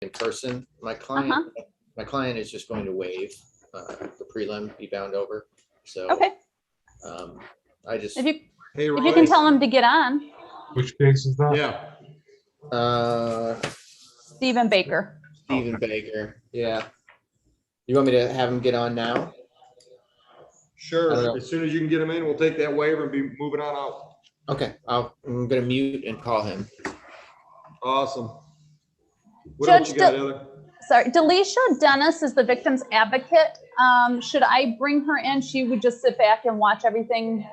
in person. My client is just going to waive the prelim, be bound over. So Okay. I just If you Hey, if you can tell him to get on, Which case is that? Yeah. Stephen Baker. Stephen Baker. Yeah. You want me to have him get on now? I don't know. Sure. As soon as you can get him in, we'll take that waiver and be moving on out. Okay. I'm gonna mute and call him. Awesome. What Judge, else you got, Heather? Sorry, Delisha Dennis is the victim's advocate. Should I bring her in? She would just sit back and watch everything.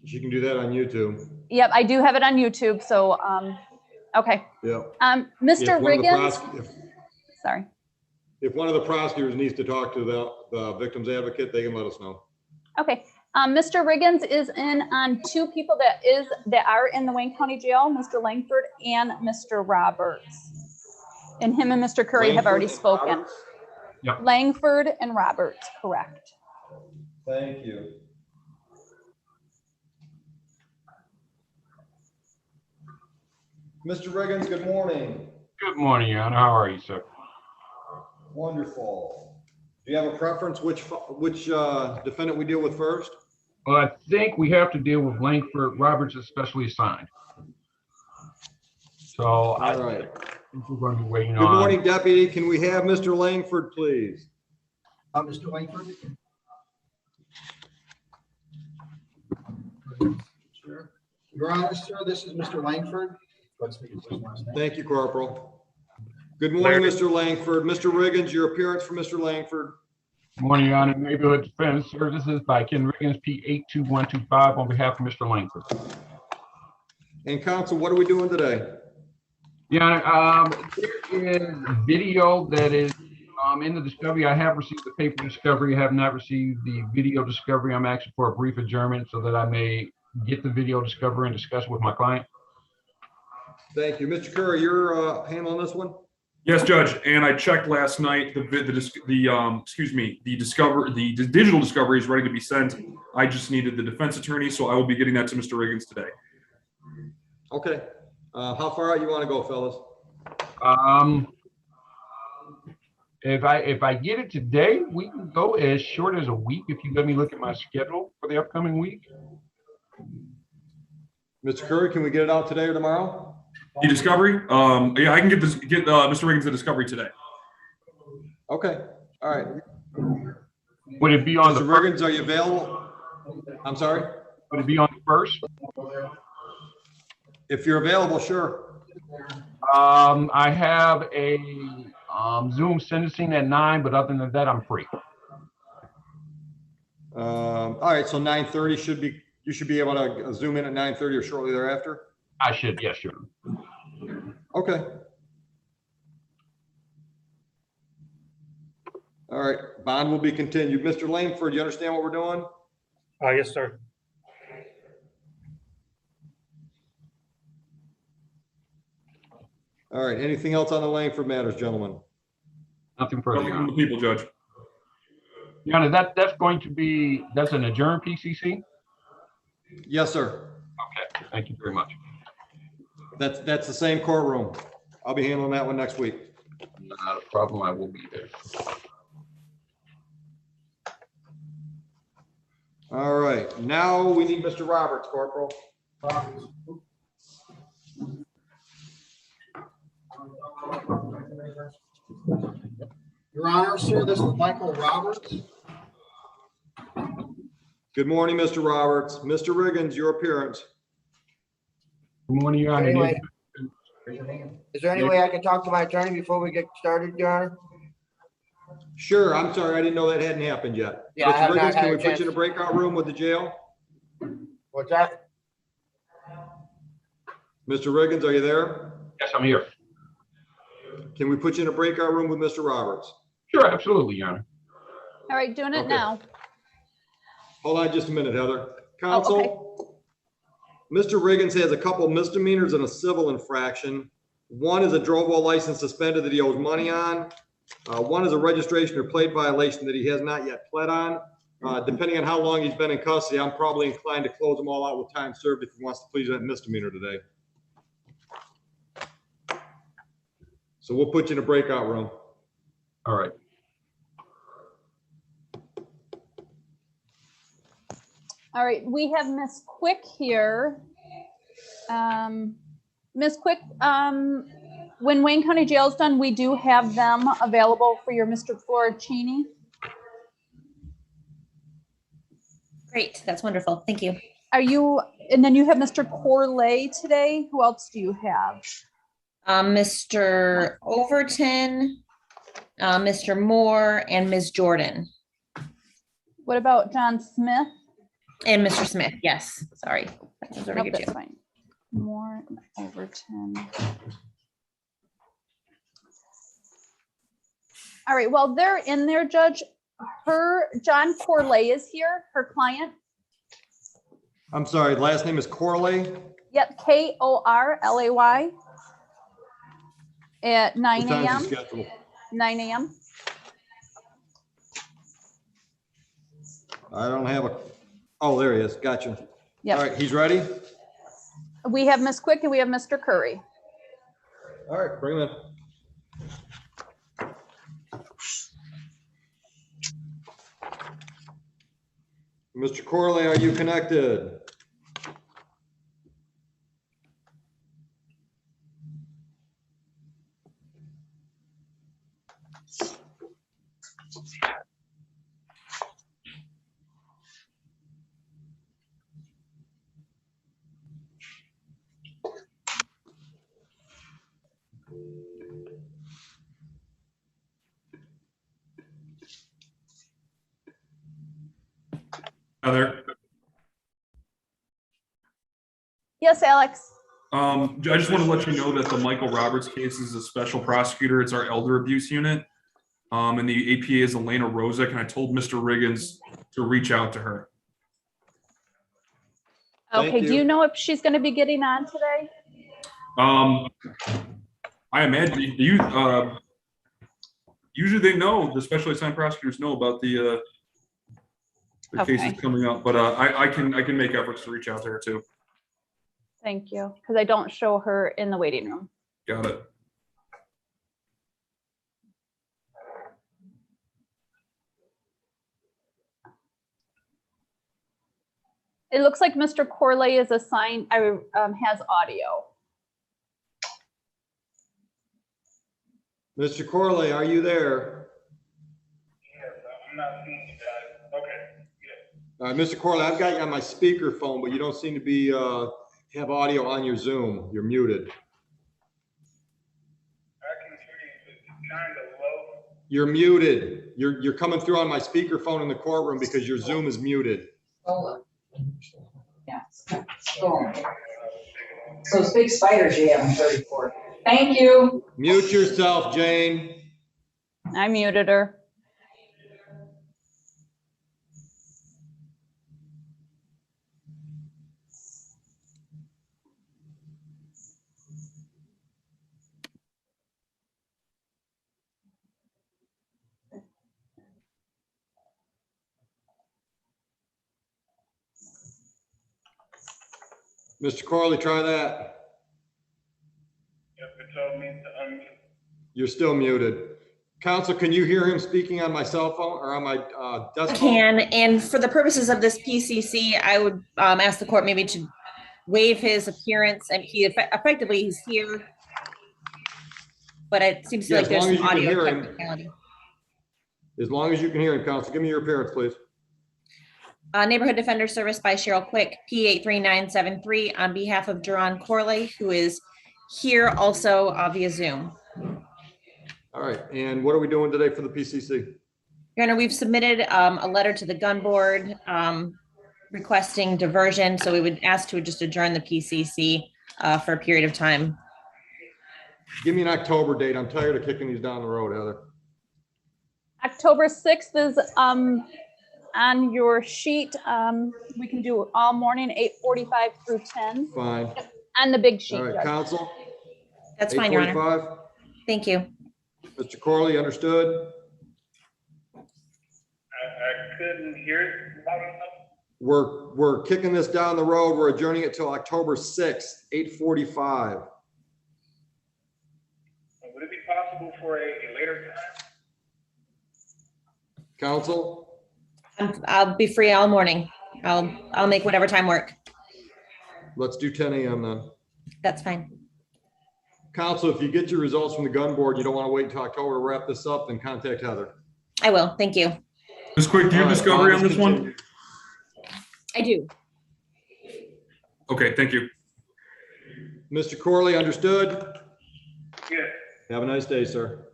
She can do that on YouTube. Yep, I do have it on YouTube. So, okay. Yeah. Mr. Riggins. Sorry. If one of the prosecutors needs to talk to the victim's advocate, they can let us know. Okay. Mr. Riggins is in on two people that are in the Wayne County Jail, Mr. Langford and Mr. Roberts. And him and Mr. Curry have already spoken. Yep. Langford and Roberts, correct. Thank you. Mr. Riggins, good morning. Good morning, Your Honor. How are you, sir? Wonderful. Do you have a preference which defendant we deal with first? Well, I think we have to deal with Langford. Roberts is specially assigned. So All right. I think we're going to be waiting Good on. morning, Deputy. Can we have Mr. Langford, please? Mr. Langford. Sure. Your Honor, sir, this is Mr. Langford. Thank you, Corporal. Good morning, Mr. Langford. Mr. Riggins, your appearance for Mr. Langford. Good morning, Your Honor. Neighborhood Defense Services by Ken Riggins, P82125 on behalf of Mr. Langford. And counsel, what are we doing today? Your Honor, there is video that is in the discovery. I have received the paper discovery. I have not received the video discovery. I'm asking for a brief adjournment so that I may get the video discovery and discuss with my client. Thank you. Mr. Curry, you're handling this one? Yes, Judge. And I checked last night. The digital discovery is ready to be sent. I just needed the defense attorney, so I will be getting that to Mr. Riggins today. Okay. How far out you want to go, fellas? If I get it today, we can go as short as a week. If you let me look at my schedule for the upcoming week. Mr. Curry, can we get it out today or tomorrow? The discovery? Yeah, I can get Mr. Riggins the discovery today. Okay. All right. Would it be on Mr. Riggins, are you available? I'm sorry? Would it be on the 1st? If you're available, sure. I have a Zoom sentencing at 9, but other than that, I'm free. All right, so 9:30 you should be able to zoom in at 9:30 or shortly thereafter? I should, yes, sure. Okay. All right, bond will be continued. Mr. Langford, you understand what we're doing? Yes, sir. All right, anything else on the Langford matters, gentlemen? Nothing further. Nothing from the people, Judge. Your Honor, that's an adjourned PCC? Yes, sir. Okay, thank you very much. That's the same courtroom. I'll be handling that one next week. Not a problem, I will be there. All right, now we need Mr. Roberts, Corporal. Your Honor, sir, this is Michael Roberts. Good morning, Mr. Roberts. Mr. Riggins, your appearance. Good morning, Your Honor. Anyway, is there any way I can talk to my attorney before we get started, Your Honor? Sure, I'm sorry, I didn't know that hadn't happened yet. Yeah, I Mr. have not Riggins, had can a we put chance. you in a breakout room with the jail? What's that? Mr. Riggins, are you there? Yes, I'm here. Can we put you in a breakout room with Mr. Roberts? Sure, absolutely, Your Honor. All right, doing it Okay. now. Hold on just a minute, Heather. Counsel, Mr. Riggins has a couple misdemeanors and a civil infraction. One is a drove while license suspended that he owes money on. One is a registration or plate violation that he has not yet pled on. Depending on how long he's been in custody, I'm probably inclined to close them all out with time served if he wants to plead that misdemeanor today. So we'll put you in a breakout room. All right. All right, we have Miss Quick here. Miss Quick, when Wayne County Jail is done, we do have them available for your Mr. Floricini. Great, that's wonderful. Thank you. Are you, and then you have Mr. Corley today. Who else do you have? Mr. Overton, Mr. Moore, and Ms. Jordan. What about John Smith? And Mr. Smith, yes, sorry. That's over Nope, here that's too. fine. Moore, Overton. All right, well, they're in there, Judge. John Corley is here, her client. I'm sorry, last name is Corley. Yep, Korlay at 9 What time's a.m. the schedule? 9 a.m. I don't have a, oh, there he is. Gotcha. All Yep. right, he's ready? We have Miss Quick and we have Mr. Curry. All right, bring him in. Mr. Corley, are you connected? Heather, Yes, Alex. I just want to let you know that the Michael Roberts case is a special prosecutor. It's our elder abuse unit. And the APA is Elena Rozek, and I told Mr. Riggins to reach out to her. Thank Okay, do you. you know if she's going to be getting on today? I imagine usually they know, the special assigned prosecutors know about the cases Okay. coming up, but I can make efforts to reach out to her too. Thank you, because I don't show her in the waiting room. Got it. It looks like Mr. Corley is assigned, has audio. Mr. Corley, are you there? Yes, I'm not seeing you guys. Okay, yeah. All right, Mr. Corley, I've got you on my speaker phone, but you don't seem to be, have audio on your Zoom. You're muted. I can hear you, but it's kind of low. You're muted. You're coming through on my speaker phone in the courtroom because your Zoom is muted. Yeah. Those big spiders you have in 34. Thank you. Mute yourself, Jane. I muted her. Mr. Corley, try that. Yep, it told me to unmute. You're still muted. Counsel, can you hear him speaking on my cell phone or on my desktop? Can, and for the purposes of this PCC, I would ask the court maybe to waive his appearance, and he effectively he's here. But it seems Yeah, like as there's long as some you can audio hear him. technicality. As long as you can hear him, Counsel, give me your appearance, please. Neighborhood Defender Service by Cheryl Quick, P83973, on behalf of Duran Corley, who is here also via Zoom. All right, and what are we doing today for the PCC? Your Honor, we've submitted a letter to the gun board requesting diversion, so we would ask to just adjourn the PCC for a period of time. Give me an October date. I'm tired of kicking these down the road, Heather. October 6th is on your sheet. We can do all morning, 8:45 through 10 Fine. on the big sheet. All right, Judge. Counsel, That's fine, Your Honor. 8:45. Thank you. Mr. Corley, understood? I couldn't hear it loud enough. We're kicking this down the road. We're adjourning it till October 6th, 8:45. Would it be possible possible for a later time? Council, I'll be free all morning. I'll make whatever time work. let's do 10 a.m. then. That's fine. Council, if you get your results from the gun board, you don't want to wait until October to wrap this up, then contact Heather. I will. Thank you. Just quick, do you All have right, discovery on I'll this just one? continue. I do. Okay, thank you. Mr. Corley, understood? Yes. Have a nice day, sir.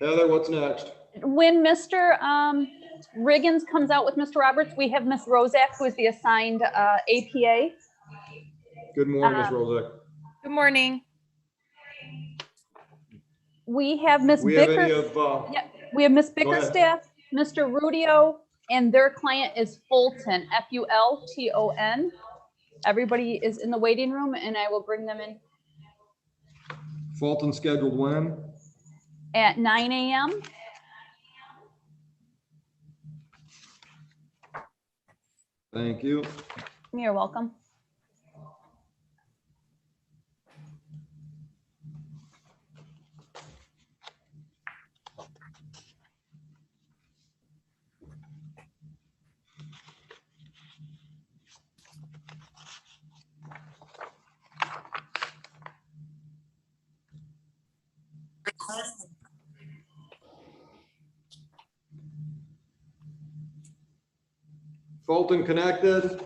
Heather, what's next? When Mr. Riggins comes out with Mr. Roberts, we have Miss Rozak, who is the assigned APA. Good morning, Ms. Rozak. Good morning. We have Miss We have any Bickers. of, Yep, we have Miss Go ahead. Bickerstaff, Mr. Rudio, and their client is Fulton, Fulton. Everybody is in the waiting room, and I will bring them in Fulton scheduled when? at 9 a.m. Thank you. You're welcome. Fulton connected.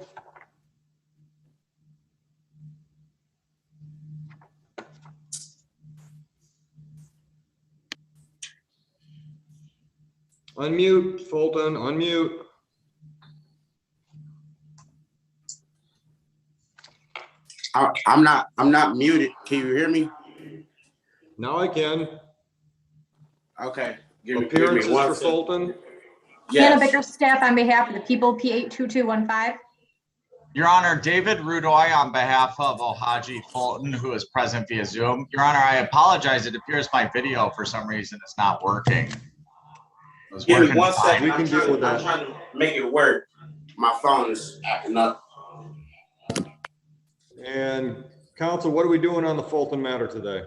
Unmute, Fulton, unmute. I'm not muted. Can you hear me? Now I can. Okay. Give me Appearances one for second. Fulton. Hannah Yes. Bickerstaff on behalf of the people, P82215. Your Honor, David Rudoy on behalf of Ohaji Fulton, who is present via Zoom. Your Honor, I apologize. It appears my video for some reason is not working. It was Give me working one fine. second. We can deal with that. I'm trying to make it work. My phone is acting up. And council, what are we doing on the Fulton matter today?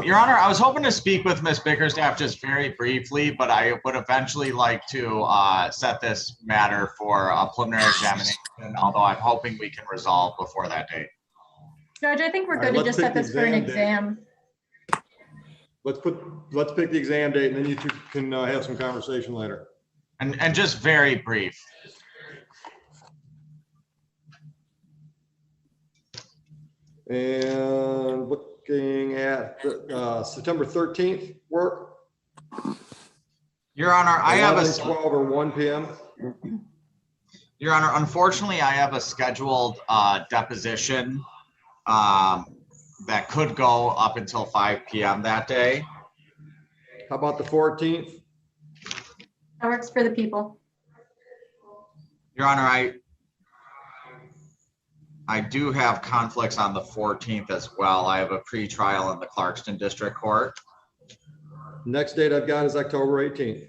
Your Honor, I was hoping to speak with Ms. Bickerstaff just very briefly, but I would eventually like to set this matter for a preliminary examination, although I'm hoping we can resolve before that date. Judge, I think we're All right, good to let's just set pick the this for an exam date. exam. Let's pick the exam date, and then you two can have some conversation later. And just very brief. And looking at September 13th work. Your Honor, I have 11, 12 or 1 p.m. Your Honor, unfortunately, I have a scheduled deposition that could go up until 5 p.m. that day. How about the 14th? That works for the people. Your Honor, I do have conflicts on the 14th as well. I have a pretrial in the Clarkston District Court. Next date I've got is October 18th.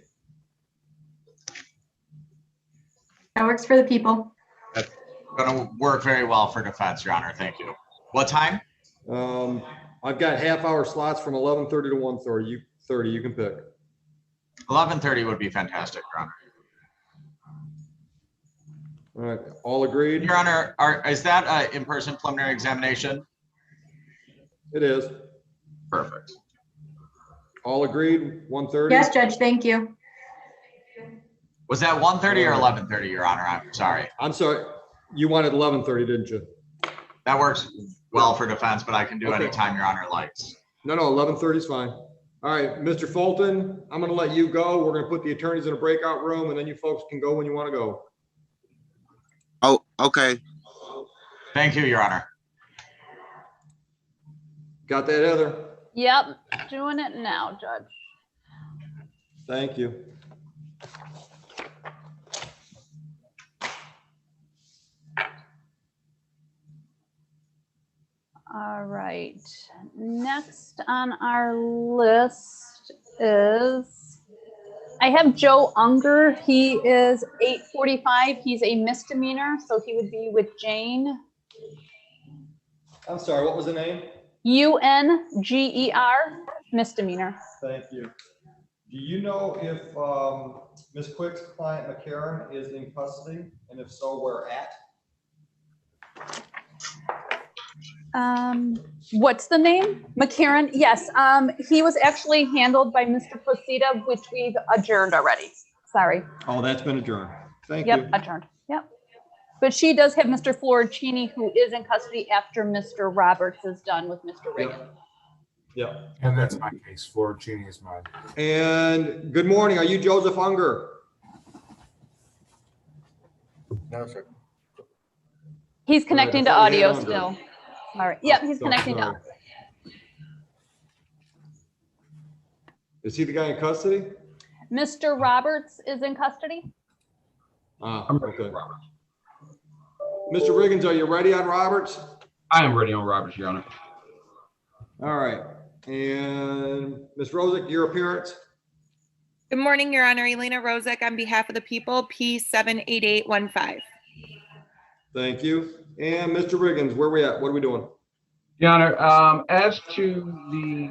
That works for the people. That's going to work very well for defense, Your Honor. Thank you. What time? I've got half-hour slots from 11:30 to 1:30. You can pick. 11:30 would be fantastic, Your Honor. All right, all agreed? Your Honor, is that an in-person preliminary examination? It is. Perfect. All agreed, 1:30? Yes, Judge, thank you. Was that 1:30 or 11:30, Your Honor? I'm sorry. I'm sorry, you wanted 11:30, didn't you? That works well for defense, but I can do Okay. any time Your Honor likes. No, 11:30 is fine. All right, Mr. Fulton, I'm gonna let you go. We're gonna put the attorneys in a breakout room, and then you folks can go when you wanna go. Oh, okay. Thank you, Your Honor. Got that, Heather? Yep, doing it now, Judge. Thank you. All right, next on our list is, I have Joe Unger. He is 845. He's a misdemeanor, so he would be with Jane. I'm sorry, what was the name? UNGER, misdemeanor. Thank you. Do you know if Ms. Quick's client McCarron is in custody? And if so, where at? What's the name? McCarron? Yes. He was actually handled by Mr. Placida, which we've adjourned already. Sorry. Oh, that's been adjourned. Thank you. Yep, adjourned. Yep. But she does have Mr. Florentini, who is in custody after Mr. Roberts is done with Mr. Reagan. Yeah. And that's my case. Florentini is mine. And good morning. Are you Joseph Unger? No, sir. He's connecting to thought we had audio Unger. still. All right. Yep, he's connecting to. Sorry. Is he the guy in custody? Mr. Roberts is in custody. Okay. Mr. Riggins, are you ready on Roberts? I am ready on Roberts, Your Honor. All right. And Ms. Rosick, your appearance? Good morning, Your Honor. Elena Rozek on behalf of the people, P78815. Thank you. And Mr. Riggins, where we at? What are we doing? Your Honor, as to the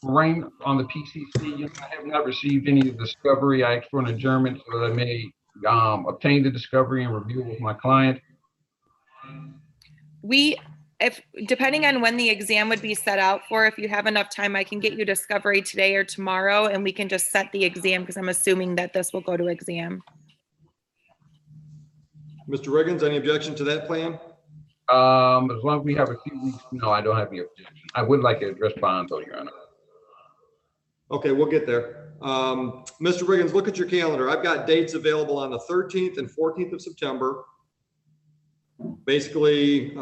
rank on the PCC, I have not received any discovery. I asked for an adjournment so that I may obtain the discovery and review it with my client. Depending on when the exam would be set out for, if you have enough time, I can get you discovery today or tomorrow, and we can just set the exam because I'm assuming that this will go to exam. Mr. Riggins, any objection to that plan? As long as we have a few weeks, no, I don't have any objection. I would like to address bond though, Your Honor. Okay, we'll get there. Mr. Riggins, look at your calendar. I've got dates available on the 13th and 14th of September. Basically,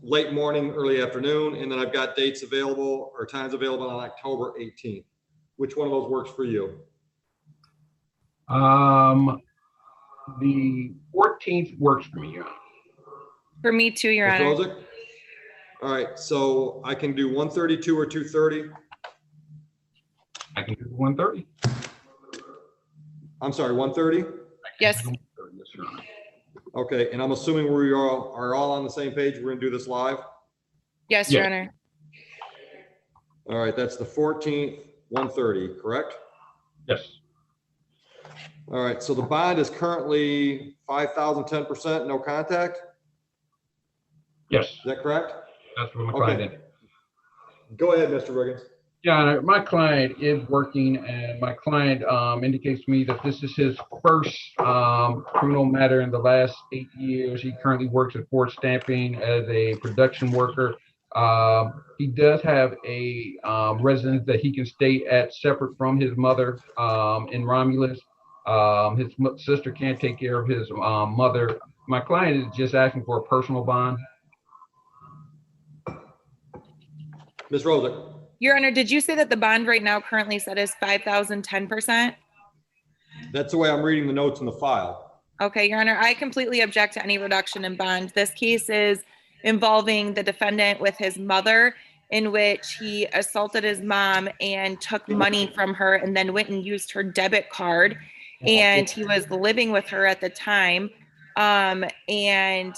late morning, early afternoon, and then I've got dates available or times available on October 18th. Which one of those works for you? The 14th works for me, Your Honor. For me too, Your Ms. Honor. Rosick? All right, so I can do 1:32 or 2:30. I can do 1:30. I'm sorry, 1:30? Yes. Yes, Your Honor. Okay, and I'm assuming we are all on the same page. We're gonna do this live? Yes, Your Honor. All right, that's the 14th, 1:30, correct? Yes. All right, so the bond is currently 5,000, 10%, no contact? Yes, Is that correct? that's what my client Okay. did. Go ahead, Mr. Riggins. Your Honor, my client is working, and my client indicates to me that this is his first criminal matter in the last 8 years. He currently works at Ford Stamping as a production worker. He does have a residence that he can stay at separate from his mother in Romulus. His sister can't take care of his mother. My client is just asking for a personal bond. Ms. Rosick. Your Honor, did you say that the bond right now currently set is 5,000, 10%? That's the way I'm reading the notes in the file. Okay, Your Honor, I completely object to any reduction in bond. This case is involving the defendant with his mother, in which he assaulted his mom and took money from her and then went and used her debit card. And he was living with her at the time. And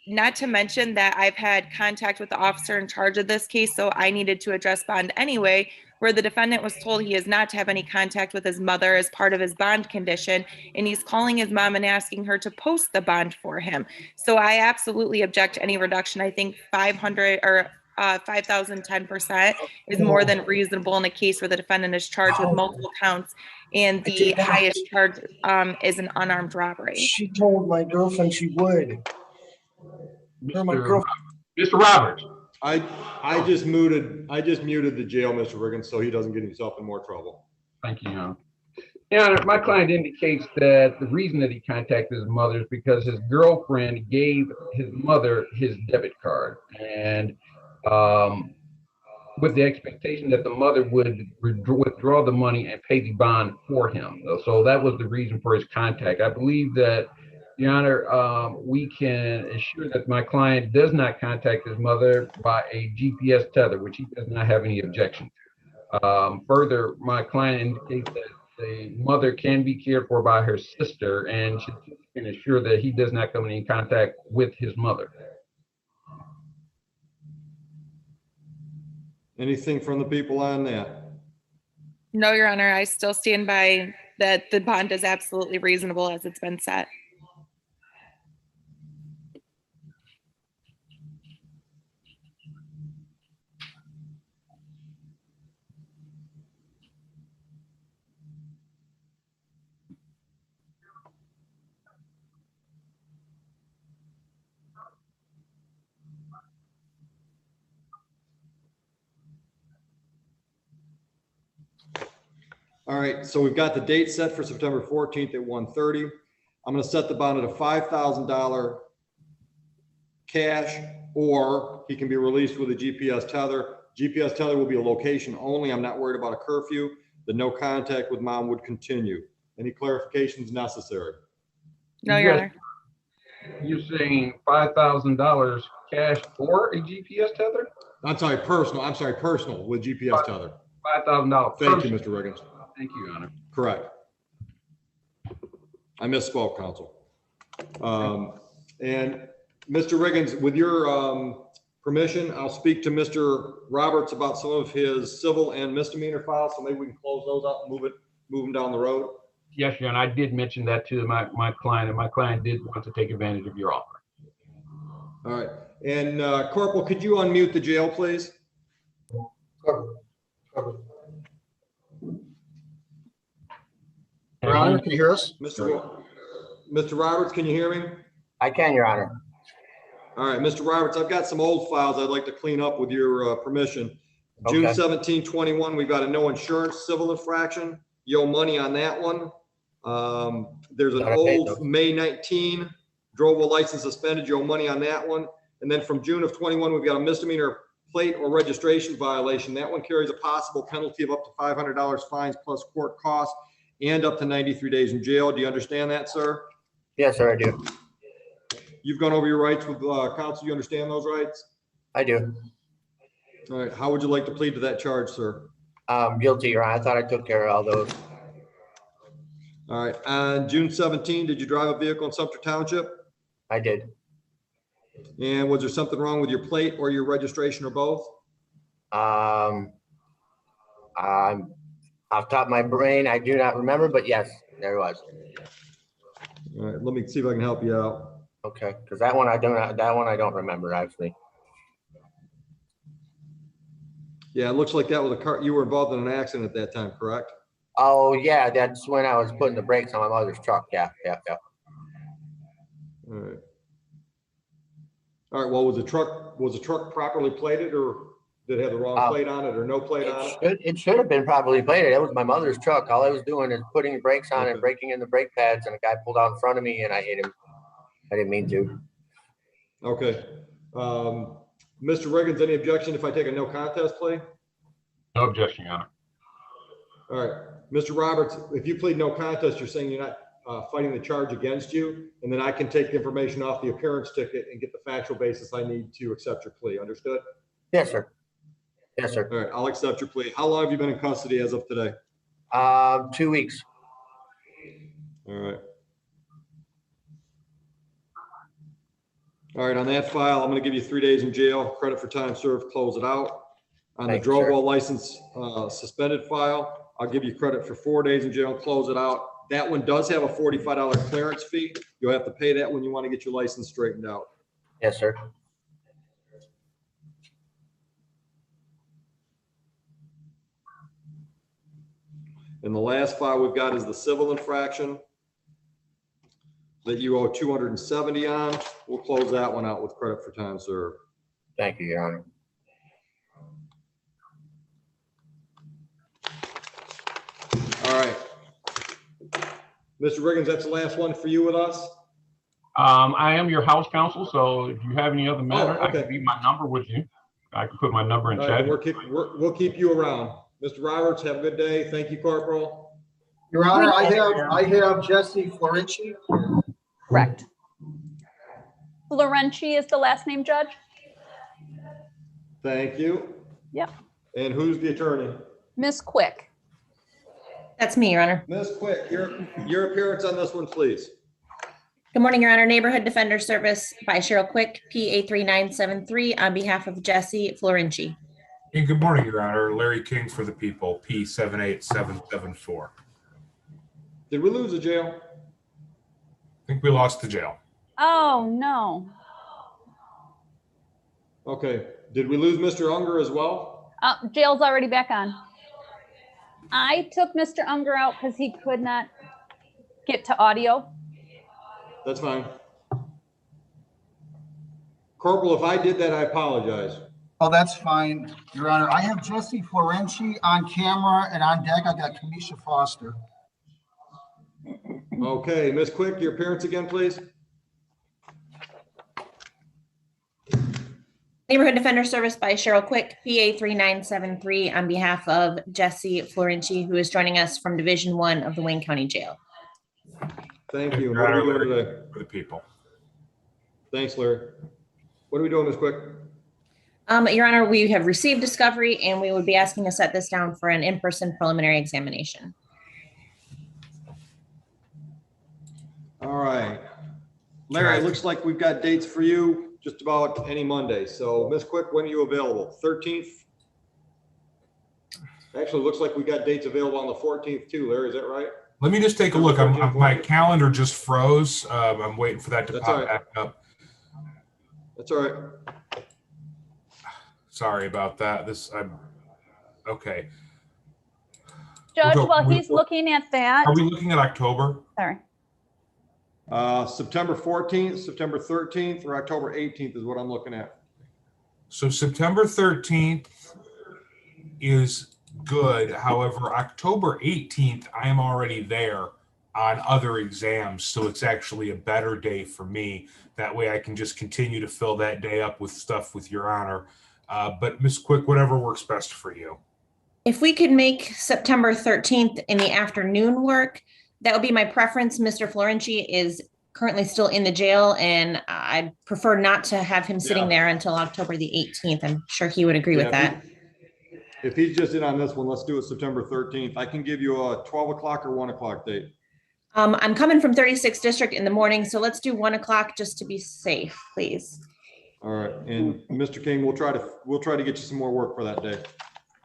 not to mention that I've had contact with the officer in charge of this case, so I needed to address bond anyway, where the defendant was told he is not to have any contact with his mother as part of his bond condition, and he's calling his mom and asking her to post the bond for him. So I absolutely object to any reduction. I think 500 or 5,000, 10% is more than reasonable in a case where the defendant is charged with multiple counts, and the highest charge is an unarmed robbery. She told my girlfriend she would. Her, my girlfriend. Mr. Roberts. I just muted the jail, Mr. Riggins, so he doesn't get himself in more trouble. Thank you, Your Honor. Your Honor, my client indicates that the reason that he contacted his mother is because his girlfriend gave his mother his debit card, and with the expectation that the mother would withdraw the money and pay the bond for him. So that was the reason for his contact. I believe that, Your Honor, we can ensure that my client does not contact his mother by a GPS tether, which he does not have any objection to. Further, my client indicates that the mother can be cared for by her sister, and she can ensure that he does not come in contact with his mother. Anything from the people on that? No, Your Honor, I still stand by that the bond is absolutely reasonable as it's been set. All right, so we've got the date set for September 14th at 1:30. I'm gonna set the bond at a $5,000 cash, or he can be released with a GPS tether. GPS tether will be a location only. I'm not worried about a curfew. The no contact with mom would continue. Any clarifications necessary? No, Your Honor. You're saying $5,000 cash or a GPS tether? I'm sorry, personal with GPS tether. $5,000. Thank you, Mr. Riggins. Thank you, Your Honor. Correct. I misspoke, counsel. And Mr. Riggins, with your permission, I'll speak to Mr. Roberts about some of his civil and misdemeanor files, so maybe we can close those out and move them down the road. Yes, Your Honor, I did mention that to my client, and my client did want to take advantage of your offer. All right, and Corporal, could you unmute the jail, please? Your Honor, can you hear us? Mr. Roberts, can you hear me? I can, Your Honor. All right, Mr. Roberts, I've got some old files I'd like to clean up with your permission. June Okay. 17, 21, we've got a no insurance civil infraction. You owe money on that one. There's an Gotta pay old those. May 19, drove a license suspended. You owe money on that one. And then from June of 21, we've got a misdemeanor plate or registration violation. That one carries a possible penalty of up to $500 fines plus court costs and up to 93 days in jail. Do you understand that, sir? Yes, sir, I do. You've gone over your rights with counsel. You understand those rights? I do. All right. How would you like to plead to that charge, sir? Guilty, Your Honor. I thought I took care of all those. All right. On June 17, did you drive a vehicle in Sumter Township? I did. And was there something wrong with your plate or your registration or both? I'm off top of my brain. I do not remember, but yes, there was. All right. Let me see if I can help you out. Okay, because that one I don't remember actually. Yeah, it looks like that was a car. You were involved in an accident at that time, correct? Oh yeah, that's when I was putting the brakes on my mother's truck. Yeah. All right. All right. Well, was the truck properly plated, or did it have the wrong plate on it, or no plate on it? It should have been properly plated. It was my mother's truck. All I was doing is putting the brakes on and breaking in the brake pads, and a guy pulled out in front of me, and I hit him. I didn't mean to. Okay. Mr. Riggins, any objection if I take a no contest plea? No objection, Your Honor. All right. Mr. Roberts, if you plead no contest, you're saying you're not fighting the charge against you, and then I can take the information off the appearance ticket and get the factual basis I need to accept your plea. Understood? Yes, sir. Yes, sir. All right. I'll accept your plea. How long have you been in custody as of today? 2 weeks. All right. All right, on that file, I'm going to give you 3 days in jail, credit for time served, close it out. On the Thank you, sir. drove while license suspended file, I'll give you credit for 4 days in jail, close it out. That one does have a $45 clearance fee. You'll have to pay that when you want to get your license straightened out. Yes, sir. And the last file we've got is the civil infraction that you owe 270 on. We'll close that one out with credit for time served. Thank you, Your Honor. All right. Mr. Riggins, that's the last one for you with us? I am your house counsel, so if you have any other matter, I okay. can leave my number with you. I can put my number in All chat. right, we'll keep you around. Mr. Roberts, have a good day. Thank you, Corporal. Your Honor, I have Jesse Florenci. Correct. Florenci is the last name, Judge? Thank you. Yep. And who's the attorney? Miss Quick. That's me, Your Honor. Ms. Quick, your appearance on this one, please. Good morning, Your Honor. Neighborhood Defender Service by Cheryl Quick, PA 3973, on behalf of Jesse Florenci. Hey, good morning, Your Honor. Larry King for the people, P78774. Did we lose the jail? I think we lost the jail. Oh, no. Okay. Did we lose Mr. Unger as well? Jail's already back on. I took Mr. Unger out because he could not get to audio. That's fine. Corporal, if I did that, I apologize. Oh, that's fine, Your Honor. I have Jesse Florenci on camera, and on deck, I got Kamisha Foster. Okay, Ms. Quick, your appearance again, please. Neighborhood Defender Service by Cheryl Quick, PA 3973, on behalf of Jesse Florenci, who is joining us from Division 1 of the Wayne County Jail. Thank you. Your What are Honor, we doing Larry today? for the people. Thanks, Larry. What are we doing, Ms. Quick? Your Honor, we have received discovery and we would be asking to set this down for an in-person preliminary examination. All right. Larry, it looks like we've got dates for you just about any Monday. So Ms. Quick, when are you available? 13th? Actually, looks like we got dates available on the 14th too, Larry, is that right? Let me just take a look. My calendar just froze. I'm waiting for that to pop back up. That's all right. Sorry about that. Okay. Judge, while he's looking at that. Are we looking at October? Sorry. September 14th, September 13th, or October 18th is what I'm looking at. So September 13th is good. However, October 18th, I am already there on other exams. So it's actually a better day for me. That way I can just continue to fill that day up with stuff with Your Honor. But Ms. Quick, whatever works best for you. If we could make September 13th in the afternoon work, that would be my preference. Mr. Florenci is currently still in the jail, and I'd prefer not to have him sitting there until October the 18th. I'm sure he would agree with that. If he's just in on this one, let's do it September 13th. I can give you a 12 o'clock or 1 o'clock date. I'm coming from 36th District in the morning, so let's do 1 o'clock just to be safe, please. All right, and Mr. King, we'll try to get you some more work for that day.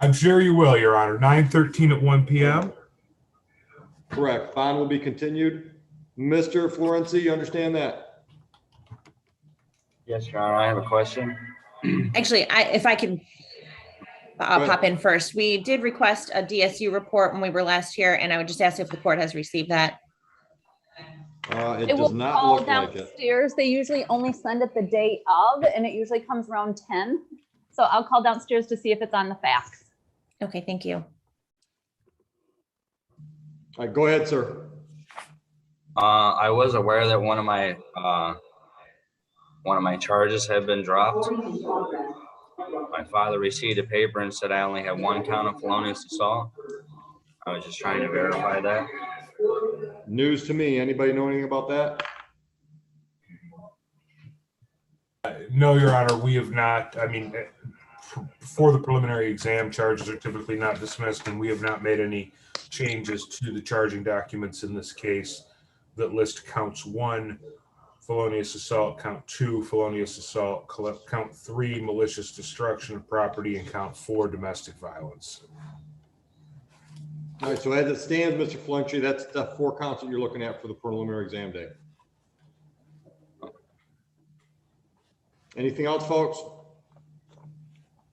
I'm sure you will, Your Honor. 9/13 at 1 p.m. Correct. Bond will be continued. Mr. Florenci, you understand that? Yes, Your Honor. I have a question. Actually, if I can pop in first. We did request a DSU report when we were last here, and I would just ask if the court has received that. It It will does not call look like it. downstairs. They usually only send it the day of, and it usually comes around 10. So I'll call downstairs to see if it's on the fax. Okay, thank you. All right, go ahead, sir. I was aware that one of my charges had been dropped. My father received a paper and said I only have one count of felonious assault. I was just trying to verify that. News to me. Anybody know anything about that? No, Your Honor, we have not. I mean, for the preliminary exam, charges are typically not dismissed, and we have not made any changes to the charging documents in this case that list counts 1, felonious assault, count 2, felonious assault, count 3, malicious destruction of property, and count 4, domestic violence. All right, so as it stands, Mr. Florenci, that's the 4 counts that you're looking at for the preliminary exam day. Anything else, folks?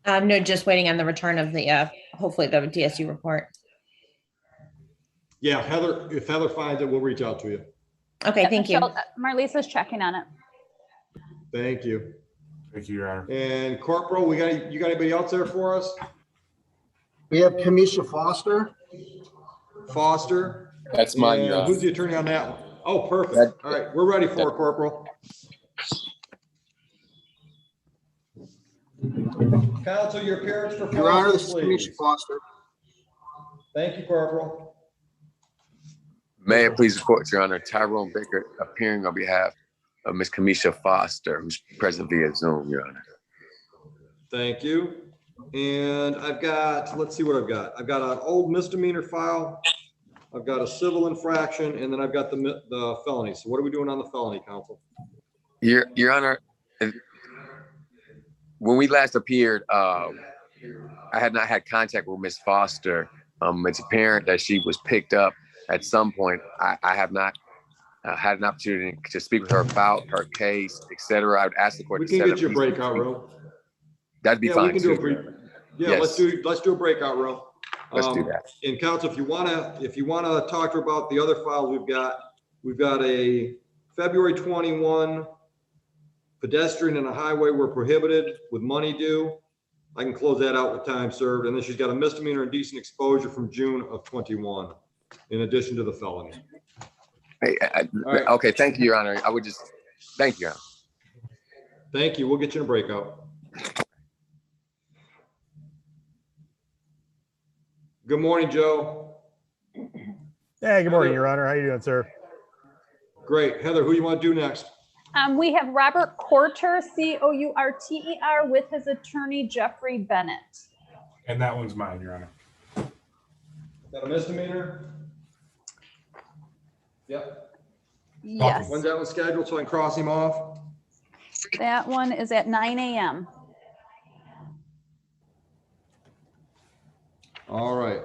No, just waiting on the return of the, hopefully the DSU report. Yeah, Heather, if Heather finds it, we'll reach out to you. Okay, thank you. Marlisa's checking on it. Thank you. Thank you, Your Honor. And Corporal, you got anybody else there for us? We have Kamisha Foster. Foster? That's mine, Your And Honor. who's the attorney on that one? Oh, perfect. All right, we're ready for it, Corporal. Counsel, your appearance for Your Honor, this Foster, is please. Kamisha Foster. Thank you, Corporal. May it please the court, Your Honor. Tyrone Baker appearing on behalf of Ms. Kamisha Foster, who's present via Zoom, Your Honor. Thank you. And I've got, let's see what I've got. I've got an old misdemeanor file. I've got a civil infraction, and then I've got the felony. So what are we doing on the felony, counsel? Your Honor, when we last appeared, had not had contact with Miss Foster. It's apparent that she was picked up at some point. I have not had an opportunity to speak with her about her case, et cetera. I would ask the court We to can set get up you a these- breakout room. That'd be Yeah, fine. we can do a too. brief. Yeah, Yes. let's do a breakout room. Let's do that. And counsel, if you wanna talk to her about the other files we've got a February 21 pedestrian and a highway were prohibited with money due. I can close that out with time served. And then she's got a misdemeanor indecent exposure from June of 21, in addition to the felony. Hey, right. Okay, thank you, Your Honor. I would just, thank you, Your Honor. Thank you. We'll get you in a breakout. Good morning, Joe. Hey, good morning, Your Honor. How you doing, sir? Great. Heather, who you want to do next? We have Robert Courter, Courter, with his attorney, Jeffrey Bennett. And that one's mine, Your Honor. Got a misdemeanor? Yep. Yes, When's that one scheduled so I can cross him off? that one is at 9 a.m. All right.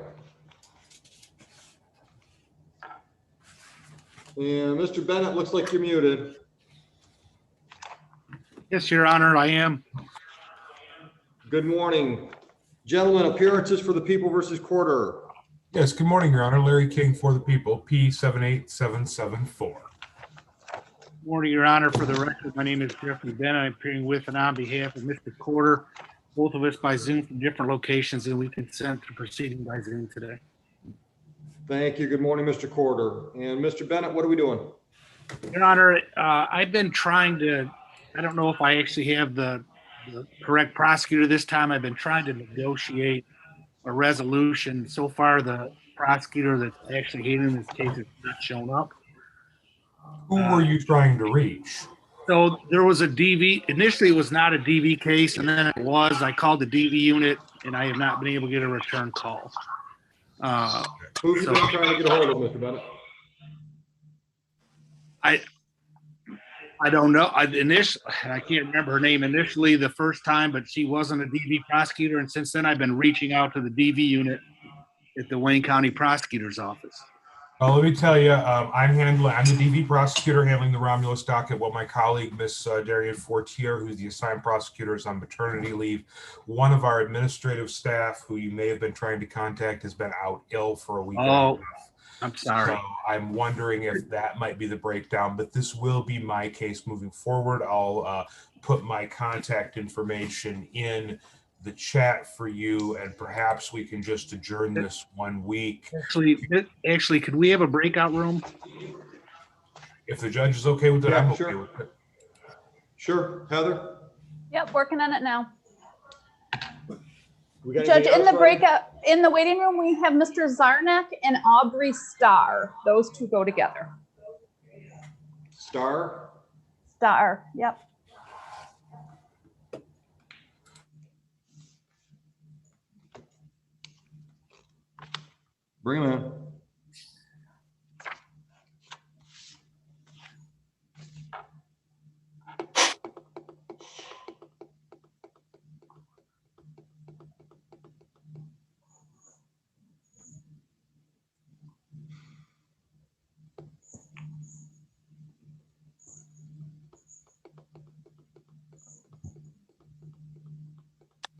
And Mr. Bennett, looks like you're muted. Yes, Your Honor, I am. Good morning. Gentlemen, appearances for the people versus Courter. Yes, good morning, Your Honor. Larry King for the people, P78774. Morning, Your Honor. For the record, my name is Jeffrey Bennett. I'm appearing with and on behalf of Mr. Courter, both of us by Zoom from different locations, and we consent to proceeding by Zoom today. Thank you. Good morning, Mr. Courter. And Mr. Bennett, what are we doing? Your Honor, I've been trying to, I don't know if I actually have the correct prosecutor this time. I've been trying to negotiate a resolution. So far, the prosecutor that's actually handling this case has not shown up. Who were you trying to reach? So there was a DV, initially it was not a DV case, and then it was. I called the DV unit, and I have not been able to get a return call. Who have you been trying to get a hold of, Mr. Bennett? I don't know. I can't remember her name initially the first time, but she wasn't a DV prosecutor, and since then I've been reaching out to the DV unit at the Wayne County Prosecutor's Office. Well, let me tell you, I'm the DV prosecutor handling the Romulus docket, while my colleague, Miss Darian Fortier, who's the assigned prosecutor, is on maternity leave. One of our administrative staff, who you may have been trying to contact, has been out ill for a week. Oh, I'm sorry. So I'm wondering if that might be the breakdown, but this will be my case moving forward. I'll put my contact information in the chat for you, and perhaps we can just adjourn this 1 week. Actually, could we have a breakout room? If the judge is okay with it, Yeah, I'm sure. okay with it. Sure. Heather? Yep, working on it now. We got Judge, anything in the else, Ryan? breakout, in the waiting room, we have Mr. Zarnak and Aubrey Starr. Those two go together. Star? Starr, yep. Bring him in.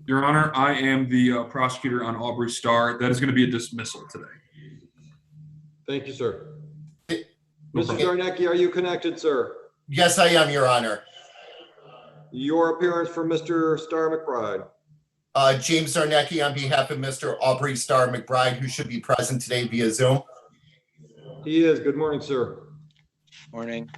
Your Honor, I am the prosecutor on Aubrey Starr. That is going to be a dismissal today. Thank you, sir. No Mr. problem. Zarnecki, are you connected, sir? Yes, I am, Your Honor. Your appearance for Mr. Starr McBride. James Zarnecki on behalf of Mr. Aubrey Starr McBride, who should be present today via Zoom. He is. Good morning, sir. Morning.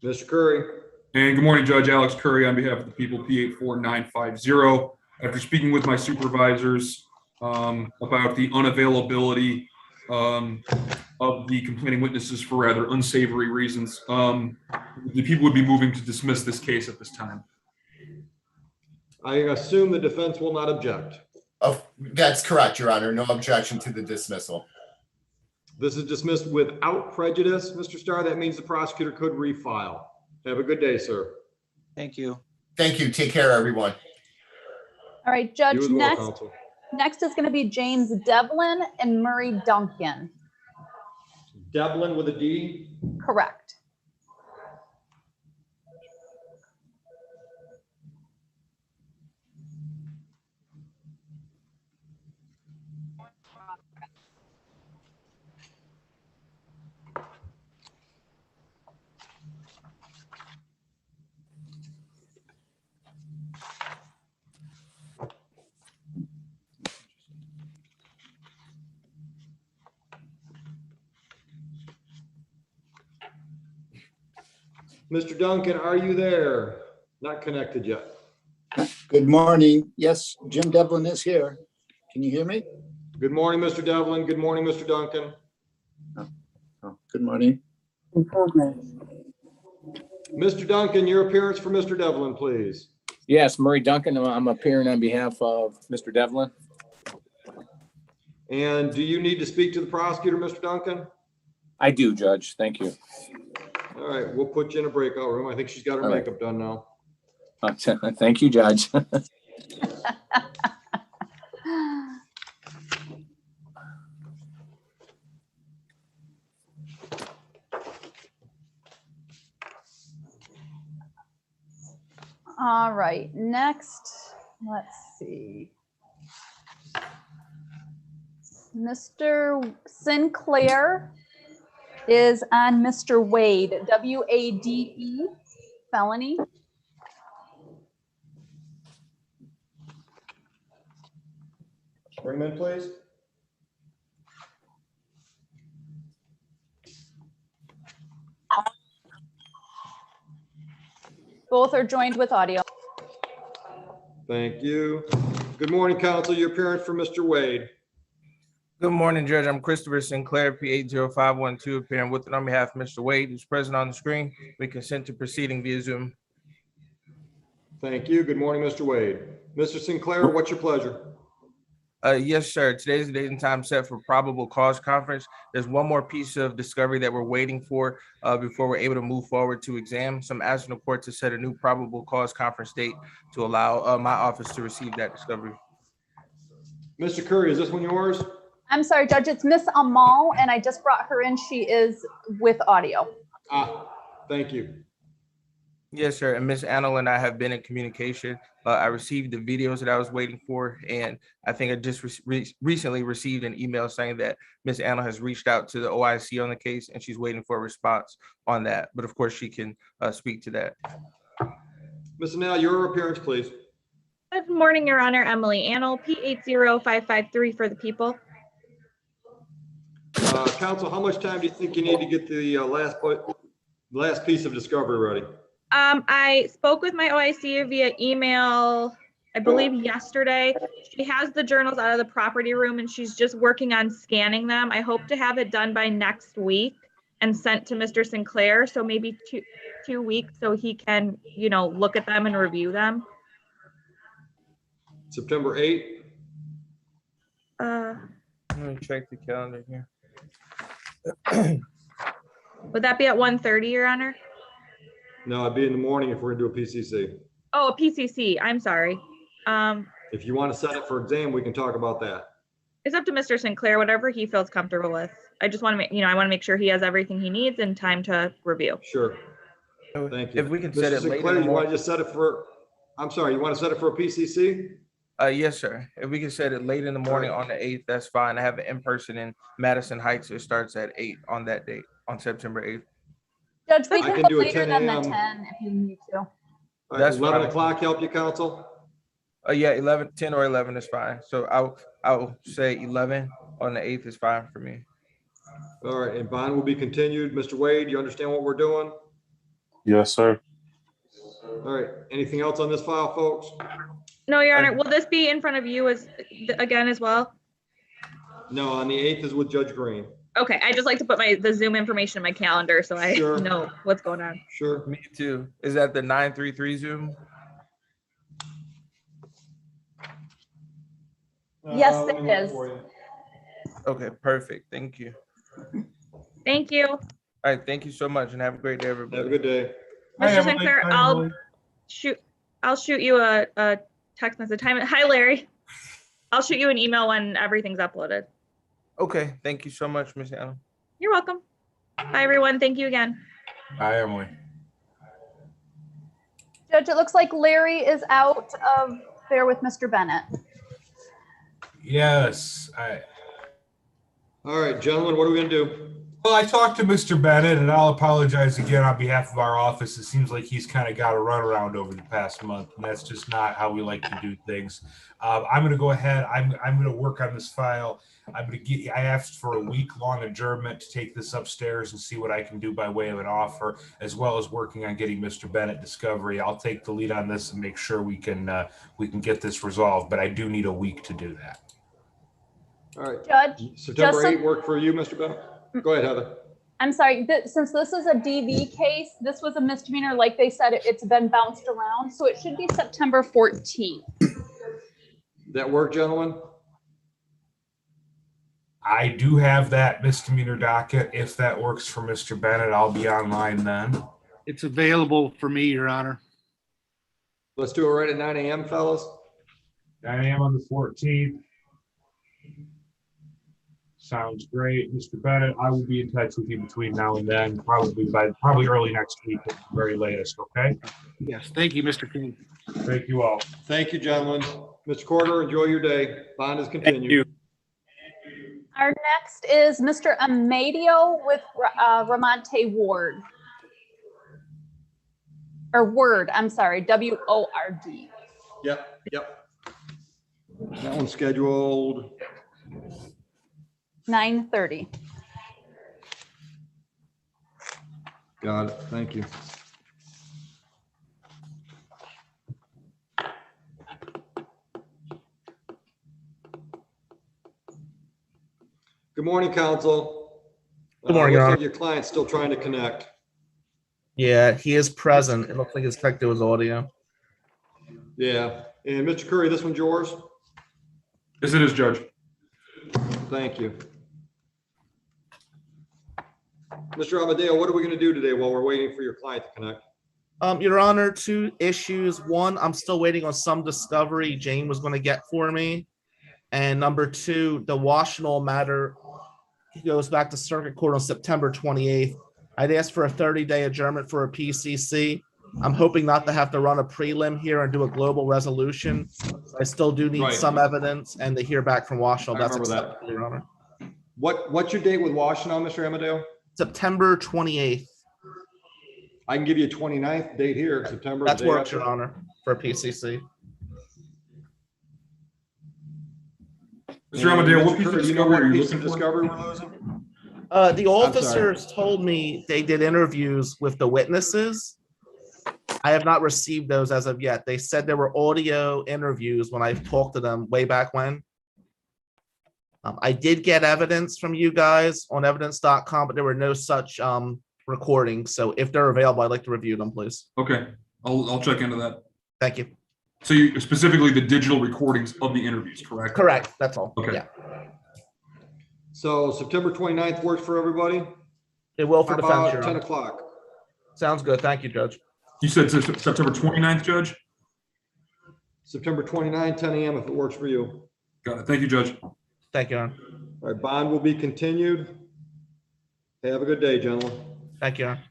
Mr. Curry. And good morning, Judge Alex Curry on behalf of the people, P84950. After speaking with my supervisors about the unavailability of the complaining witnesses for rather unsavory reasons, the people would be moving to dismiss this case at this time. I assume the defense will not object. Oh, that's correct, Your Honor. No objection to the dismissal. This is dismissed without prejudice, Mr. Starr. That means the prosecutor could refile. Have a good day, sir. Thank you. Thank you. Take care, everyone. All right, Judge, You as well, next, counsel. next is going to be James Devlin and Murray Duncan. Devlin with a D. Correct. Mr. Duncan, are you there? Not connected yet. Good morning. Yes, Jim Devlin is here. Can you hear me? Good morning, Mr. Devlin. Good morning, Mr. Duncan. Oh, good morning. Mr. Duncan, your appearance for Mr. Devlin, please. Yes, Murray Duncan. I'm appearing on behalf of Mr. Devlin. And do you need to speak to the prosecutor, Mr. Duncan? I do, Judge. Thank you. All right, we'll put you in a breakout room. I think she's got her All right. makeup done now. Thank you, Judge. All right, next, let's see. Mr. Sinclair is on Mr. Wade, W-A-D-E, felony. Bring him in, please. Both are joined with audio. Thank you. Good morning, counsel. Your appearance for Mr. Wade. Good morning, Judge. I'm Christopher Sinclair, P80512, appearing with and on behalf of Mr. Wade, who's present on the screen. We consent to proceeding via Zoom. Thank you. Good morning, Mr. Wade. Mr. Sinclair, what's your pleasure? Yes, sir. Today's the date and time set for probable cause conference. There's one more piece of discovery that we're waiting for before we're able to move forward to exam. So I'm asking the court to set a new probable cause conference date to allow my office to receive that discovery. Mr. Curry, is this one yours? I'm sorry, Judge, it's Miss Amal, and I just brought her in. She is with audio. Thank you. Yes, sir. And Ms. Anna and I have been in communication. I received the videos that I was waiting for, and I think I just recently received an email saying that Ms. Anna has reached out to the OIC on the case, and she's waiting for a response on that. But of course, she can speak to that. Ms. Anna, your appearance, please. Good morning, Your Honor. Emily Annal, P80553 for the people. Counsel, how much time do you think you need to get the last piece of discovery ready? I spoke with my OIC via email, I believe yesterday. She has the journals out of the property room and she's just working on scanning them. I hope to have it done by next week and sent to Mr. Sinclair. So maybe two weeks so he can, you know, look at them and review them. September 8th? Let me check the calendar here. Would that be at 1:30, Your Honor? No, it'd be in the morning if we're gonna do a PCC. Oh, a PCC, I'm sorry. If you want to set it for exam, we can talk about that. It's up to Mr. Sinclair, whatever he feels comfortable with. I just want to make, I want to make sure he has everything he needs and time to review. Sure. Thank you. If we can set it Mr. later Sinclair, in the you want morning. to just set it for, I'm sorry, you want to set it for a PCC? Yes, sir. If we can set it late in the morning on the 8th, that's fine. I have an in-person in Madison Heights. It starts at 8 on that date, on September 8th. Judge, we I can can go do a later 10 than the a.m. 10 if you need to. All right, That's 11 fine. o'clock help you, counsel? Yeah, 10 or 11 is fine. So I'll say 11 on the 8th is fine for me. All right, and bond will be continued. Mr. Wade, you understand what we're doing? Yes, sir. All right, anything else on this file, folks? No, Your Honor, will this be in front of you again as well? No, on the 8th is with Judge Green. Okay, I just like to put the Zoom information in my calendar so I Sure. know what's going on. Sure. Me too. Is that the 933 Zoom? Yes, it is. Okay, perfect. Thank you. Thank you. All right, thank you so much and have a great day, everybody. Have a good day. Mr. Sinclair, I'll shoot you a text message. Hi, Larry. I'll shoot you an email when everything's uploaded. Okay, thank you so much, Ms. Allen. You're welcome. Bye, everyone. Thank you again. Bye, Emily. Judge, it looks like Larry is out of there with Mr. Bennett. Yes, All right, gentlemen, what are we gonna do? Well, I talked to Mr. Bennett, and I'll apologize again on behalf of our office. It seems like he's kind of got a runaround over the past month, and that's just not how we like to do things. I'm going to go ahead. I'm going to work on this file. I asked for a week-long adjournment to take this upstairs and see what I can do by way of an offer, as well as working on getting Mr. Bennett discovery. I'll take the lead on this and make sure we can get this resolved, but I do need a week to do that. All right. Judge, September 8 work for you, Mr. Bennett? Go ahead, Heather. I'm sorry, since this is a DV case, this was a misdemeanor, like they said, it's been bounced around, so it should be September 14th. That work, gentlemen? I do have that misdemeanor docket. If that works for Mr. Bennett, I'll be online then. It's available for me, Your Honor. Let's do it right at 9 a.m., fellas. 9 a.m. on the 14th. Sounds great. Mr. Bennett, I will be in touch with you between now and then, probably early next week at the very latest, okay? Yes, thank you, Mr. King. Thank you all. Thank you, gentlemen. Mr. Corder, enjoy your day. Bond is continued. Our next is Mr. Amadio with Ramonte Ward. Or Word, I'm sorry, W-O-R-D. Yep. That one's scheduled 9:30. Got it. Thank you. Good morning, counsel. Good morning, Your looks Honor. like your client's still trying to connect. Yeah, he is present. It looks like it's connected with audio. Yeah. And Mr. Curry, this one's yours? Yes, it is, Judge. Thank you. Mr. Amadeo, what are we going to do today while we're waiting for your client to connect? Your Honor, 2 issues. One, I'm still waiting on some discovery Jane was going to get for me. And number 2, the Washtenaw matter goes back to circuit court on September 28th. I'd asked for a 30-day adjournment for a PCC. I'm hoping not to have to run a prelim here and do a global resolution. I still do need some evidence and to hear back from Washtenaw. That's acceptable, Your Honor. What's your date with Washtenaw, Mr. Amadeo? September 28th. I can give you a 29th date here, September. That works, Your Honor, for a PCC. Mr. Amadeo, what piece of discovery are you looking for? Discovery we're losing? The officers told me they did interviews with the witnesses. I have not received those as of yet. They said there were audio interviews when I talked to them way back when. I did get evidence from you guys on evidence.com, but there were no such recordings. So if they're available, I'd like to review them, please. Okay, I'll check into that. Thank you. So you specifically the digital recordings of the interviews, correct? Correct. That's all. Okay. Yeah. So September 29th works for everybody? It will for How defense, about Your 10 Honor. o'clock? Sounds good. Thank you, Judge. You said September 29th, Judge? September 29th, 10 a.m. if it works for you. Got it. Thank you, Judge. Thank you, Your Honor. All right, bond will be continued. Have a good day, gentlemen. Thank you, Your Honor.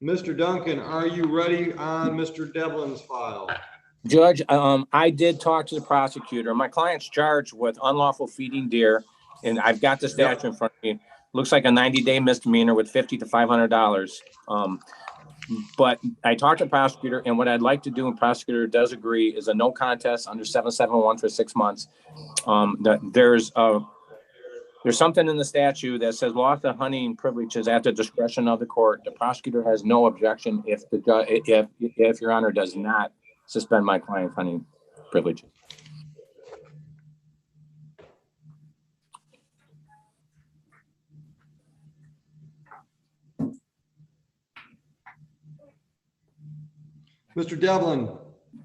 Mr. Duncan, are you ready on Mr. Devlin's file? Judge, I did talk to the prosecutor. My client's charged with unlawful feeding deer, and I've got the statute in front of me. Looks like a 90-day misdemeanor with $50 to $500. But I talked to the prosecutor, and what I'd like to do, and prosecutor does agree, is a no contest under 771 for 6 months. There's something in the statute that says loss of hunting privilege is at the discretion of the court. The prosecutor has no objection if Your Honor does not suspend my client's hunting privileges. Mr. Devlin,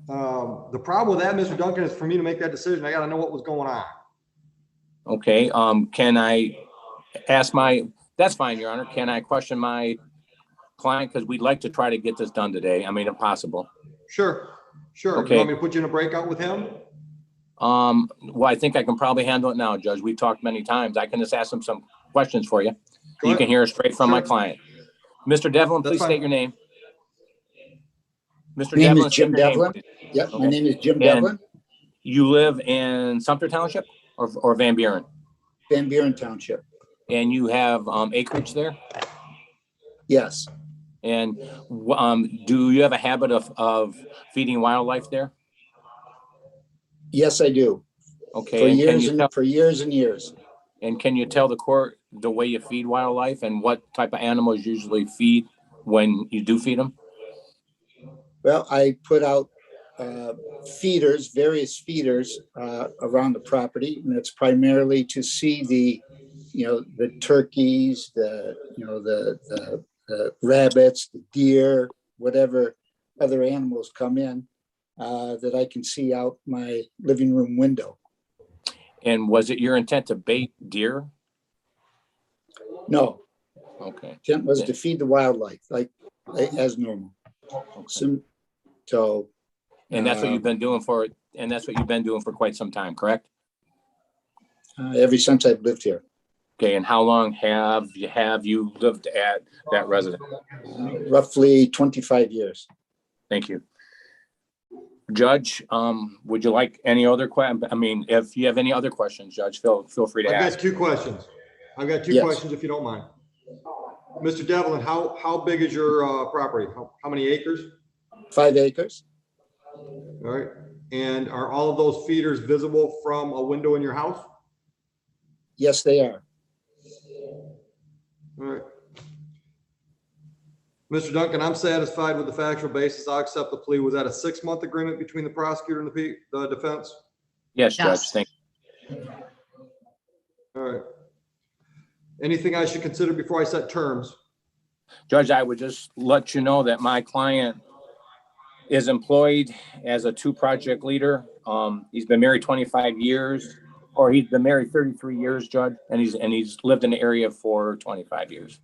the problem with that, Mr. Duncan, is for me to make that decision, I got to know what was going on. Okay, can I ask that's fine, Your Honor. Can I question my client, because we'd like to try to get this done today. I mean, if possible. Sure. You Okay. want me to put you in a breakout with him? Well, I think I can probably handle it now, Judge. We've talked many times. I can just ask him some questions for you. Go You can ahead. hear it straight from my Sure. client. Mr. Devlin, That's please fine. state your name. Mr. My name Devlin, is state Jim your name, Devlin. please. Yep, my Okay. name is Jim And Devlin, you live in Sumter Township or Van Buren? Van Buren Township. And you have acreage there? Yes, And do you have a habit of feeding wildlife there? yes, I do. Okay. For And can years you and tell, for years and years. and can you tell the court the way you feed wildlife and what type of animals you usually feed when you do feed them? Well, I put out feeders, various feeders around the property, and it's primarily to see the turkeys, the rabbits, the deer, whatever other animals come in that I can see out my living room window. And was it your intent to bait deer? No, Okay. intent was to feed the wildlife like as normal. So, And that's what you've been doing for quite some time, correct? ever since I've lived here, Okay. And how long have you lived at that residence? roughly 25 years. Thank you. Judge, would you like any other if you have any other questions, Judge, feel free to I've ask. got two questions. Yes. Questions, if you don't mind. Mr. Devlin, how big is your property? How many acres? 5 acres. All right. And are all of those feeders visible from a window in your house? Yes, they are. All right. Mr. Duncan, I'm satisfied with the factual basis. I'll accept the plea. Was that a 6-month agreement between the prosecutor and the defense? Yes, Judge, thank you. All right. Anything I should consider before I set terms? Judge, I would just let you know that my client is employed as a 2 project leader. He's been married 25 years, or he's been married 33 years, Judge, and he's lived in the area for 25 years.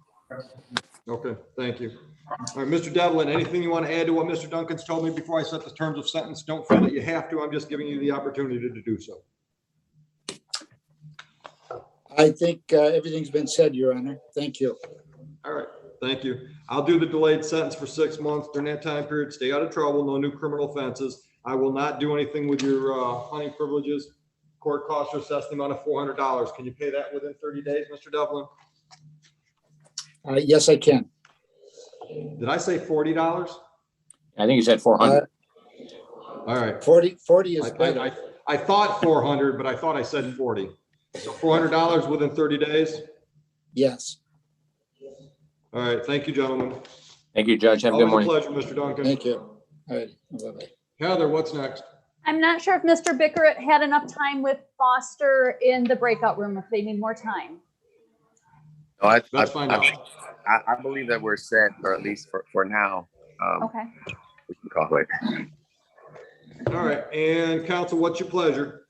Okay, thank you. All right, Mr. Devlin, anything you want to add to what Mr. Duncan's told me before I set the terms of sentence? Don't feel that you have to. I'm just giving you the opportunity to do so. I think everything's been said, Your Honor. Thank you. All right, thank you. I'll do the delayed sentence for 6 months. During that time period, stay out of trouble, no new criminal offenses. I will not do anything with your hunting privileges. Court costs are assessed the amount of $400. Can you pay that within 30 days, Mr. Devlin? Yes, I can. Did I say $40? I think you said 400. All right. 40 is better. I thought 400, but I thought I said 40. So $400 within 30 days? Yes. All right, thank you, gentlemen. Thank you, Judge. Have a good morning. Always a pleasure, Mr. Duncan. Thank you. All right. Bye-bye. Heather, what's next? I'm not sure if Mr. Bickert had enough time with Foster in the breakout room, if they need more time. No, Let's find out. I believe that we're set, or at least for now. Okay. We can call it. All right, and counsel, what's your pleasure?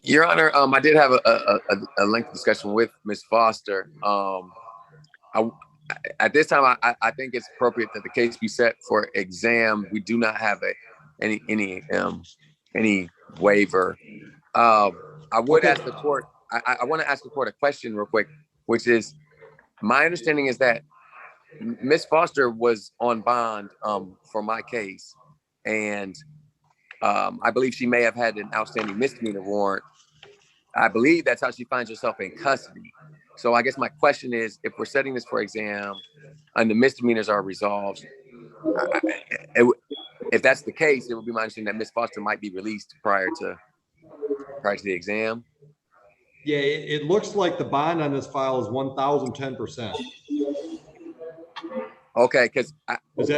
Your Honor, I did have a lengthy discussion with Ms. Foster. At this time, I think it's appropriate that the case be set for exam. We do not have any waiver. I would ask the court. I want to ask the court a question real quick, which is, my understanding is that Ms. Foster was on bond for my case, and I believe she may have had an outstanding misdemeanor warrant. I believe that's how she finds herself in custody. So I guess my question is, if we're setting this for exam and the misdemeanors are resolved, if that's the case, it would be my understanding that Ms. Foster might be released prior to the exam. Yeah, it looks like the bond on this file is 1,010%. Okay, because is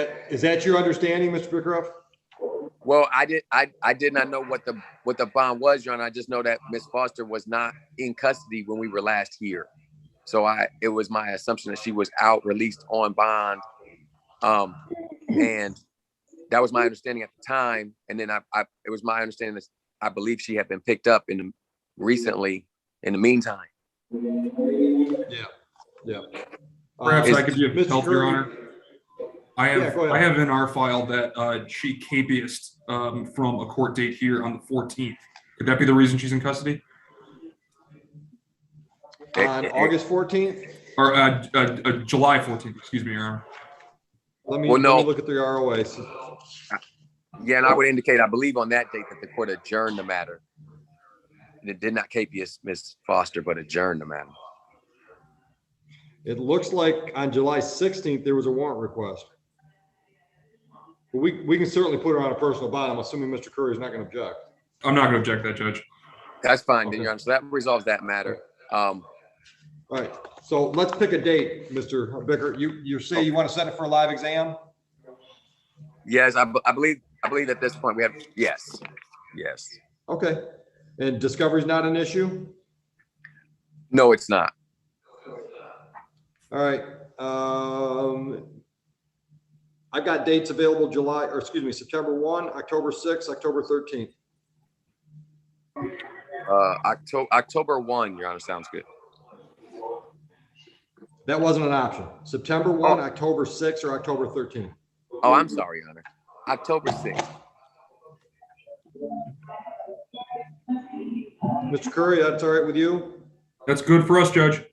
that your understanding, Mr. Bickroff? Well, I did not know what the bond was, Your Honor. I just know that Ms. Foster was not in custody when we were last here. So it was my assumption that she was out, released on bond. And that was my understanding at the time. And then it was my understanding that I believe she had been picked up recently in the meantime. Yeah. Perhaps I could give Mr. help, Your Curry. Honor. I Yeah, have go ahead. I have in our file that she capiased from a court date here on the 14th. Could that be the reason she's in custody? On August 14th? Or July 14th, excuse me, Your Honor. Let me, Well, no. let me look at the ROA. Yeah, and I would indicate, I believe on that date that the court adjourned the matter. And it did not capias Ms. Foster, but adjourned the matter. It looks like on July 16th, there was a warrant request. But we can certainly put her on a personal bond. I'm assuming Mr. Curry is not going to object. I'm not going to object that, Judge. That's fine, then, Your Honor. So that resolves that matter. All right. So let's pick a date, Mr. Bicker. You say you want to set it for a live exam? Yes, I believe at this point we have, yes. Okay. And discovery is not an issue? No, it's not. All right. I've got dates available September 1, October 6, October 13th. October 1, Your Honor, sounds good. That wasn't an option. September 1, October 6, or October 13th. Oh, I'm sorry, Your Honor. October 6th. Mr. Curry, that's all right with you? That's good for us, Judge.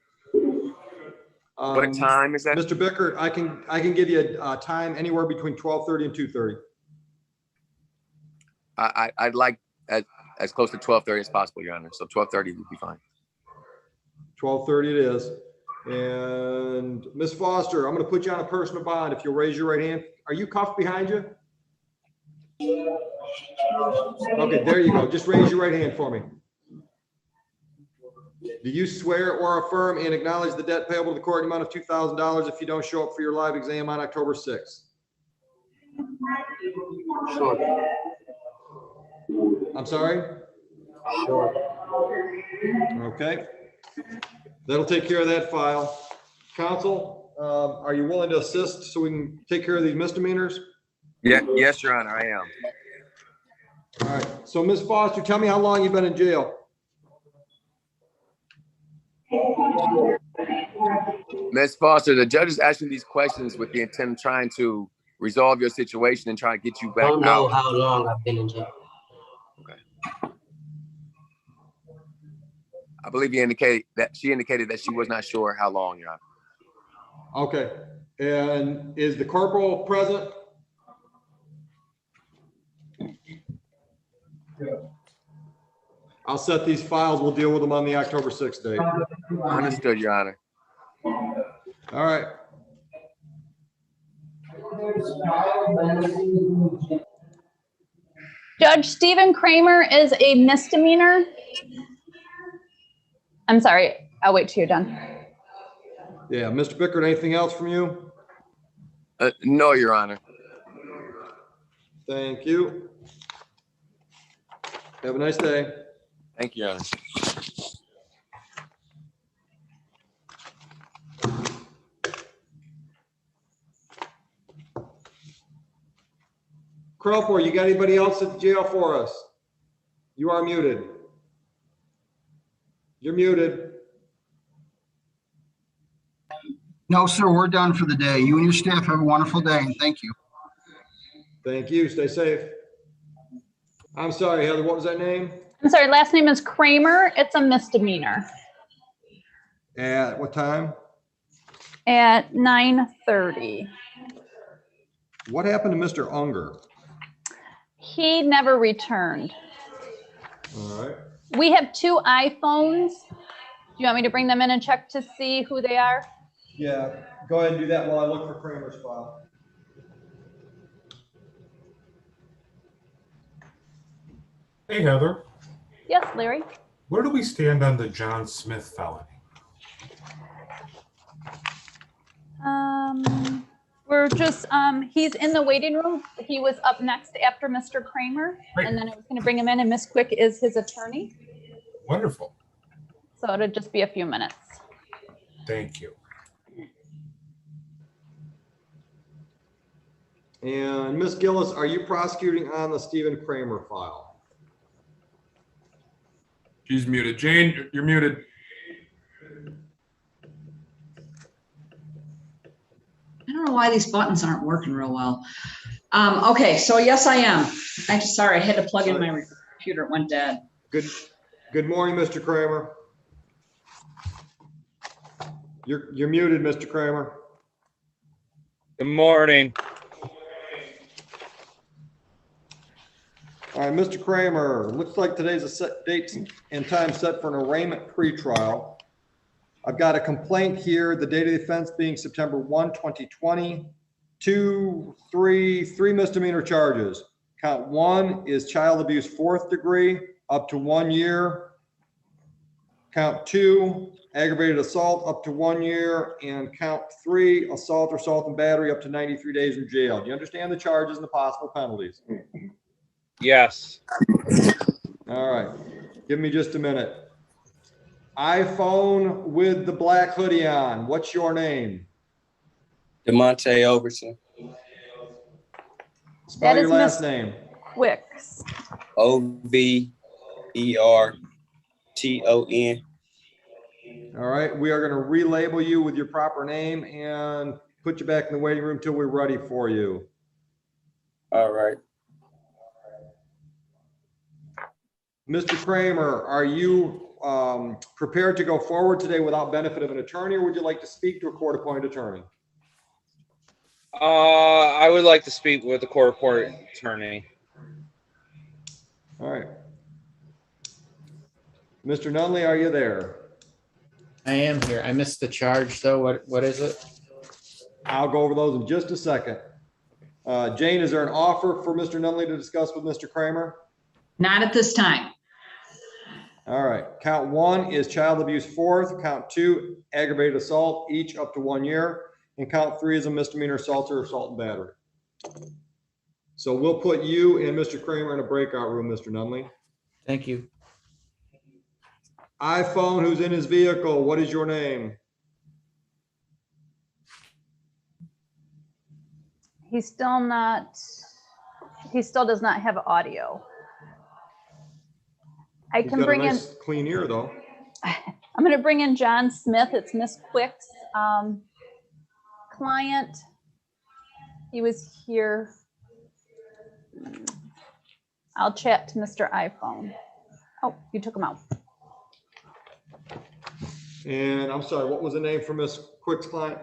What time is that? Mr. Bicker, I can give you a time anywhere between 12:30 and 2:30. I'd like as close to 12:30 as possible, Your Honor. So 12:30 would be fine. 12:30 it is. And Ms. Foster, I'm going to put you on a personal bond. If you'll raise your right hand. Are you cuffed behind you? Okay, there you go. Just raise your right hand for me. Do you swear or affirm and acknowledge the debt payable to the court in the amount of $2,000 if you don't show up for your live exam on October 6th? Sure. I'm sorry? Sure. Okay. That'll take care of that file. Counsel, are you willing to assist so we can take care of these misdemeanors? Yeah, yes, Your Honor, I am. All right. So Ms. Foster, tell me how long you've been in jail. Ms. Foster, the judge is asking these questions with the intent of trying to resolve your situation and try to get you back I don't know out. how long I've been in jail. Okay. I believe she indicated that she was not sure how long, Your Honor. Okay. And is the corporal present? I'll set these files. We'll deal with them on the October 6th date. Understood, Your Honor. All right. Judge Stephen Kramer is a misdemeanor. I'm sorry, I'll wait till you're done. Yeah, Mr. Bickert, anything else from you? No, Your Honor. Thank you. Have a nice day. Thank you, Your Honor. Crawford, you got anybody else at the jail for us? You are muted. You're muted. No, sir, we're done for the day. You and your staff have a wonderful day, and thank you. Thank you. Stay safe. I'm sorry, Heather, what was that name? I'm sorry, last name is Kramer. It's a misdemeanor. At what time? At 9:30. What happened to Mr. Unger? He never returned. All right. We have 2 iPhones. Do you want me to bring them in and check to see who they are? Yeah, go ahead and do that while I look for Kramer's file. Hey, Heather, Yes, Larry. where do we stand on the John Smith felony? We're just, he's in the waiting room. He was up next after Mr. Kramer. Great. And then I was going to bring him in, and Miss Quick is his attorney. Wonderful. So it'll just be a few minutes. Thank you. And Ms. Gillis, are you prosecuting on the Stephen Kramer file? She's muted. Jane, you're muted. don't know why these buttons aren't working real well. Okay, so yes, I am. I'm sorry, I had to plug in my computer. It went dead. Good morning, Mr. Kramer. You're muted, Mr. Kramer. Good morning. All right, Mr. Kramer, looks like today's a set date and time set for an arraignment pretrial. I've got a complaint here, the date of the offense being September 1, 2020. Three misdemeanor charges. Count 1 is child abuse 4th degree, up to 1 year. Count 2, aggravated assault, up to 1 year. And count 3, assault or assault and battery, up to 93 days in jail. Do you understand the charges and the possible penalties? Yes. All right, give me just a minute. iPhone with the black hoodie on, what's your name? DeMonte Overton. Spell That your is last Miss name. Quicks. OVERTON. All right, we are going to relabel you with your proper name and put you back in the waiting room till we're ready for you. All right. Mr. Kramer, are you prepared to go forward today without benefit of an attorney, or would you like to speak to a court-appointed attorney? I would like to speak with the court-appointed attorney. All right. Mr. Nunley, are you there? I am here. I missed the charge though. What is it? I'll go over those in just a second. Jane, is there an offer for Mr. Nunley to discuss with Mr. Kramer? Not at this time. All right. Count 1 is child abuse 4th. Count 2, aggravated assault, each up to 1 year. And count 3 is a misdemeanor assault or assault and battery. So we'll put you and Mr. Kramer in a breakout room, Mr. Nunley. Thank you. iPhone, who's in his vehicle, what is your name? He still does not have audio. I He's can got bring a nice clean ear though. I'm going to bring in John Smith. It's Miss Quick's client. He was here. I'll chat to Mr. iPhone. Oh, you took him out. And I'm sorry, what was the name for Miss Quick's client?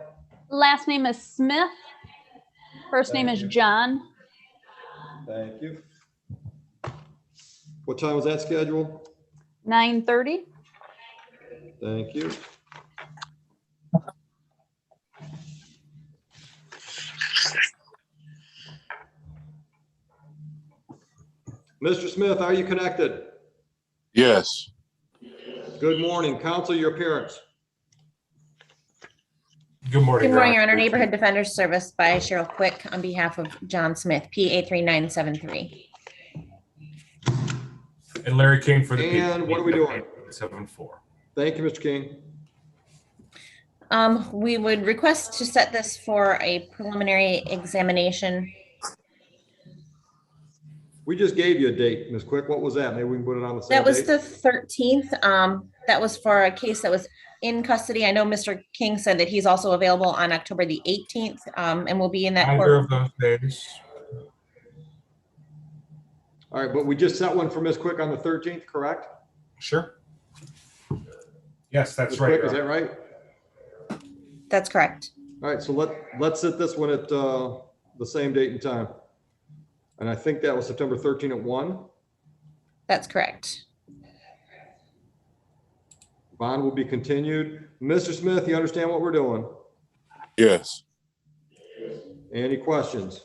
Last name is Smith. First name is John. Thank you. What time was that scheduled? 9:30. Thank you. Mr. Smith, are you connected? Yes. Good morning. Counsel, your appearance. Good morning. Good morning, Your Honor. Neighborhood Defenders Service by Cheryl Quick on behalf of John Smith, PA 3973. And Larry King for the. And what are we doing? 7-4. Thank you, Mr. King. We would request to set this for a preliminary examination. We just gave you a date, Ms. Quick. What was that? Maybe we can put it on the same That was date? the 13th. That was for a case that was in custody. I know Mr. King said that he's also available on October the 18th, and will be in that Either court. of those days. All right, but we just set one for Ms. Quick on the 13th, correct? Sure. Yes, that's Ms. right. Quick, is that right? That's correct. All right, so let's set this one at the same date and time. And I think that was September 13 at 1. That's correct. Bond will be continued. Mr. Smith, you understand what we're doing? Yes. Any questions?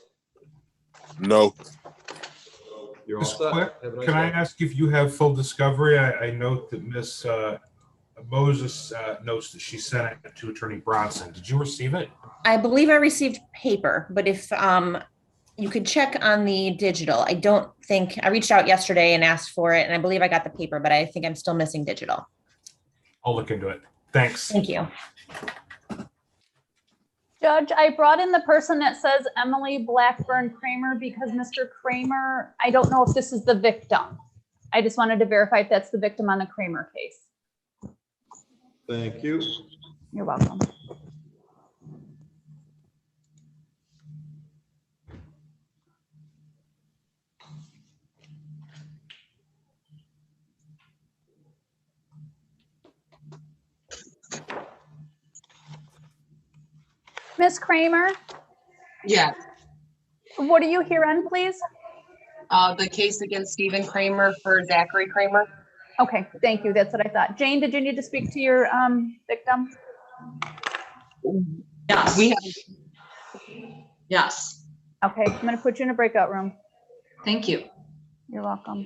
No. You're all Ms. set. Quick, Have a nice can I day. ask if you have full discovery? I note that Ms. Moses notes that she sent it to Attorney Bronson. Did you receive it? I believe I received paper, but if you could check on the digital. I don't think, I reached out yesterday and asked for it, and I believe I got the paper, but I think I'm still missing digital. I'll look into it. Thanks. Thank you. Judge, I brought in the person that says Emily Blackburn Kramer because Mr. Kramer, I don't know if this is the victim. I just wanted to verify if that's the victim on the Kramer case. Thank you. You're welcome. Ms. Kramer, Yeah, what are you here on, please? the case against Stephen Kramer for Zachary Kramer. Okay, thank you. That's what I thought. Jane, did you need to speak to your victim? Yes. We have, Yes, Okay, I'm gonna put you in a breakout room. thank you. You're welcome.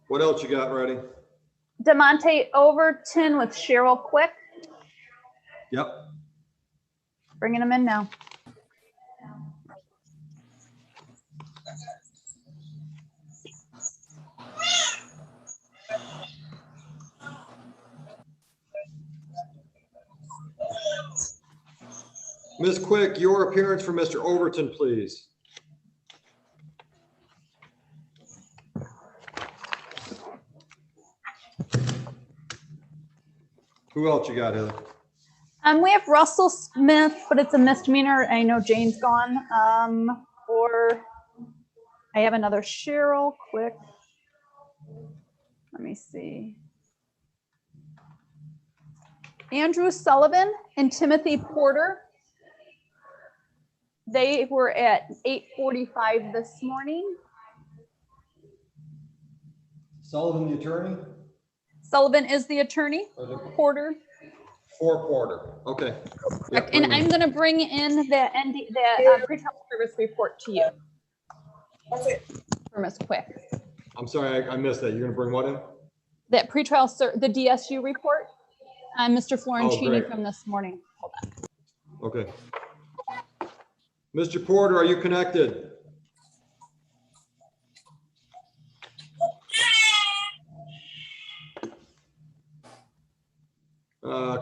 What else you got ready? DeMonte Overton with Cheryl Quick. Yep. Bringing him in now. Ms. Quick, your appearance for Mr. Overton, please. Who else you got, Heather? We have Russell Smith, but it's a misdemeanor. I know Jane's gone. Or I have another Cheryl Quick. Let me see. Andrew Sullivan and Timothy Porter. They were at 8:45 this morning. Sullivan, the attorney? Sullivan is the attorney. Or the Porter. for Porter. Okay. Yep, And I'm going to bring in the pretrial service report to you. For Ms. Quick. I'm sorry, I missed that. You're gonna bring what in? That the DSU report. Mr. Florentini great. from this morning. Hold on. Okay. Mr. Porter, are you connected?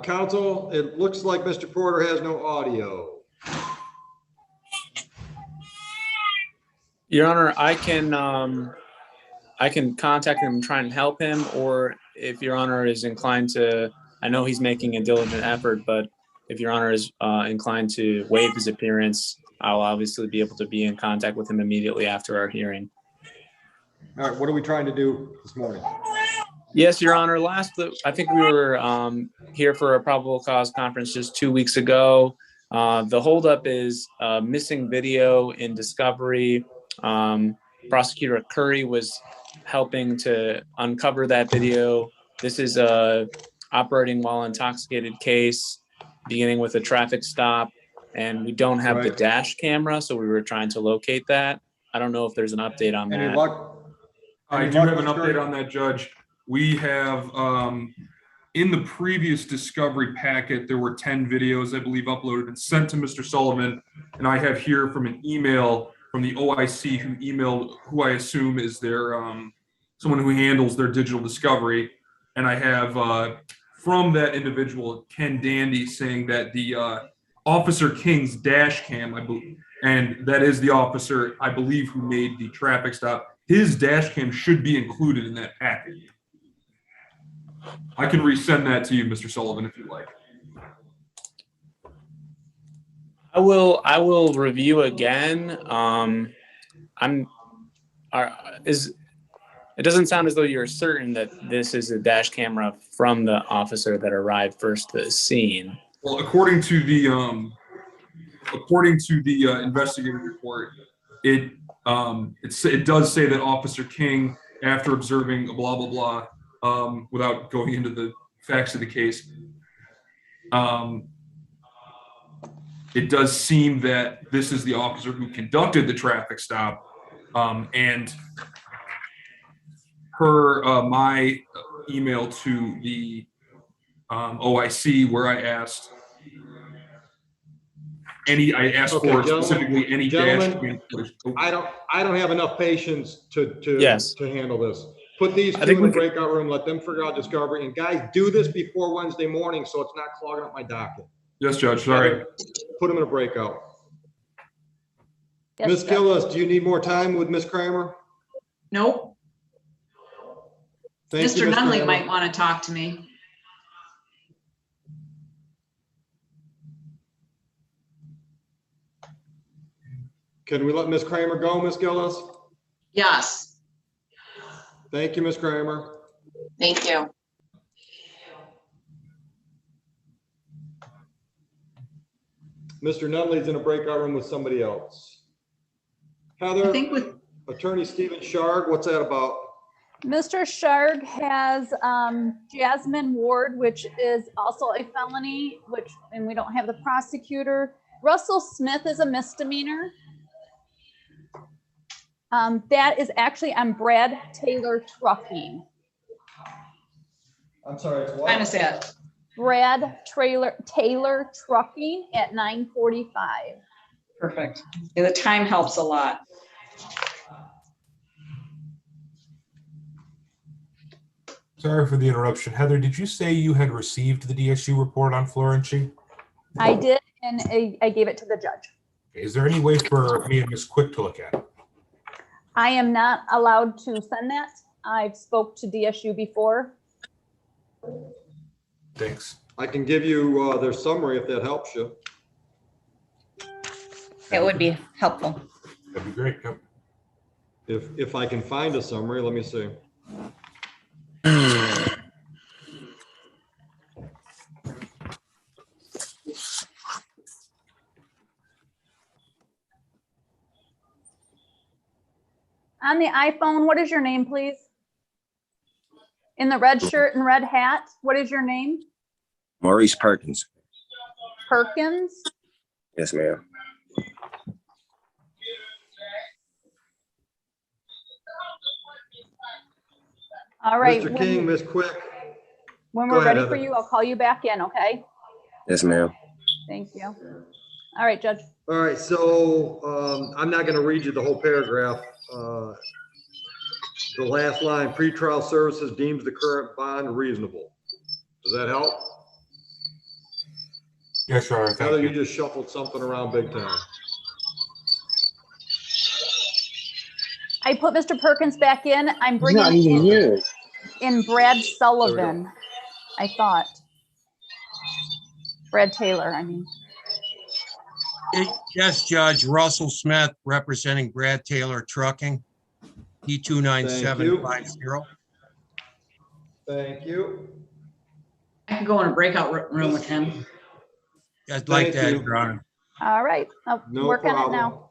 Counsel, it looks like Mr. Porter has no audio. Your Honor, I can contact him and try and help him, or if Your Honor is inclined to, I know he's making a diligent effort, but if Your Honor is inclined to waive his appearance, I'll obviously be able to be in contact with him immediately after our hearing. All right, what are we trying to do this morning? Yes, Your Honor. I think we were here for a probable cause conference just 2 weeks ago. The holdup is missing video in discovery. Prosecutor Curry was helping to uncover that video. This is a operating while intoxicated case, beginning with a traffic stop, and we don't have the dash camera, so we were trying to locate that. I don't know if there's an update on Any that. luck? I do have an update on that, Judge. We have, in the previous discovery packet, there were 10 videos, I believe, uploaded and sent to Mr. Sullivan. And I have here from an email from the OIC who emailed, who I assume is their, someone who handles their digital discovery. And I have from that individual, Ken Dandy, saying that the Officer King's dash cam, I believe, and that is the officer, I believe, who made the traffic stop. His dash cam should be included in that packet. I can resend that to you, Mr. Sullivan, if you like. I will review again. It doesn't sound as though you're certain that this is a dash camera from the officer that arrived first to the scene. Well, according to the investigative report, it does say that Officer King, after observing blah blah blah, without going into the facts of the case, it does seem that this is the officer who conducted the traffic stop, and per my email to the OIC where I asked for specifically any dash cam footage. I don't have enough patience to handle this. Put these two in the breakout room, let them figure out discovery, and guys, do this before Wednesday morning so it's not clogging up my docket. Yes, Judge, sorry. Put them in a breakout. Yes, Ms. Gillis, do you need more time with Ms. Kramer? Nope. Thank you, Mr. Ms. Nunley Kramer. might want to talk to me. Can we let Ms. Kramer go, Ms. Gillis? Yes. Thank you, Ms. Kramer. Thank you. Mr. Nunley's in a breakout room with somebody else. Heather, I think with Attorney Stephen Sharg, what's that about? Mr. Sharg has Jasmine Ward, which is also a felony, and we don't have the prosecutor. Russell Smith is a misdemeanor. That is actually on Brad Taylor Trucking. I'm sorry, it's what? Kind of sad. Brad Taylor Trucking at 9:45. Perfect. Yeah, the time helps a lot. Sorry for the interruption. Heather, did you say you had received the DSU report on Florenci? I did, and I gave it to the judge. Is there any way for me and Ms. Quick to look at it? I am not allowed to send that. I've spoke to DSU before. Thanks. I can give you their summary if that helps you. It would be helpful. That'd be great. Yep. If I can find a summary, let me see. On the iPhone, what is your name, please? In the red shirt and red hat, what is your name? Maurice Perkins. Perkins? Yes, ma'am. All right. Mr. King, Ms. Quick. When Go we're ahead, ready for Heather. you, I'll call you back in, okay? Yes, ma'am. Thank you. All right, Judge. All right, so I'm not going to read you the whole paragraph. The last line, pretrial services deems the current bond reasonable. Does that help? Yes, Your Honor. Heather, Thank you you. just shuffled something around big time. I put Mr. Perkins back in. I'm He's not bringing even here. in Brad Sullivan, I thought. Brad Taylor, I mean. Yes, Judge. Russell Smith representing Brad Taylor Trucking, E29750. Thank you. I could go in a breakout room with him. I'd like Thank that, you. Your Honor. All right, I'll No work on it problem. now.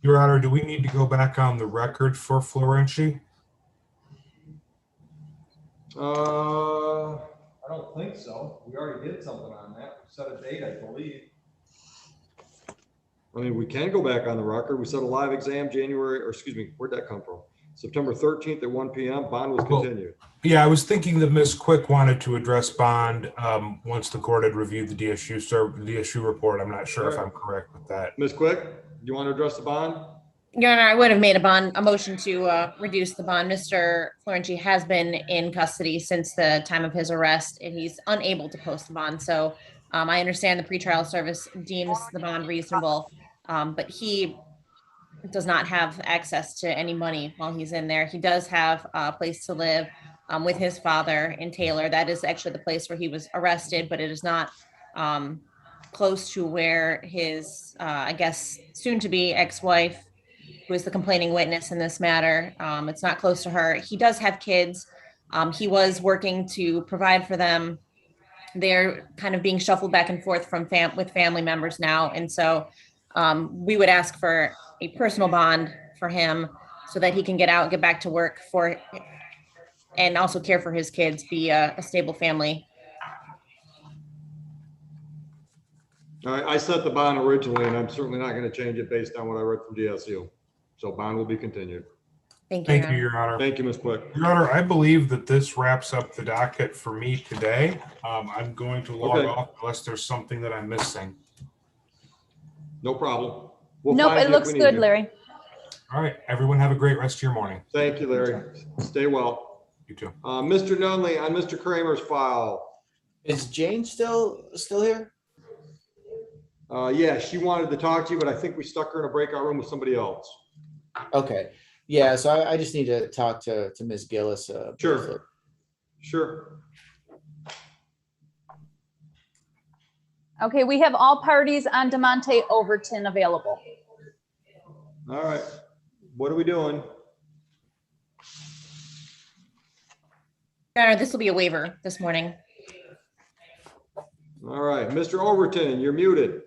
Your Honor, do we need to go back on the record for Florenci? I don't think so. We already did something on that. We set a date, I believe. I mean, we can go back on the record. We set a live exam where'd that come from? September 13th at 1 p.m. Bond was continued. Yeah, I was thinking that Ms. Quick wanted to address bond once the court had reviewed the DSU report. I'm not sure if I'm correct with that. Ms. Quick, you want to address the bond? Your Honor, I would have made a motion to reduce the bond. Mr. Florenci has been in custody since the time of his arrest, and he's unable to post the bond. So I understand the pretrial service deems the bond reasonable, but he does not have access to any money while he's in there. He does have a place to live with his father in Taylor. That is actually the place where he was arrested, but it is not close to where his, I guess, soon-to-be ex-wife, who is the complaining witness in this matter. It's not close to her. He does have kids. He was working to provide for them. They're kind of being shuffled back and forth from with family members now. And so we would ask for a personal bond for him so that he can get out, get back to work and also care for his kids, be a stable family. All right, I set the bond originally, and I'm certainly not going to change it based on what I read from DSU. So bond will be continued. Thank you, Thank you, Your Honor. Thank you, Ms. Quick. Your Honor, I believe that this wraps up the docket for me today. I'm going to log off unless there's something that I'm missing. No problem. We'll Nope, find it you if looks we need good, you. Larry. All right, everyone have a great rest of your morning. Thank you, Larry. Stay well. You too. Mr. Nunley, on Mr. Kramer's file. Is Jane still here? Yeah, she wanted to talk to you, but I think we stuck her in a breakout room with somebody else. Okay. Yeah, so I just need to talk to Ms. Gillis. Sure. Sure. Okay, we have all parties on DeMonte Overton available. All right. What are we doing? Your Honor, this will be a waiver this morning. All right, Mr. Overton, you're muted.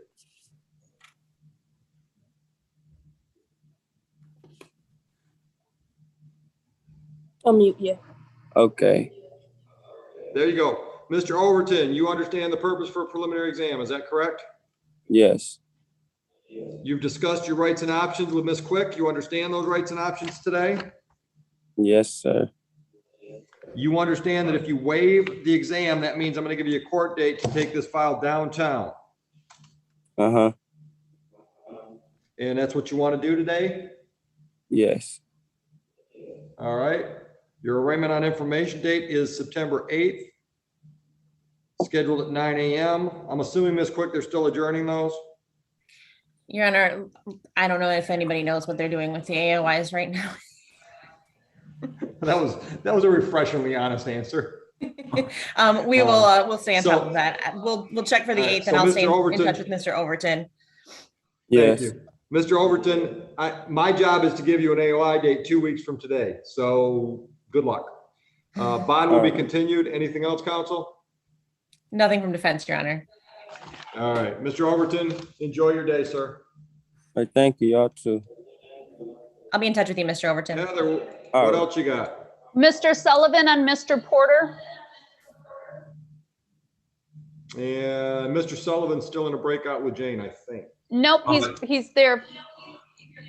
Unmute, yeah. Okay. There you go. Mr. Overton, you understand the purpose for a preliminary exam, is that correct? Yes. You've discussed your rights and options with Ms. Quick. You understand those rights and options today? Yes, sir. You understand that if you waive the exam, that means I'm going to give you a court date to take this file downtown. Uh-huh. And that's what you want to do today? Yes. All right. Your arraignment on information date is September 8th, scheduled at 9 a.m. I'm assuming, Ms. Quick, they're still adjourning those? Your Honor, I don't know if anybody knows what they're doing with the AOIs right now. That was a refreshingly honest answer. We'll stay on top of that. We'll check for the 8th, and I'll stay in touch with Mr. Overton. Yes. Thank you. Mr. Overton, my job is to give you an AOI date 2 weeks from today. So good luck. Bond will be continued. Anything else, counsel? Nothing from defense, Your Honor. All right, Mr. Overton, enjoy your day, sir. All right, thank you. Y'all too. I'll be in touch with you, Mr. Overton. Heather, what else you got? Mr. Sullivan and Mr. Porter. And Mr. Sullivan's still in a breakout with Jane, I think. Nope, he's there.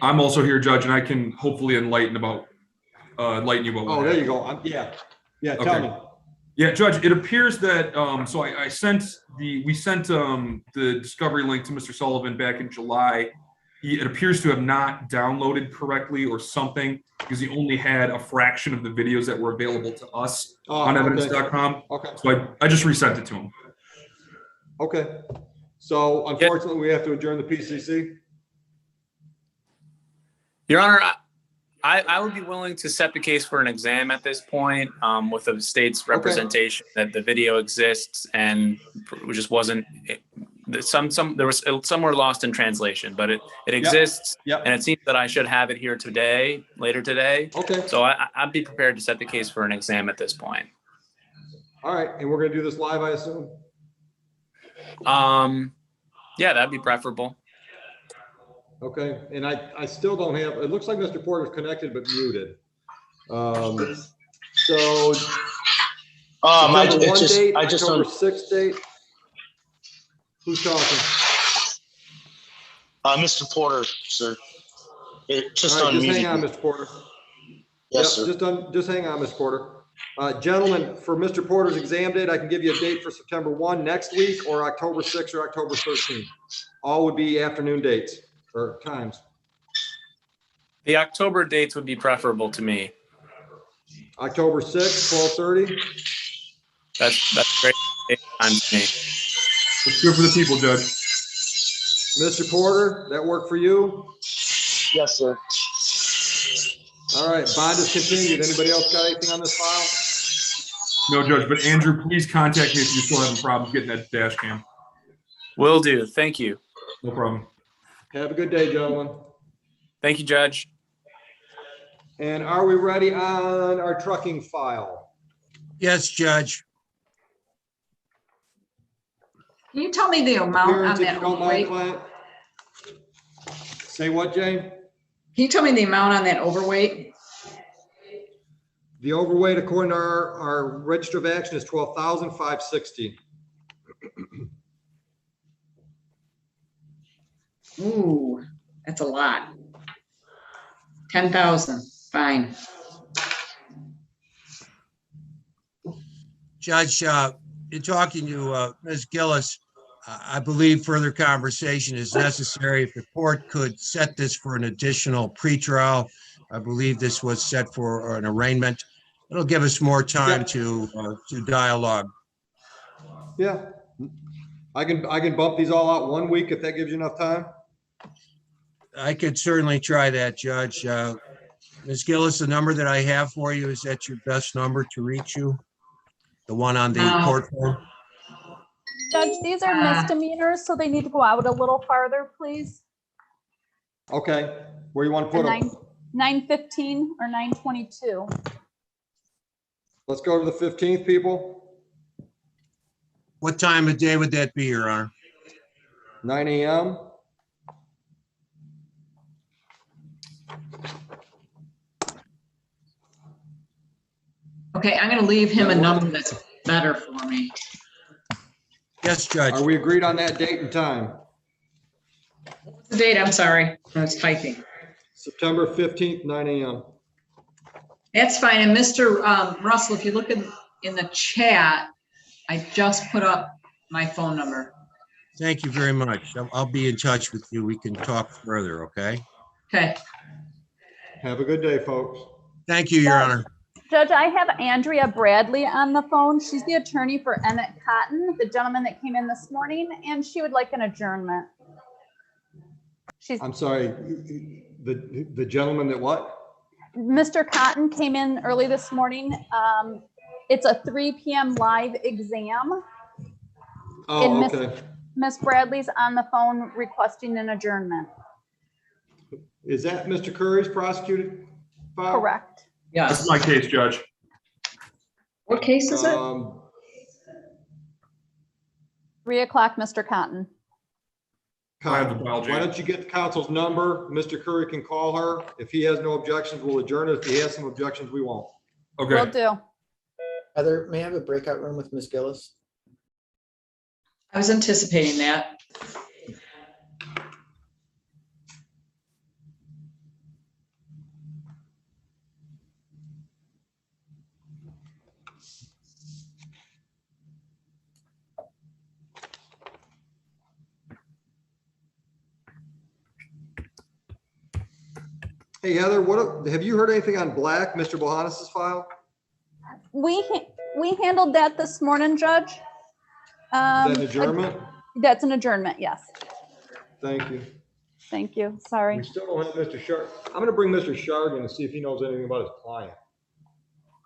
I'm also here, Judge, and I can hopefully enlighten you about. Oh, there you go. Yeah, tell me. Yeah, Judge, it appears that, so we sent the discovery link to Mr. Sullivan back in July. It appears to have not downloaded correctly or something, because he only had a fraction of the videos that were available to us on evidence.com. Okay. So I just resent it to him. Okay. So unfortunately, we have to adjourn the PCC. Your Honor, I would be willing to set the case for an exam at this point, with the state's representation that the video exists and it just wasn't. There was somewhere lost in translation, but it exists, and it seems that I should have it here later today. Okay. So I'd be prepared to set the case for an exam at this point. All right, and we're going to do this live, I assume. Yeah, that'd be preferable. Okay, and I still don't have. It looks like Mr. Porter's connected but muted. So. I just October 6th date. Who's talking? Mr. Porter, sir. Just hang on, Mr. Porter. Yes, sir. Just hang on, Mr. Porter. Gentlemen, for Mr. Porter's exam date, I can give you a date for September 1 next week, or October 6th or October 13th. All would be afternoon dates or times. The October dates would be preferable to me. October 6th, 12:30. That's great time to me. Let's do it for the people, Judge. Mr. Porter, that work for you? Yes, sir. All right, bond is continued. Anybody else got anything on this file? No, Judge, but Andrew, please contact me if you're still having problems getting that dash cam. Will do. Thank you. No problem. Have a good day, gentlemen. Thank you, Judge. And are we ready on our trucking file? Yes, Judge. Can you tell me the amount on Appearance, if that you don't mind, overweight? client. Say what, Jane? Can you tell me the amount on that overweight? The overweight, according to our register of action, is 12,560. Ooh, that's a lot. 10,000, fine. Judge, in talking to Ms. Gillis, I believe further conversation is necessary. If the court could set this for an additional pretrial, I believe this was set for an arraignment. It'll give us more time to dialogue. Yeah, I can bump these all out 1 week if that gives you enough time. I could certainly try that, Judge. Ms. Gillis, the number that I have for you, is that your best number to reach you? The one on the court phone? Judge, these are misdemeanors, so they need to go out a little farther, please. Okay, where you want to put them? 915 or 922. Let's go to the 15th, people. What time of day would that be, Your Honor? 9 a.m. Okay, I'm gonna leave him a number that's better for me. Yes, Judge. Are we agreed on that date and time? What's the date? I'm sorry, I was typing. September 15th, 9 a.m. That's fine. And Mr. Russell, if you look in the chat, I just put up my phone number. Thank you very much. I'll be in touch with you. We can talk further, okay? Okay. Have a good day, folks. Thank you, Your Honor. Judge, I have Andrea Bradley on the phone. She's the attorney for Emmett Cotton, the gentleman that came in this morning, and she would like an adjournment. I'm sorry, the gentleman that what? Mr. Cotton came in early this morning. It's a 3 p.m. live exam. Oh, And okay. Miss Bradley's on the phone requesting an adjournment. Is that Mr. Curry's prosecuted file? Correct. Yes. That's my case, Judge. What case is it? 3 o'clock, Mr. Cotton. I have the file, Why Jane. don't you get the counsel's number? Mr. Curry can call her. If he has no objections, we'll adjourn it. If he has some objections, we won't. Okay. Will do. Heather, may I have a breakout room with Ms. Gillis? I was anticipating that. Hey, Heather, have you heard anything on Black, Mr. Bohannes' file? We handled that this morning, Judge. Is that an adjournment? That's an adjournment, yes. Thank you. Thank you. Sorry. We still don't have Mr. Sharp. I'm going to bring Mr. Sharp in and see if he knows anything about his client.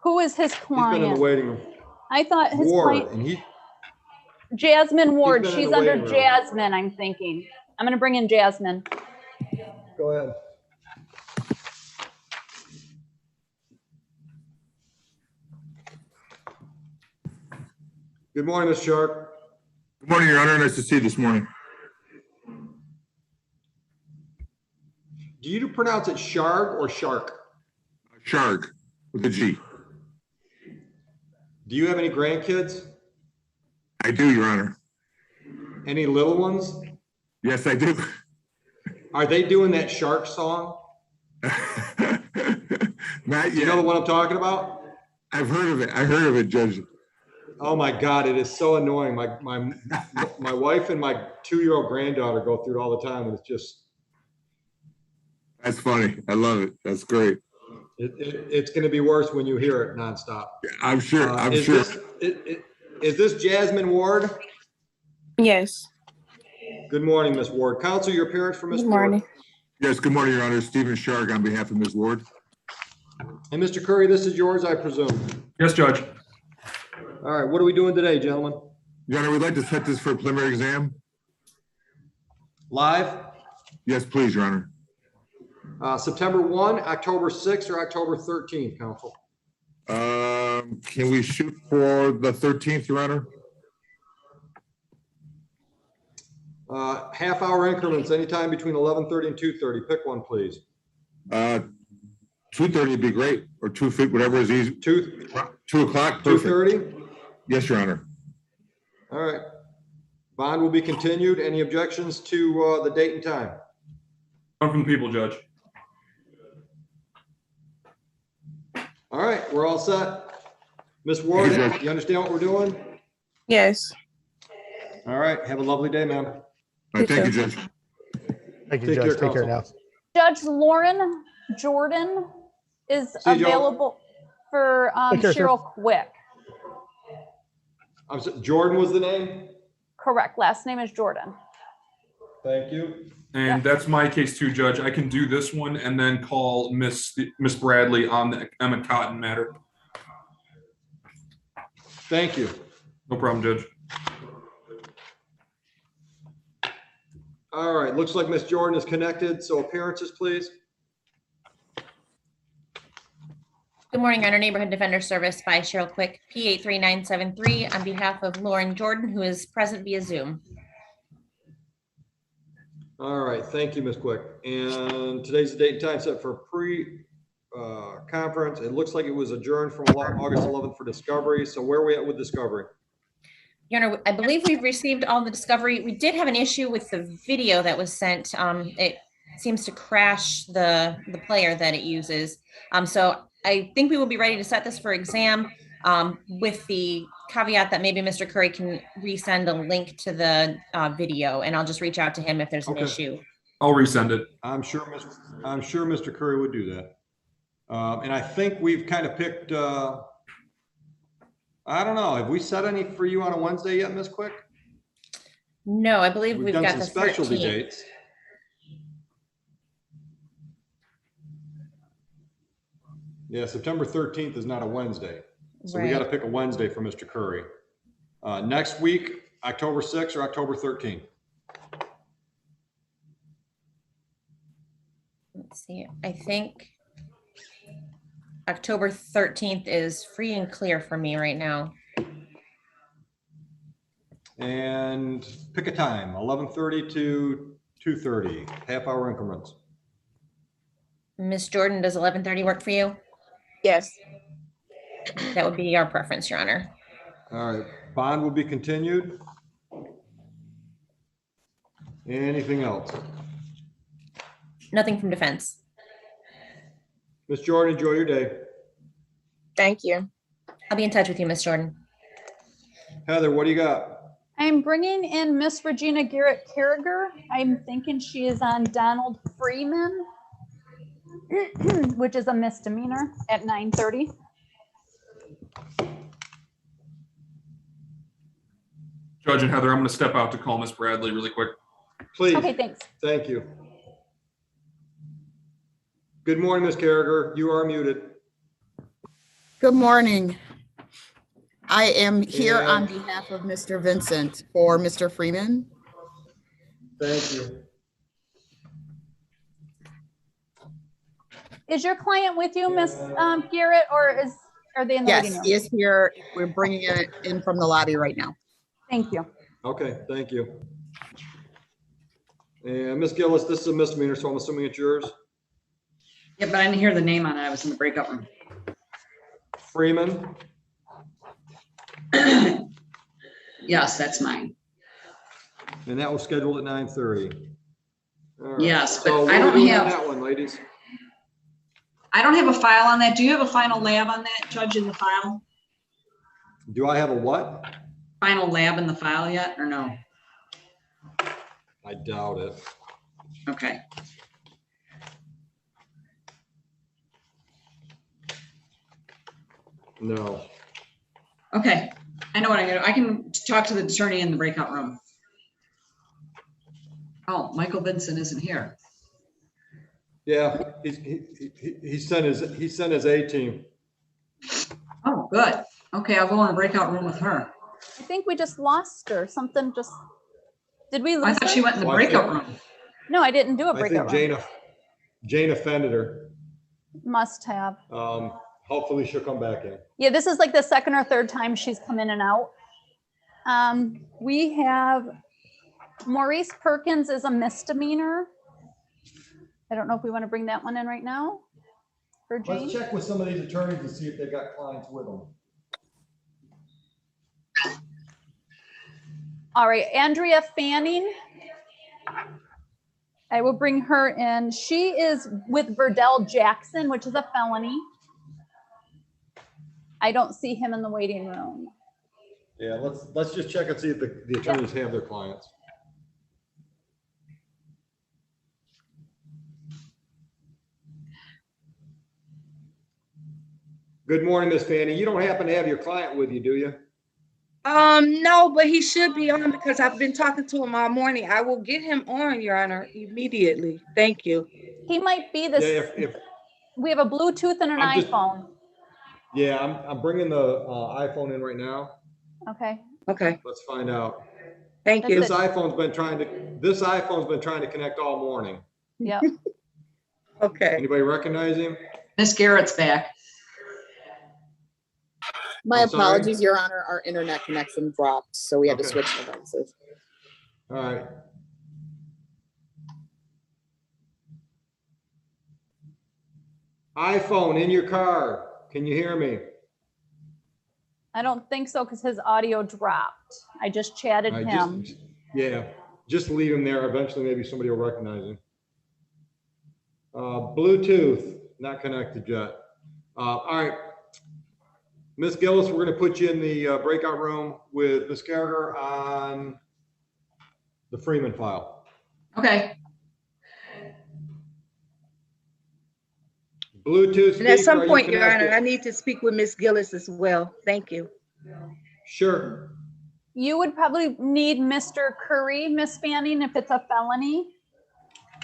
Who is his He's been in client? the waiting room. I thought his Ward, client, and he, Jasmine Ward. He's been in She's the under waiting room. Jasmine, I'm thinking. I'm going to bring in Jasmine. go ahead. Good morning, Ms. Sharp. Good morning, Your Honor. Nice to see you this morning. Do you pronounce it Shark or Shark? Shark with a G. Do you have any grandkids? I do, Your Honor. Any little ones? Yes, I do. Are they doing that shark song? Not You know yet. the one I'm talking about? I've heard of it. I heard of it, Judge. Oh my God, it is so annoying. My wife and my 2-year-old granddaughter go through it all the time, and it's just. That's funny. I love it. That's great. It's going to be worse when you hear it nonstop. I'm sure. I'm is sure. Is this Jasmine Ward? Yes. Good morning, Miss Ward. Counsel, your appearance for Ms. Good Ward. morning. Yes, good morning, Your Honor. Stephen Shark on behalf of Ms. Ward. And Mr. Curry, this is yours, I presume. Yes, Judge. All right, what are we doing today, gentlemen? Your Honor, we'd like to set this for a preliminary exam. Live? Yes, please, Your Honor. September 1, October 6th, or October 13th, counsel? Can we shoot for the 13th, Your Honor? Half-hour increments, anytime between 11:30 and 2:30. Pick one, please. 2:30 would be great, or 2 feet, whatever is easy. 2 o'clock, perfect. 2:30? Yes, Your Honor. All right. Bond will be continued. Any objections to the date and time? Come from the people, Judge. All right, we're all set. Ms. Ward, you understand what we're doing? Yes. All right, have a lovely day, ma'am. All right, thank you, Judge. Thank you, Take Judge. care, Take care now. counsel. Judge Lauren Jordan is See you, Joe. available for Take care, sir. Cheryl Quick. Jordan was the name? Correct. Last name is Jordan. Thank you. And that's my case too, Judge. I can do this one and then call Miss Bradley on the Emmett Cotton matter. Thank you. No problem, Judge. All right, looks like Miss Jordan is connected, so appearances, please. Good morning, Your Honor. Neighborhood Defender Service by Cheryl Quick, P83973, on behalf of Lauren Jordan, who is present via Zoom. All right, thank you, Ms. Quick. And today's the date and time set for conference. It looks like it was adjourned from August 11th for discovery. So where are we at with discovery? Your Honor, I believe we've received all the discovery. We did have an issue with the video that was sent. It seems to crash the player that it uses. So I think we will be ready to set this for exam with the caveat that maybe Mr. Curry can resend a link to the video, and I'll just reach out to him if there's an issue. I'll resend it. I'm sure Mr. Curry would do that. And I think we've kind of picked, I don't know, have we set any for you on a Wednesday yet, Ms. Quick? No, I believe we've done got some the specialty 13th. dates. Yeah, September 13th is not a Wednesday. So we got to pick a Wednesday for Mr. Curry. Next week, October 6th or October 13th? Let's see, I think October 13th is free and clear for me right now. And pick a time, 11:30 to 2:30, half-hour increments. Ms. Jordan, does 11:30 work for you? Yes. That would be our preference, Your Honor. All right, bond will be continued. Anything else? Nothing from defense. Ms. Jordan, enjoy your day. Thank you. I'll be in touch with you, Ms. Jordan. Heather, what do you got? I'm bringing in Miss Regina Garrett Carriger. I'm thinking she is on Donald Freeman, which is a misdemeanor at 9:30. Judge and Heather, I'm going to step out to call Miss Bradley really quick. Please. Okay, thanks. Thank you. Good morning, Ms. Carriger. You are muted. Good morning. I am here And- on behalf of Mr. Vincent for Mr. Freeman. Thank you. Is your client with you, Miss Garrett, or are they in the waiting Yes, room? he is here. We're bringing it in from the lobby right now. Thank you. Okay, thank you. And Ms. Gillis, this is a misdemeanor, so I'm assuming it's yours. Yeah, but I didn't hear the name on it. I was in the breakout room. Freeman. Yes, that's mine. And that was scheduled at 9:30. All right. Yes, but So I what are don't we doing on have- that one, ladies. I don't have a file on that. Do you have a final lab on that, Judge, in the file? Do I have a what? Final lab in the file yet, or no? I doubt it. Okay. No. Okay, I know what I'm gonna do. I can talk to the attorney in the breakout room. Oh, Michael Vincent isn't here. Yeah, he sent his A team. Oh, good. Okay, I'll go in the breakout room with her. I think we just lost her. Something just, did we lose I thought her? she went in the Well, I breakout think- room. No, I didn't do a I breakout think room. Jane offended her. Must have. Hopefully she'll come back in. Yeah, this is like the second or third time she's come in and out. We have Maurice Perkins is a misdemeanor. I don't know if we want to bring that one in right now for Jane. Let's check with some of these attorneys to see if they've got clients with them. All right, Andrea Fanning. I will bring her in. She is with Verdell Jackson, which is a felony. I don't see him in the waiting room. Yeah, let's just check and see if the attorneys have their clients. Good morning, Miss Fanny. You don't happen to have your client with you, do you? No, but he should be on because I've been talking to him all morning. I will get him on, Your Honor, immediately. Thank you. He might be this. Yeah, if We have a Bluetooth and an I'm just- iPhone. yeah, I'm bringing the iPhone in right now. Okay. Okay. Let's find out. Thank you. This iPhone's been trying to connect all morning. Yep. Okay. Anybody recognize him? Miss Garrett's back. My I'm sorry? apologies, Your Honor. Our internet connection dropped, so we had to Okay. switch devices. All right. iPhone in your car. Can you hear me? I don't think so because his audio dropped. I just chatted All right, him. Yeah, just leave him there. Eventually, maybe somebody will recognize him. Bluetooth, not connected yet. All right. Ms. Gillis, we're going to put you in the breakout room with Ms. Gallagher on the Freeman file. Okay. Bluetooth And at speaker, some are you point, Your Honor, connected? I need to speak with Miss Gillis as well. Thank you. Sure. You would probably need Mr. Curry, Miss Fanning, if it's a felony.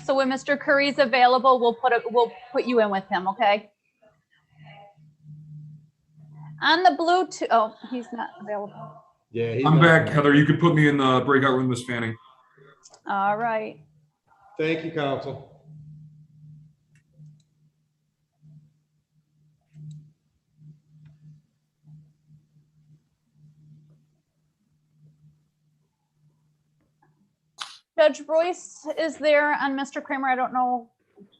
So when Mr. Curry's available, we'll put you in with him, okay? On the Bluetooth, oh, he's not available. Yeah, he's I'm not back, connected. Heather. You could put me in the breakout room, Miss Fanning. All right. Thank you, counsel. Judge Royce is there on Mr. Kramer. I don't know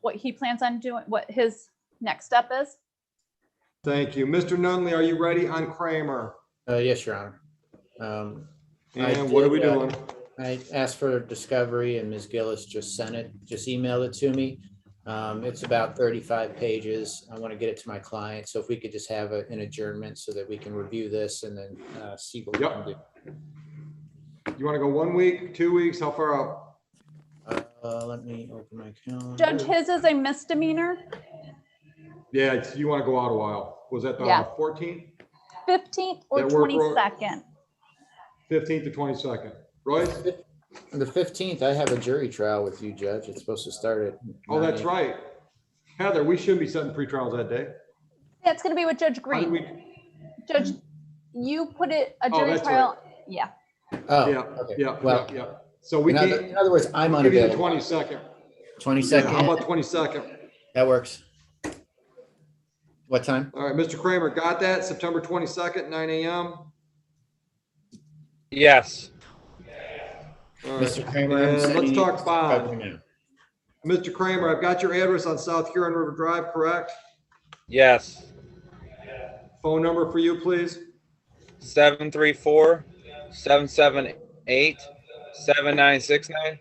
what he plans on doing, what his next step is. Thank you. Mr. Nunley, are you ready on Kramer? Yes, Your Honor. And what are we doing? I asked for discovery and Ms. Gillis just emailed it to me. It's about 35 pages. I want to get it to my client. So if we could just have an adjournment so that we can review this and then see what we can do. You want to go 1 week, 2 weeks? How far out? Let me open my calendar. Judge, his is a misdemeanor. Yeah, you want to go out a while. Was that the Yeah. 14th? 15th or That work, Roy? 22nd. 15th to 22nd. Royce? The 15th, I have a jury trial with you, Judge. It's supposed to start at. Oh, that's 9 right. Heather, we shouldn't be setting pretrials that day. Yeah, it's going to be with Judge How did Green. Judge, you put it, a Oh, jury that's trial. Yeah. Oh, Yeah, okay. yeah, Well, yeah. So we can't. in other words, I'm we'll give you the unavailable. 22nd. 22nd. Yeah, how about 22nd? That works. What time? All right, Mr. Kramer, got that? September 22nd, 9 a.m. Yes. All right. Mr. Kramer, I'm And sending let's you talk bond. right now. Mr. Kramer, I've got your address on South Huron River Drive, correct? Yes. Phone number for you, please. 734-778-7969.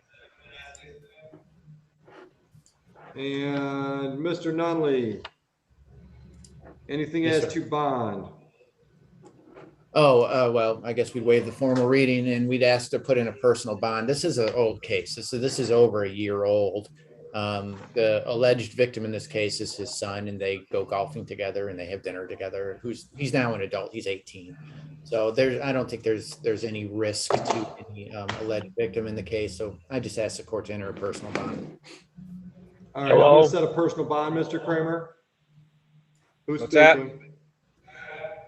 And Mr. Nunley, anything Yes, as sir. to bond? Oh, well, I guess we'd waive the formal reading and we'd ask to put in a personal bond. This is an old case. This is over a year old. The alleged victim in this case is his son, and they go golfing together and they have dinner together. He's now an adult. He's 18. So I don't think there's any risk to any alleged victim in the case. So I just asked the court to enter a personal bond. All right, I'm gonna set a personal bond, Mr. Kramer. Who's What's that? speaking?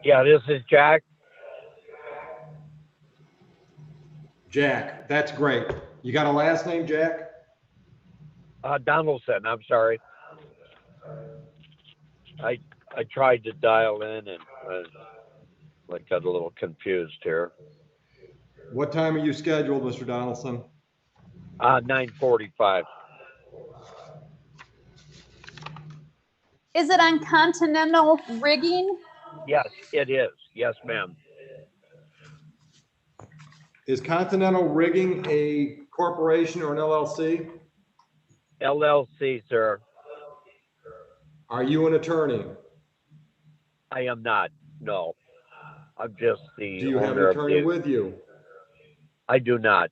Yeah, this is Jack. Jack, that's great. You got a last name, Jack? Donaldson, I'm sorry. I tried to dial in and got a little confused here. What time are you scheduled, Mr. Donaldson? 9:45. Is it on Continental Rigging? Yes, it is. Yes, ma'am. Is Continental Rigging a corporation or an LLC? LLC, sir. Are you an attorney? I am not. No, I'm just the Do you have an owner of attorney the. with you? I do not.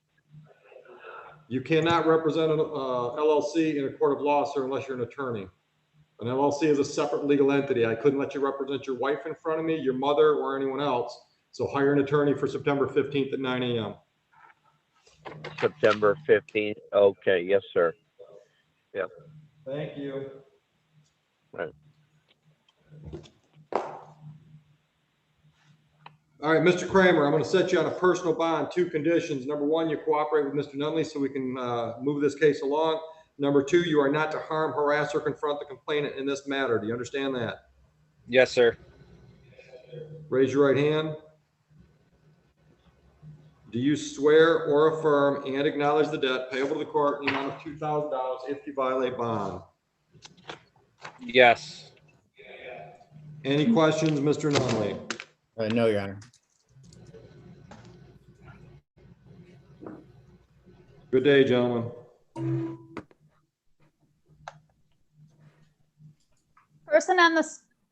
You cannot represent an LLC in a court of law, sir, unless you're an attorney. An LLC is a separate legal entity. I couldn't let you represent your wife in front of me, your mother, or anyone else. So hire an attorney for September 15th at 9 a.m. September 15th. Okay, yes, sir. Yeah. Thank you. Right. All right, Mr. Kramer, I'm going to set you on a personal bond, 2 conditions. Number 1, you cooperate with Mr. Nunley so we can move this case along. Number 2, you are not to harm, harass, or confront the complainant in this matter. Do you understand that? Yes, sir. Raise your right hand. Do you swear or affirm and acknowledge the debt payable to the court in the amount of $2,000 if you violate bond? Yes. Any questions, Mr. Nunley? No, Your Honor. Good day, gentlemen. Person on the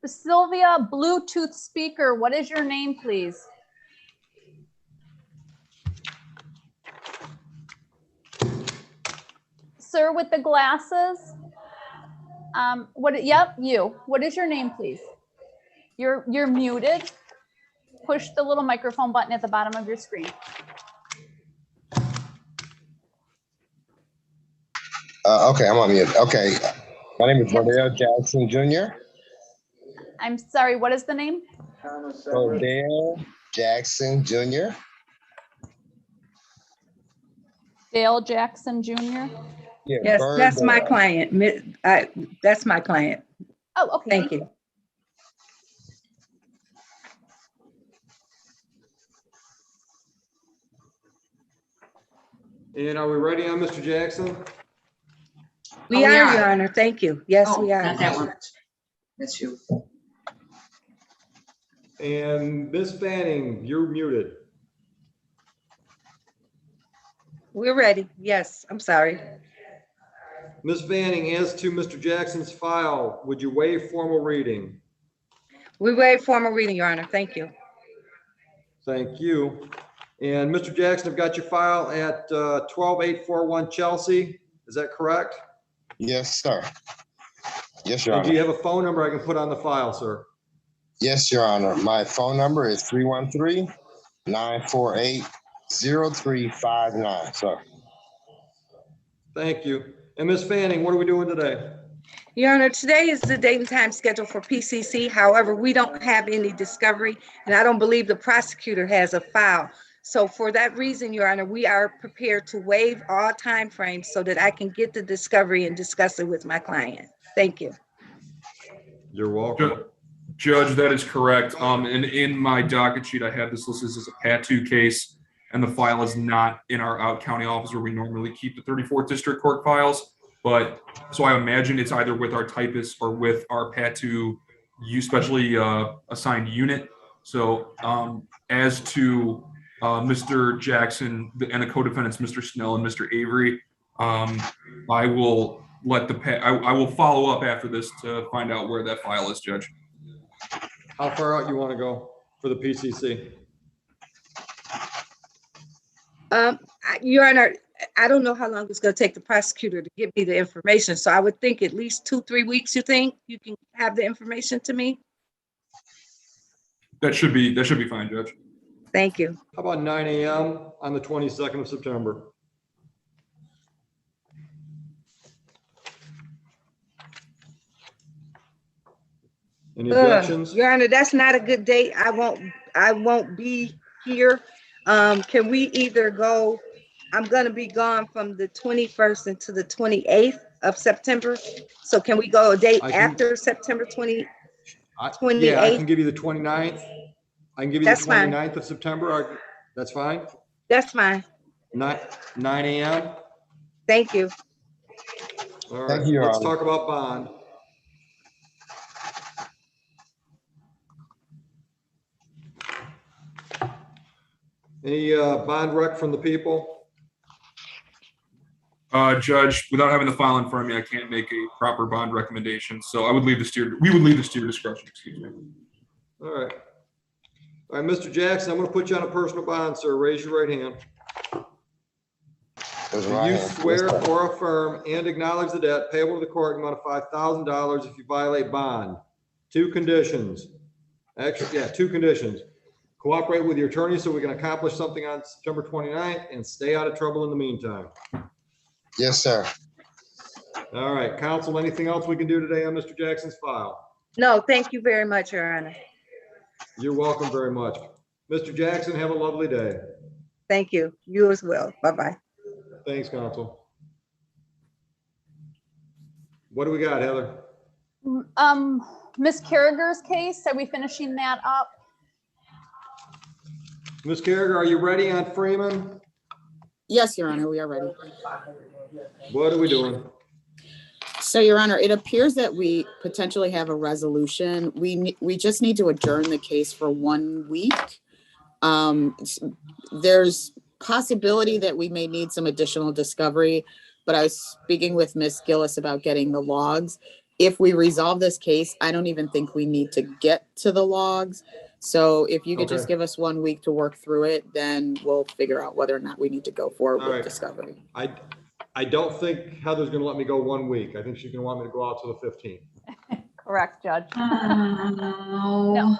Sylvia Bluetooth speaker, what is your name, please? Sir with the glasses. Yep, you. What is your name, please? You're muted. Push the little microphone button at the bottom of your screen. Okay, I'm on mute. Okay. My name is Rodeo Jackson Jr. I'm sorry, what is the name? Rodeo Jackson Jr. Dale Jackson Jr. Yeah, Yes, that's my Birdale. client. That's my client. Oh, okay. Thank you. And are we ready on Mr. Jackson? We are, Your Honor. Thank you. Yes, we are. Not that one. That's you. And Ms. Fanning, you're muted. We're ready. Yes, I'm sorry. Ms. Fanning, as to Mr. Jackson's file, would you waive formal reading? We waive formal reading, Your Honor. Thank you. Thank you. And Mr. Jackson, I've got your file at 12841 Chelsea. Is that correct? Yes, sir. Yes, Your And do Honor. you have a phone number I can put on the file, sir? Yes, Your Honor. My phone number is 313-948-0359, sir. Thank you. And Ms. Fanning, what are we doing today? Your Honor, today is the date and time scheduled for PCC. However, we don't have any discovery, and I don't believe the prosecutor has a file. So for that reason, Your Honor, we are prepared to waive all timeframes so that I can get the discovery and discuss it with my client. Thank you. You're welcome. Judge, that is correct. And in my docket sheet, I have this listed as a Pat 2 case, and the file is not in our out county office where we normally keep the 34th District Court files. But so I imagine it's either with our typist or with our Pat 2 specially assigned unit. So as to Mr. Jackson and the co-defendants, Mr. Snell and Mr. Avery, I will let I will follow up after this to find out where that file is, Judge. How far out you want to go for the PCC? Your Honor, I don't know how long it's going to take the prosecutor to give me the information. So I would think at least 2-3 weeks. You think you can have the information to me? That should be fine, Judge. Thank you. How about 9 a.m. on the 22nd of September? Any objections? Your Honor, that's not a good date. I won't be here. Can we either go, I'm going to be gone from the 21st into the 28th of September. So can we go a date after September 28th? Yeah, I can give you the 29th. I can give you the 29th of September. That's fine? That's fine. 9 a.m. Thank you. All right, Thank you, Your let's Honor. talk about bond. Any bond rec from the people? Judge, without having the file in front of me, I can't make a proper bond recommendation. So I would leave this to we would leave this to your discretion, excuse me. All right. All right, Mr. Jackson, I'm going to put you on a personal bond, sir. Raise your right hand. Do you swear or affirm and acknowledge the debt payable to the court in the amount of $5,000 if you violate bond? 2 conditions. Actually, yeah, 2 conditions. Cooperate with your attorney so we can accomplish something on September 29th and stay out of trouble in the meantime. Yes, sir. All right, counsel, anything else we can do today on Mr. Jackson's file? No, thank you very much, Your Honor. You're welcome very much. Mr. Jackson, have a lovely day. Thank you. You as well. Bye-bye. Thanks, counsel. What do we got, Heather? Miss Carragher's case, are we finishing that up? Ms. Carragher, are you ready on Freeman? Yes, Your Honor, we are ready. What are we doing? So, Your Honor, it appears that we potentially have a resolution. We just need to adjourn the case for 1 week. There's possibility that we may need some additional discovery, but I was speaking with Ms. Gillis about getting the logs. If we resolve this case, I don't even think we need to get to the logs. So if you could just Okay. give us 1 week to work through it, then we'll figure out whether or not we need to go forward All with right. discovery. I don't think Heather's gonna let me go 1 week. I think she's gonna want me to go out to the 15th. Correct, Judge. No.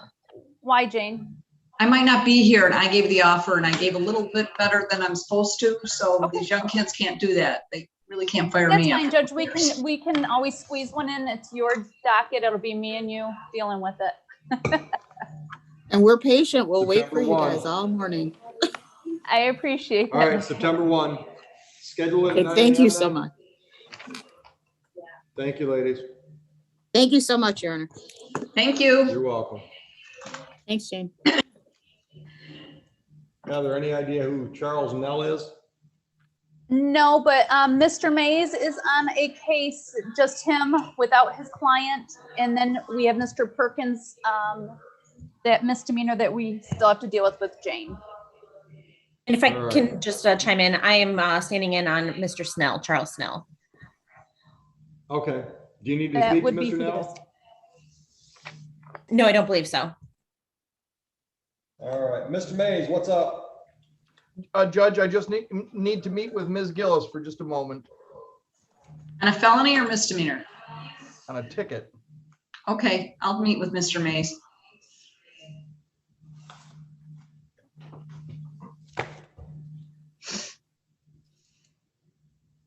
Why, Jane? I might not be here, and I gave the offer, and I gave a little bit better than I'm supposed to, so these young kids can't do that. They really can't fire That's me fine, up. Judge. We can always squeeze one in. It's your docket. It'll be me and you dealing with it. And we're patient. We'll wait for September you 1. guys all morning. I appreciate All that. right, September 1. Schedule it at Okay, 9 thank you a.m. so then? much. Thank you, ladies. Thank you so much, Your Honor. Thank you. You're welcome. Thanks, Jane. Heather, any idea who Charles Nell is? No, but Mr. Mays is on a case, just him without his client. And then we have Mr. Perkins, that misdemeanor that we still have to deal with Jane. And if I All right. can just chime in, I am standing in on Mr. Snell, Charles Snell. Okay. Do you need to That speak to would be Mr. for Nell? No, I don't believe so. All right, Mr. Mays, what's up? Judge, I just need to meet with Ms. Gillis for just a moment On a felony or misdemeanor? on a ticket. Okay, I'll meet with Mr. Mays.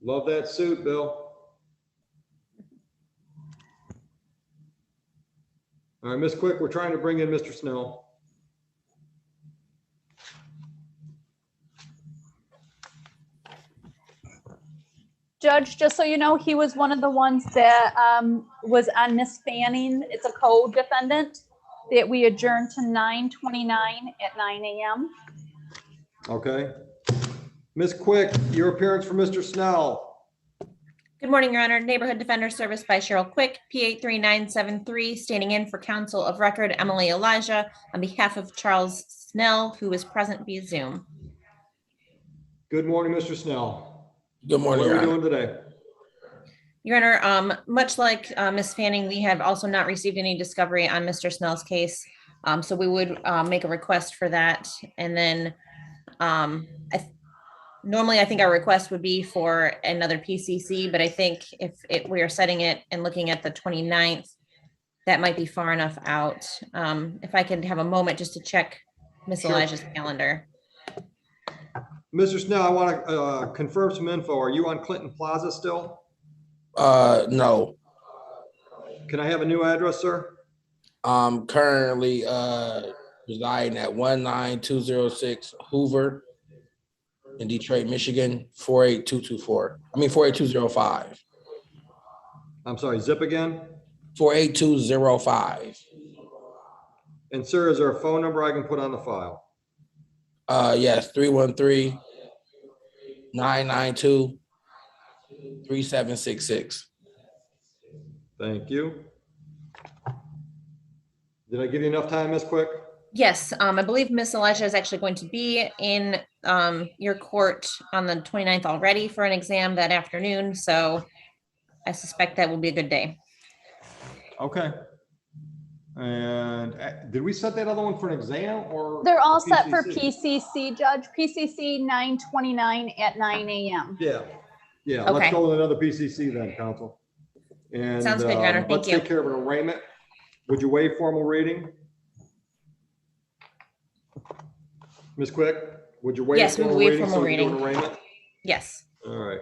Love that suit, Bill. All right, Miss Quick, we're trying to bring in Mr. Snell. Judge, just so you know, he was one of the ones that was on Miss Fanning. It's a co-defendant that we adjourned to 9/29 at 9 a.m. Okay. Miss Quick, your appearance for Mr. Snell. Good morning, Your Honor. Neighborhood Defender Service by Cheryl Quick, P83973, standing in for counsel of record Emily Elijah on behalf of Charles Snell, who is present via Zoom. Good morning, Mr. Snell. Good morning, What are we Your Honor. doing today? Your Honor, much like Ms. Fanning, we have also not received any discovery on Mr. Snell's case. So we would make a request for that. And then normally I think our request would be for another PCC, but I think if we are setting it and looking at the 29th, that might be far enough out. If I could have a moment just to check Ms. Sure. Elijah's calendar. Mr. Snell, I want to confirm some info. Are you on Clinton Plaza still? No. Can I have a new address, sir? Currently residing at 19206 Hoover in Detroit, Michigan, 48224. I mean 48205. I'm sorry, zip again? 48205. And sir, is there a phone number I can put on the file? Yes, 313-992-3766. Thank you. Did I give you enough time, Miss Quick? Yes, I believe Ms. Elijah is actually going to be in your court on the 29th already for an exam that afternoon. So I suspect that will be a good day. Okay. And did we set that other one for an exam or? They're all set for PCC? PCC, Judge. PCC 9/29 at 9 a.m. Yeah, yeah. Okay. Let's go with another PCC then, counsel. And Sounds good, Your Honor. Thank let's you. take care of an arraignment. Would you waive formal reading? Ms. Quick, would you waive Yes, we formal waive reading? formal So we can do an reading. arraignment? Yes. All right.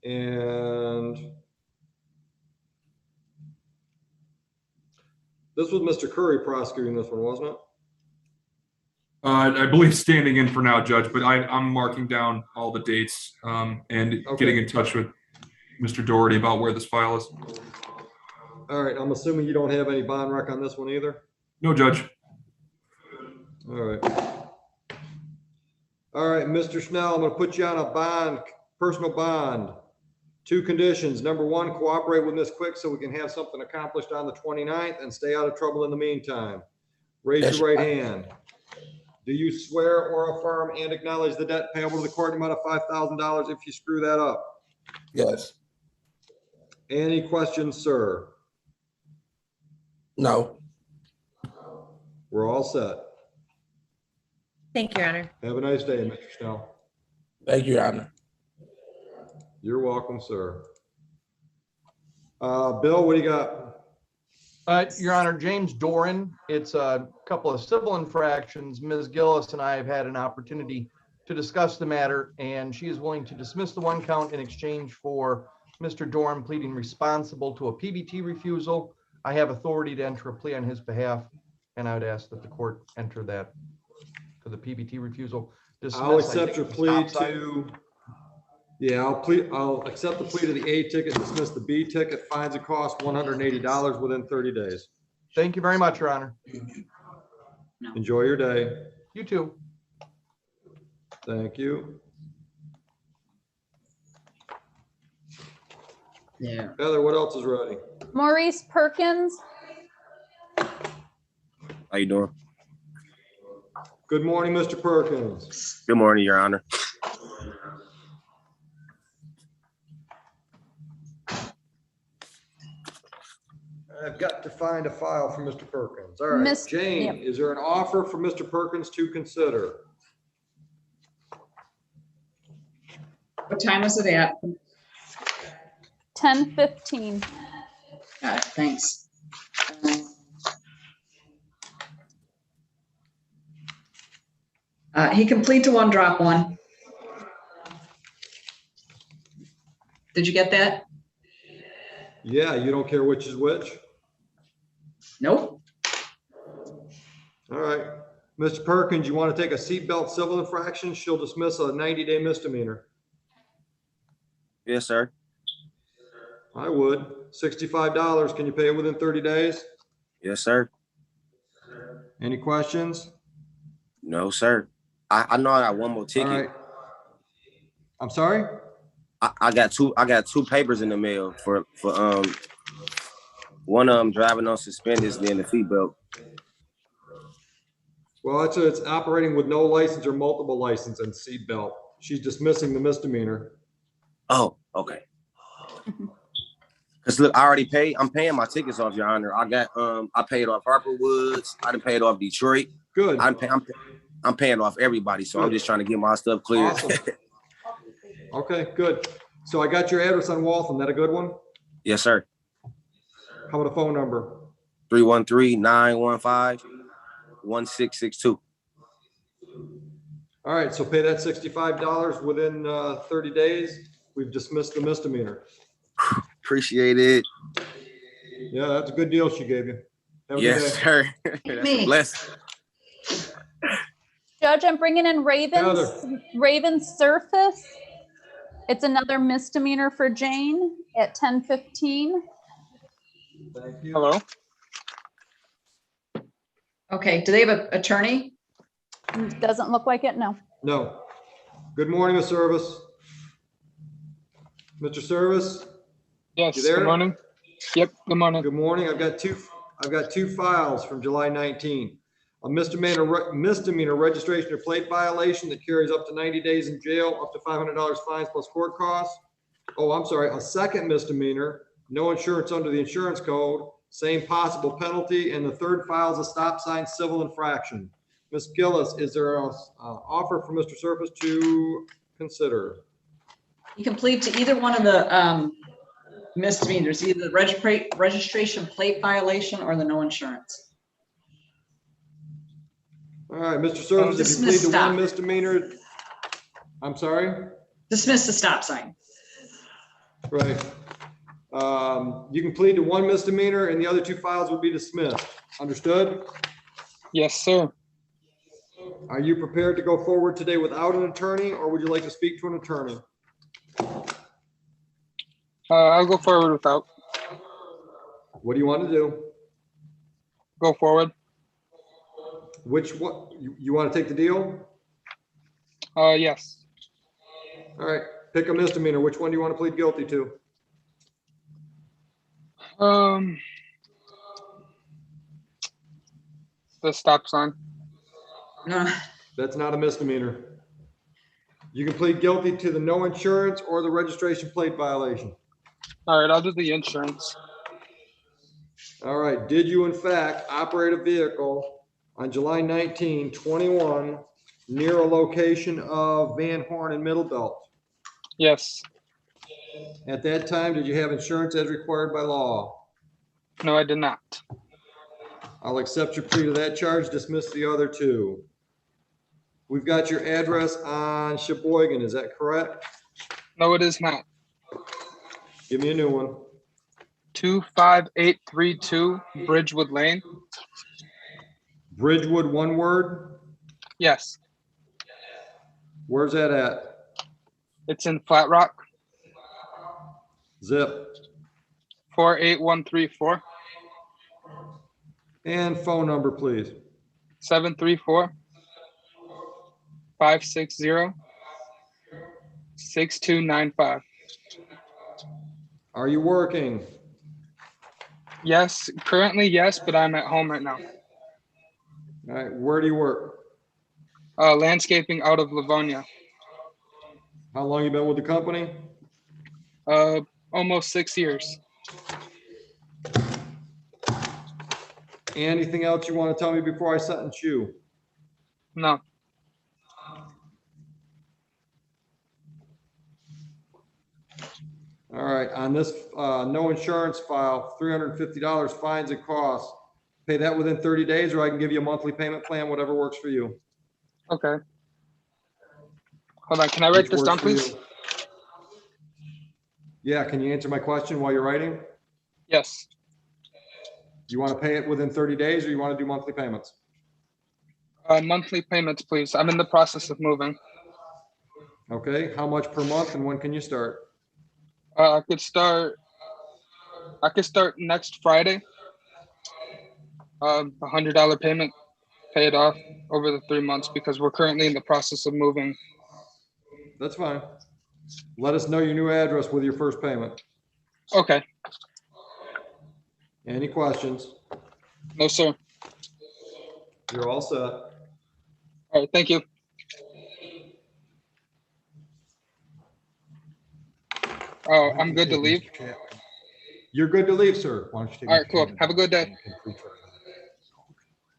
And this was Mr. Curry prosecuting this one, wasn't it? I believe standing in for now, Judge, but I'm marking down all the dates and getting in touch with Mr. Doherty about where this file is. All right, I'm assuming you don't have any bond rec on this one either? No, Judge. All right. All right, Mr. Schnell, I'm gonna put you on a bond, personal bond. 2 conditions. Number 1, cooperate with Ms. Quick so we can have something accomplished on the 29th and stay out of trouble in the meantime. Raise your right hand. Do you swear or affirm and acknowledge the debt payable to the court in the amount of $5,000 if you screw that up? Yes. Any questions, sir? No. We're all set. Thank you, Your Honor. Have a nice day, Mr. Schnell. Thank you, Your Honor. You're welcome, sir. Bill, what do you got? Your Honor, James Doran, it's a couple of civil infractions. Ms. Gillis and I have had an opportunity to discuss the matter, and she is willing to dismiss the 1 count in exchange for Mr. Doran pleading responsible to a PBT refusal. I have authority to enter a plea on his behalf, and I would ask that the court enter that for the PBT refusal. I'll accept your plea to, yeah, I'll accept the plea to the A ticket, dismiss the B ticket, fines and costs $180 within 30 days. Thank you very much, Your Honor. Enjoy your day. You too. Thank you. Yeah. Heather, what else is ready? Maurice Perkins. How you doing? Good morning, Mr. Perkins. Good morning, Your Honor. I've got to find a file for Mr. Perkins. All right, Miss- Jane, yep. is there an offer for Mr. Perkins to consider? What time was it at? 10:15. Got it, thanks. He can plead to 1, drop 1. Did you get that? Yeah, you don't care which is which? Nope. All right. Mr. Perkins, you want to take a seatbelt civil infraction? She'll dismiss a 90-day misdemeanor. Yes, sir. I would. $65. Can you pay it within 30 days? Yes, sir. Any questions? No, sir. I know I got one more ticket. All right. I'm sorry? I got two papers in the mail for one of them driving on suspenders and then the seatbelt. Well, it's operating with no license or multiple license and seatbelt. She's dismissing the misdemeanor. Oh, okay. Cause look, I already paid. I'm paying my tickets off, Your Honor. I paid off Harper Woods. I done paid off Detroit. Good. I'm paying off everybody, so I'm just trying to get my stuff cleared. Awesome. Okay, good. So I got your address on Waltham. That a good one? Yes, sir. How about a phone number? 313-915-1662. All right, so pay that $65 within 30 days. We've dismissed the misdemeanor. Appreciate it. Yeah, that's a good deal she gave you. Have a Yes, good day. sir. That's a blessing. Judge, I'm bringing in Raven Surface. It's another misdemeanor for Jane at 10:15. Thank you. Hello. Okay, do they have an attorney? Doesn't look like it, no. No. Good morning, Ms. Service. Mr. Service? Yes, You there? good morning. Yep, good morning. Good morning. I've got two files from July 19. A misdemeanor registration or plate violation that carries up to 90 days in jail, up to $500 fines plus court costs. Oh, I'm sorry, a second misdemeanor, no insurance under the insurance code, same possible penalty, and the third file is a stop sign civil infraction. Ms. Gillis, is there an offer for Mr. Surface to consider? You can plead to either one of the misdemeanors, either the registration plate violation or the no insurance. All right, Mr. Service, if you plead to one misdemeanor, I'm sorry? Dismiss the stop sign. Right. You can plead to one misdemeanor and the other 2 files will be dismissed. Understood? Yes, sir. Are you prepared to go forward today without an attorney, or would you like to speak to an attorney? I'll go forward without. What do you want to do? Go forward. Which one? You want to take the deal? Yes. All right, pick a misdemeanor. Which one do you want to plead guilty to? The stop sign. No. That's not a misdemeanor. You can plead guilty to the no insurance or the registration plate violation. All right, I'll do the insurance. All right, did you in fact operate a vehicle on July 19, 21 near a location of Van Horn and Middle Belt? Yes. At that time, did you have insurance as required by law? No, I did not. I'll accept your plea to that charge, dismiss the other two. We've got your address on Sheboygan, is that correct? No, it is not. Give me a new one. 25832 Bridgewood Lane. Bridgewood, one word? Yes. Where's that at? It's in Flat Rock. Zip. 48134. And phone number, please. 734 560 6295. Are you working? Yes, currently yes, but I'm at home right now. All right, where do you work? Landscaping out of Livonia. How long you been with the company? Almost 6 years. Anything else you want to tell me before I sentence you? No. All right, on this no insurance file, $350 fines and costs. Pay that within 30 days, or I can give you a monthly payment plan, whatever works for you. Okay. Hold on, can I write this down, please? Yeah, can you answer my question while you're writing? Yes. You want to pay it within 30 days, or you want to do monthly payments? Monthly payments, please. I'm in the process of moving. Okay, how much per month and when can you start? I could start next Friday. $100 payment, pay it off over the 3 months because we're currently in the process of moving. That's fine. Let us know your new address with your first payment. Okay. Any questions? No, sir. You're all set. All right, thank you. Oh, I'm good to leave. You're good to leave, sir. Why don't you take All right, cool. Have a good day.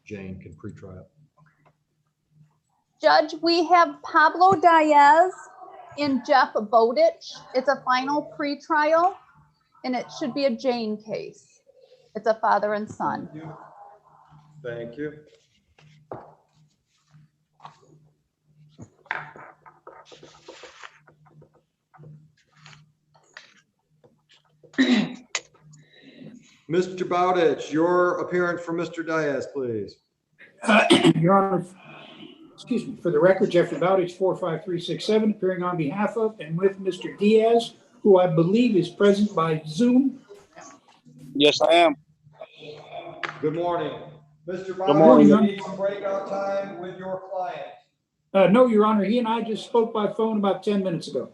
Jane can pre-try it. Judge, we have Pablo Diaz and Jeff Bowditch. It's a final pretrial, and it should be a Jane case. It's a father and son. Thank you. Mr. Bowditch, your appearance for Mr. Diaz, please. Your Honor, excuse me, for the record, Jeffrey Bowditch, 45367, appearing on behalf of and with Mr. Diaz, who I believe is present by Zoom. Yes, I am. Good morning. Mr. Good Bowditch, morning. you need some breakout time with your client. No, Your Honor, he and I just spoke by phone about 10 minutes ago.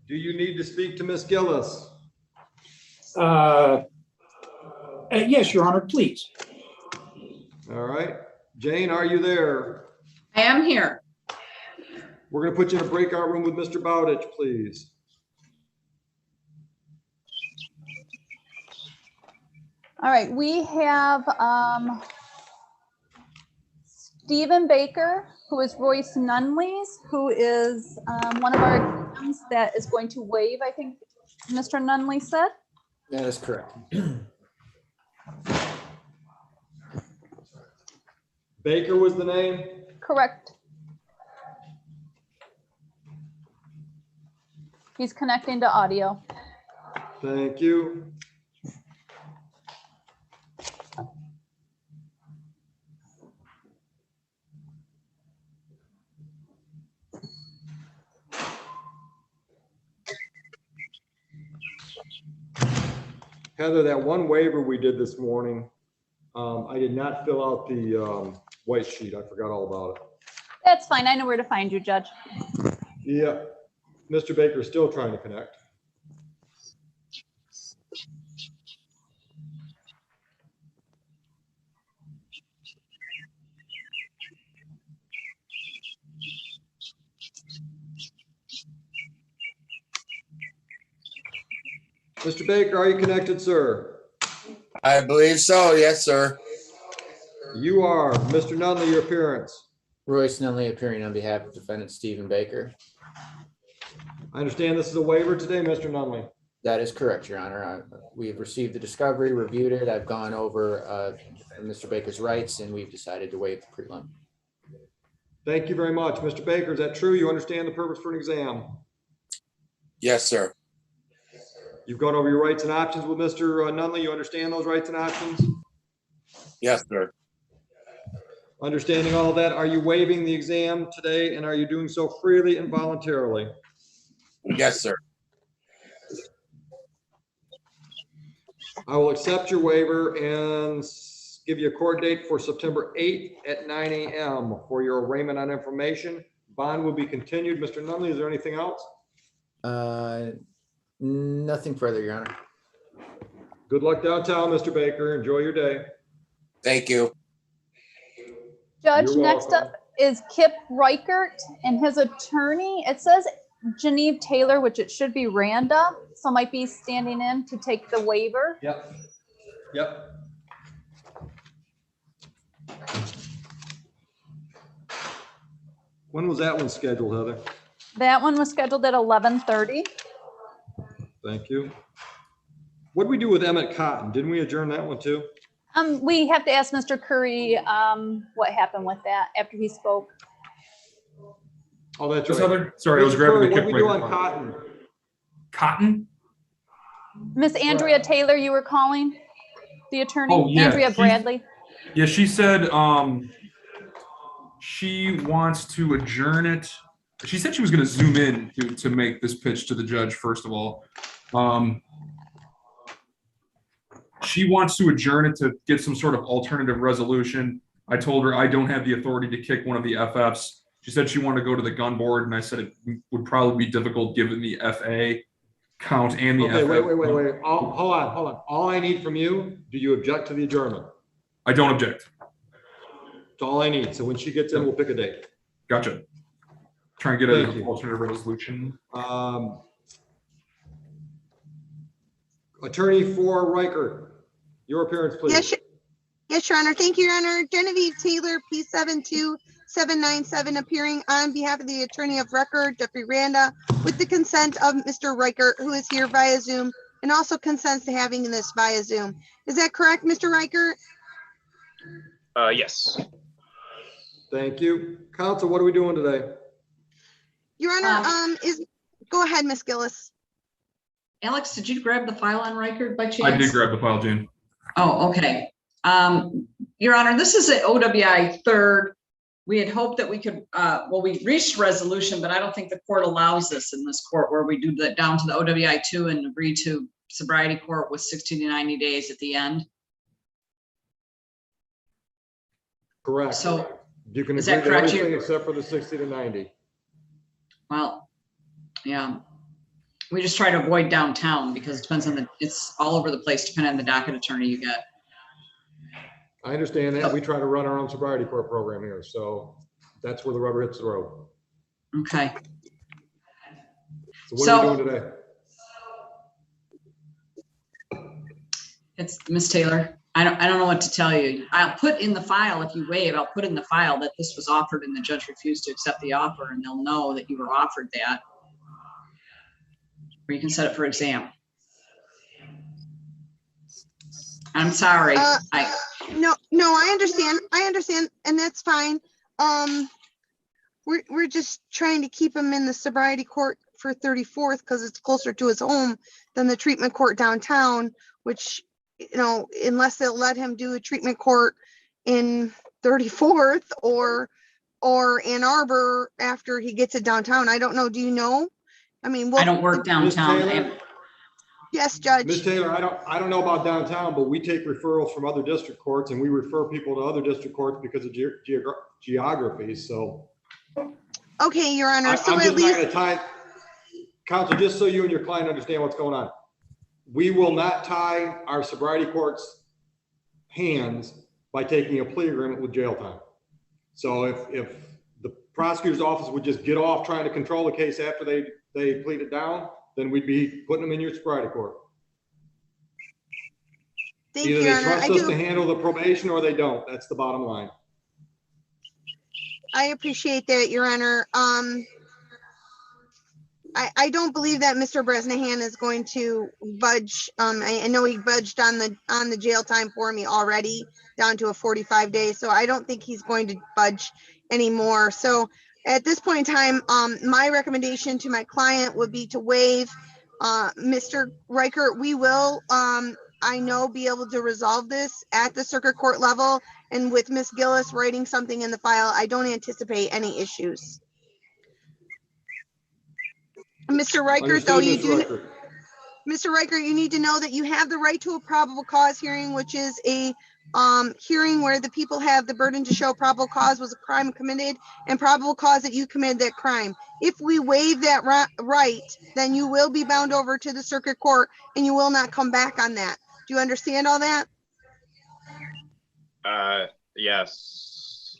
Do you need to speak to Ms. Gillis? Yes, Your Honor, please. All right. Jane, are you there? I am here. We're going to put you in a breakout room with Mr. Bowditch, please. All right, we have Stephen Baker, who is Royce Nunley's, who is one of our exams that is going to waive, I think Mr. Nunley said. That is correct. Baker was the name? Correct. He's connecting to audio. Thank you. Heather, that one waiver we did this morning, I did not fill out the white sheet. I forgot all about it. That's fine. I know where to find you, Judge. Yeah, Mr. Baker is still trying to connect. Mr. Baker, are you connected, sir? I believe so. Yes, sir. You are. Mr. Nunley, your appearance. Royce Nunley appearing on behalf of defendant Stephen Baker. I understand this is a waiver today, Mr. Nunley. That is correct, Your Honor. We've received the discovery, reviewed it. I've gone over Mr. Baker's rights, and we've decided to waive the prelim. Thank you very much. Mr. Baker, is that true? You understand the purpose for an exam? Yes, sir. You've gone over your rights and options with Mr. Nunley. You understand those rights and options? Yes, sir. Understanding all of that, are you waiving the exam today, and are you doing so freely and voluntarily? Yes, sir. I will accept your waiver and give you a court date for September 8th at 9 a.m. for your arraignment on information. Bond will be continued. Mr. Nunley, is there anything else? Nothing further, Your Honor. Good luck downtown, Mr. Baker. Enjoy your day. Thank you. Judge, You're next welcome. up is Kip Reichert and his attorney. It says Genevieve Taylor, which it should be Randa, so might be standing in to take the waiver. Yep. Yep. When was that one scheduled, Heather? That one was scheduled at 11:30. Thank you. What did we do with Emmett Cotton? Didn't we adjourn that one too? We have to ask Mr. Curry what happened with that after he spoke. Oh, that's Yes, right. Heather? Sorry, I was Mr. grabbing Curry, the what did we do Kip on waiver. Cotton? Cotton? Miss Andrea Taylor, you were calling? The attorney? Oh, yeah. Andrea Bradley? Yeah, she said she wants to adjourn it. She said she was going to zoom in to make this pitch to the judge, first of all. She wants to adjourn it to get some sort of alternative resolution. I told her I don't have the authority to kick one of the FFs. She said she wanted to go to the gun board, and I said it would probably be difficult given the FA count and the Okay, FF. wait. Hold on. All I need from you, do you object to the adjournment? I don't object. That's all I need. So when she gets in, we'll pick a date. Gotcha. Try and get Thank an you. alternative resolution. Attorney for Reichert, your appearance, please. Yes, Your Honor. Thank you, Your Honor. Genevieve Taylor, P72797, appearing on behalf of the attorney of record, Jeffrey Randa, with the consent of Mr. Reichert, who is here via Zoom, and also consents to having this via Zoom. Is that correct, Mr. Reichert? Yes. Thank you. Counsel, what are we doing today? Your Honor, go ahead, Miss Gillis. Alex, did you grab the file on Reichert by chance? I did grab the file, Jane. Oh, okay. Your Honor, this is an OWI third. We had hoped that we could, we reached resolution, but I don't think the court allows this in this court where we do that down to the OWI 2 and agree to sobriety court with 60 to 90 days at the end. Correct. So you can is agree that to correct? everything except for the 60 to 90. Well, yeah. We just try to avoid downtown because it depends on it's all over the place depending on the docket attorney you get. I understand that. We try to run our own sobriety court program here, so that's where the rubber hits the road. Okay. So what are we doing today? It's Miss Taylor. I don't know what to tell you. I'll put in the file, if you waive, I'll put in the file that this was offered and the judge refused to accept the offer, and they'll know that you were offered that. Or you can set it for exam. I'm sorry. No, I understand, and that's fine. We're just trying to keep him in the sobriety court for 34th because it's closer to his home than the treatment court downtown, which, you know, unless they'll let him do a treatment court in 34th or Ann Arbor after he gets it downtown. I don't know. Do you know? I mean, I don't work downtown. Yes, Judge. Ms. Taylor, I don't know about downtown, but we take referrals from other district courts and we refer people to other district courts because of geography. So Okay, Your Honor, so I'm at just not least, gonna tie, counsel, just so you and your client understand what's going on. We will not tie our sobriety court's hands by taking a plea agreement with jail time. So if the prosecutor's office would just get off trying to control the case after they plead it down, then we'd be putting them in your sobriety court. thank you, Either Your they Honor. trust us to handle the probation or they don't. That's the bottom line. I appreciate that, Your Honor. I don't believe that Mr. Bresnahan is going to budge. I know he budged on the jail time for me already down to a 45 days. So I don't think he's going to budge anymore. So at this point in time, my recommendation to my client would be to waive. Mr. Riker, we will, I know, be able to resolve this at the circuit court level. And with Ms. Gillis writing something in the file, I don't anticipate any issues. Mr. Riker, though, Mr. Riker, you need to know that you have the right to a probable cause hearing, which is a hearing where the people have the burden to show probable cause was a crime committed and probable cause that you committed that crime. If we waive that right, then you will be bound over to the circuit court and you will not come back on that. Do you understand all that? Yes.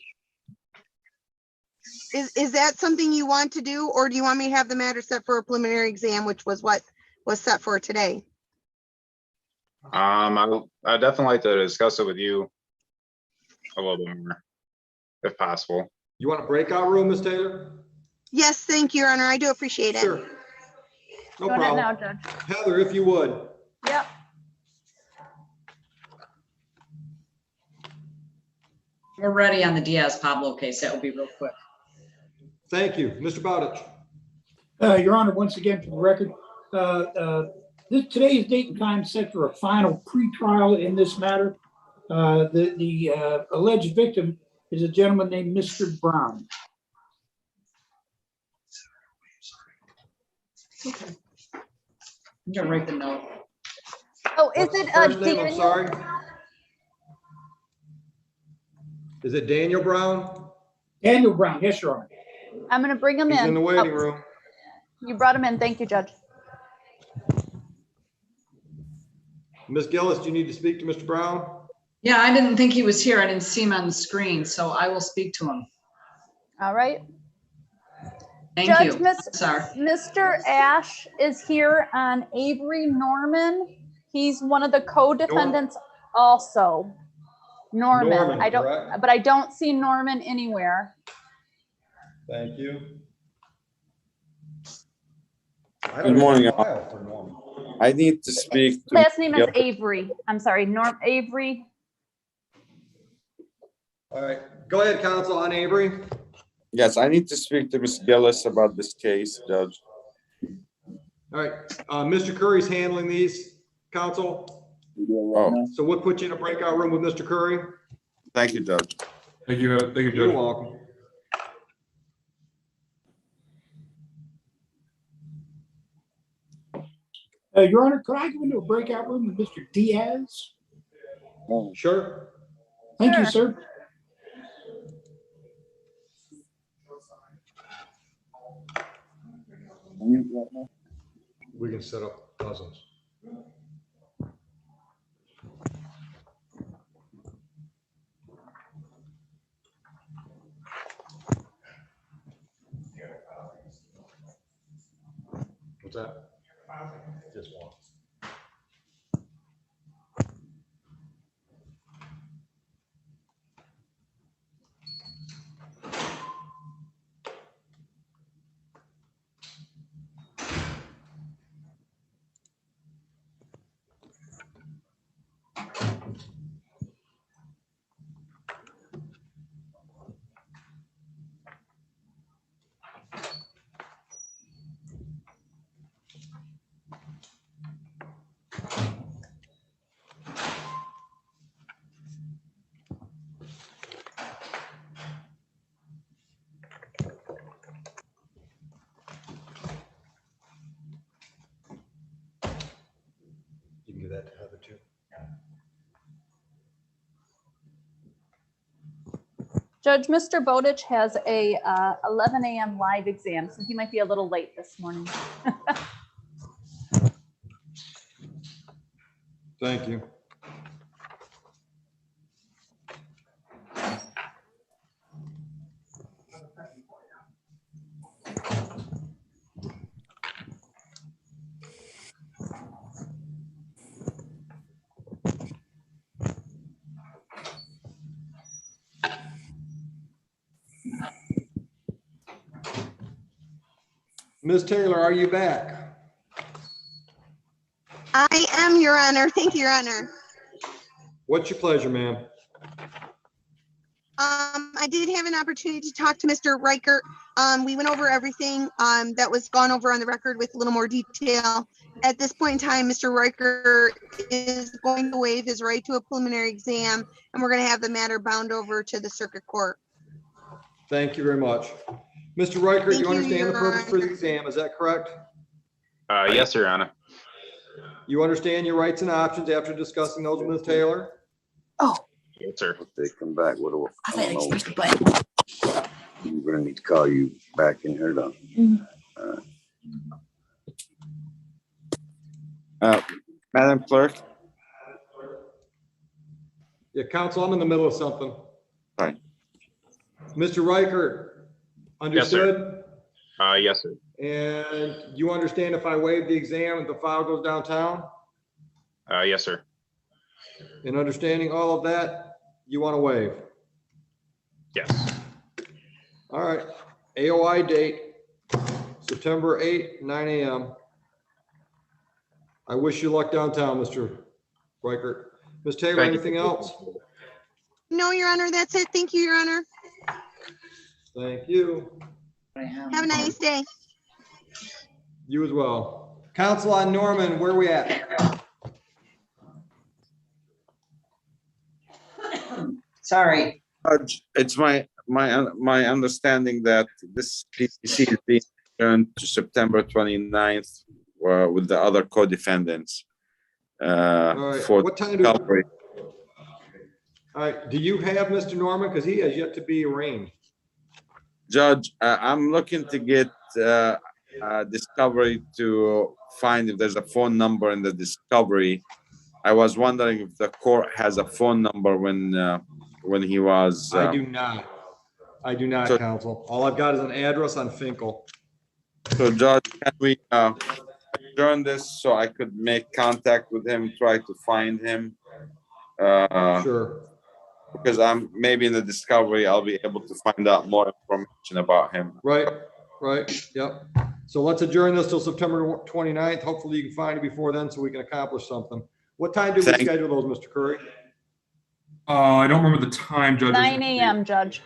Is that something you want to do, or do you want me to have the matter set for a preliminary exam, which was what was set for today? I'd definitely like to discuss it with you a little bit more, if possible. You want a breakout room, Ms. Taylor? Yes, thank you, Your Honor. I do appreciate it. Sure. No Doing it problem. now, Judge. Heather, if you would. Yep. We're ready on the Diaz-Pablo case. That will be real quick. Thank you. Mr. Bowditch. Your Honor, once again, for the record, today's date and time set for a final pretrial in this matter. The alleged victim is a gentleman named Mr. Brown. Okay. I'm gonna write the note. Oh, is What's it the first name? I'm Daniel? sorry. Is it Daniel Brown? Daniel Brown, yes, Your Honor. I'm going to bring him He's in. in the waiting room. You brought him in. Thank you, Judge. Ms. Gillis, do you need to speak to Mr. Brown? Yeah, I didn't think he was here. I didn't see him on the screen, so I will speak to him. All right. Thank Judge, you. Sorry. Mr. Ash is here on Avery Norman. He's one of the co-defendants also. Norman. Correct? But I don't see Norman anywhere. Thank you. Good morning. I need to speak to. Last name is Avery. I'm sorry, Avery. All right, go ahead, counsel, on Avery. Yes, I need to speak to Ms. Gillis about this case, Judge. All right, Mr. Curry's handling these, counsel. Oh, So we'll put you in a breakout room with Mr. Curry. thank you, Judge. Thank you, Judge. You're welcome. Your Honor, could I go into a breakout room with Mr. Diaz? Sure. Thank you, sir. We can set up dozens. What's that? Just one. You can give that to Heather too. Judge, Mr. Bowditch has a 11 a.m. live exam, so he might be a little late this morning. Thank you. Ms. Taylor, are you back? I am, Your Honor. Thank you, Your Honor. What's your pleasure, ma'am? I did have an opportunity to talk to Mr. Reichert. We went over everything that was gone over on the record with a little more detail. At this point in time, Mr. Reichert is going to waive his right to a preliminary exam, and we're going to have the matter bound over to the circuit court. Thank you very much. Mr. Reichert, Thank you you, understand the Your purpose for the Honor. exam, is that correct? Yes, Your Honor. You understand your rights and options after discussing those with Ms. Taylor? Yes, sir. They come back with a, I don't know. We're gonna need to call you back in here though. Madam Clerk, Yeah, counsel, I'm in the middle of something. Right. Mr. Reichert, Yes, sir. understood? Yes, sir. And you understand if I waive the exam, the file goes downtown? Yes, sir. In understanding all of that, you want to waive? Yes. All right. AOI date, September 8th, 9 a.m. I wish you luck downtown, Mr. Reichert. Ms. Taylor, Thank you. anything else? No, Your Honor, that's it. Thank you, Your Honor. Thank you. Have a nice day. You as well. Counsel on Norman, where we at? Sorry. Judge, it's my understanding that this PCC is being turned to September 29th with the other co-defendants right. for What time discovery. All right. Do you have Mr. Norman? Because he has yet to be arraigned. Judge, I'm looking to get discovery to find if there's a phone number in the discovery. I was wondering if the court has a phone number when he was. I do not. I do not, so- counsel. All I've got is an address on Finkel. So, Judge, can we adjourn this so I could make contact with him, try to find him? Sure. Because I'm maybe in the discovery, I'll be able to find out more information about him. Right. Yep. So let's adjourn this till September 29th. Hopefully you can find it before then so we can accomplish something. What time do we schedule those, Mr. Curry? I don't remember the time, Judge. 9 a.m., Judge.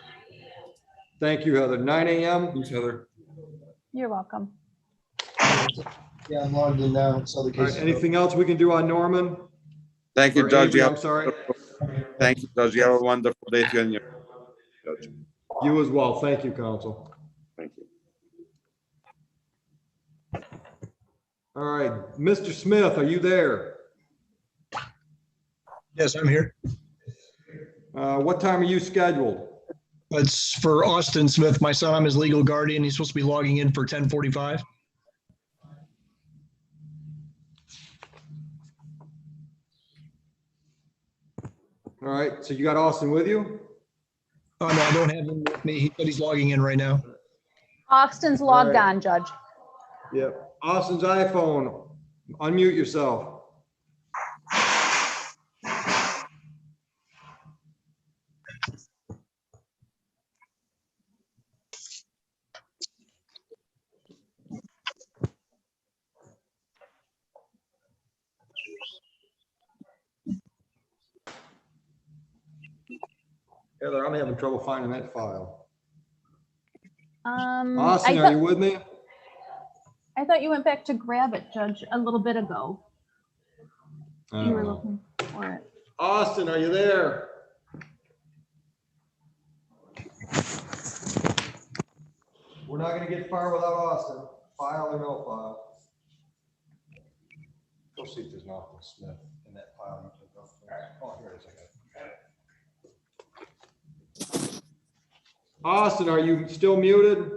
Thank you, Heather. 9 a.m. Thanks, Heather. You're welcome. Yeah, I'm logged in now. So the All case. right, anything else we can do on Norman? Thank you, Or Judge. Andrea, I'm sorry. Thank you, Judge. You have a wonderful day to you. Judge. You as well. Thank you, counsel. Thank you. All right, Mr. Smith, are you there? Yes, I'm here. What time are you scheduled? It's for Austin Smith, my son. I'm his legal guardian. He's supposed to be logging in for 10:45. All right, so you got Austin with you? Oh, no, I don't have him with me. He said he's logging in right now. Austin's logged All right. on, Judge. Yep. Austin's iPhone. Unmute yourself. Heather, I'm having trouble finding that file. Austin, are you with me? I thought you went back to grab it, Judge, a little bit ago. You were looking for it. Austin, are you there? We're not gonna get far without Austin, file or no file. Go see if there's nothing Smith in that file. Oh, here it is. I got it. Austin, are you still muted?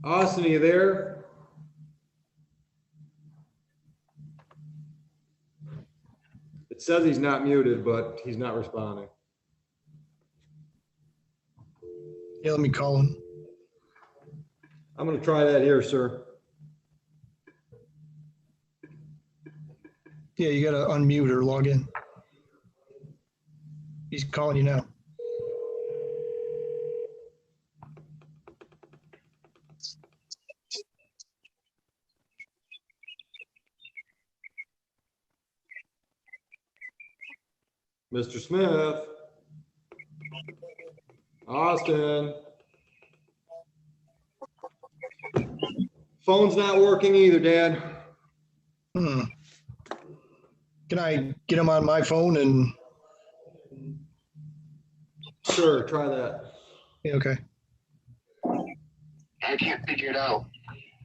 Austin, are you there? It says he's not muted, but he's not responding. Yeah, let me call him. I'm gonna try that here, sir. Yeah, you gotta unmute or log in. He's calling you now. Mr. Smith. Austin. Phone's not working either, Dad. Can I get him on my phone and? Sure, try that. Yeah, okay. I can't figure it out.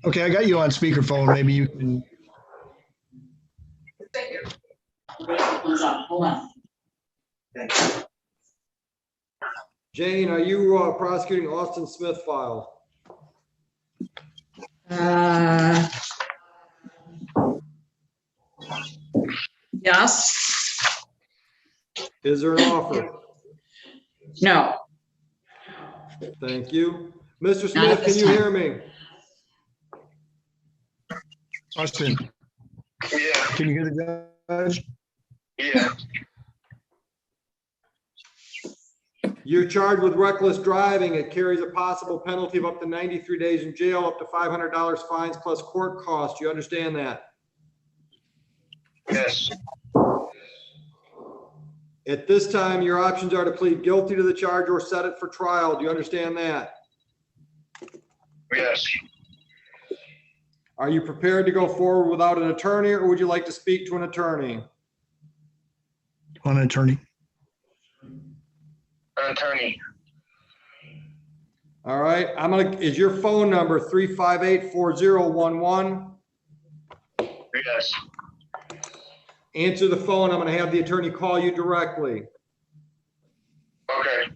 Okay, I got you on speakerphone. Maybe you can. Hold on. Jane, are you prosecuting Austin Smith file? Yes. Is there an offer? No. Thank you. Mr. Not Smith, at can this you time. hear me? Austin. Yeah. Can you hear the judge? Yeah. You're charged with reckless driving. It carries a possible penalty of up to 93 days in jail, up to $500 fines plus court costs. You understand that? Yes. At this time, your options are to plead guilty to the charge or set it for trial. Do you understand that? Yes. Are you prepared to go forward without an attorney, or would you like to speak to an attorney? On an attorney. An attorney. All right, is your phone number 358-4011? Yes. Answer the phone. I'm gonna have the attorney call you directly. Okay.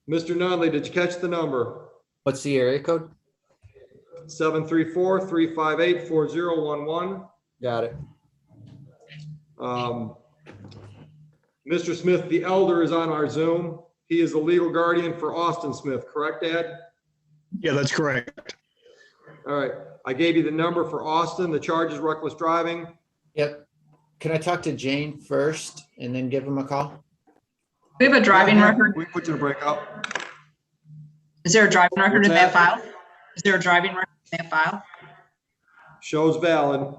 Mr. Nunley, did you catch the number? What's the area code? 734-358-4011. Got it. Mr. Smith, the elder is on our Zoom. He is the legal guardian for Austin Smith, correct, Dad? Yeah, that's correct. All right, I gave you the number for Austin. The charge is reckless driving. Yep. Can I talk to Jane first and then give him a call? We have a driving record. We put you in a breakout. Is there a driving record in What's that file? Is there a driving record in that file? Shows valid.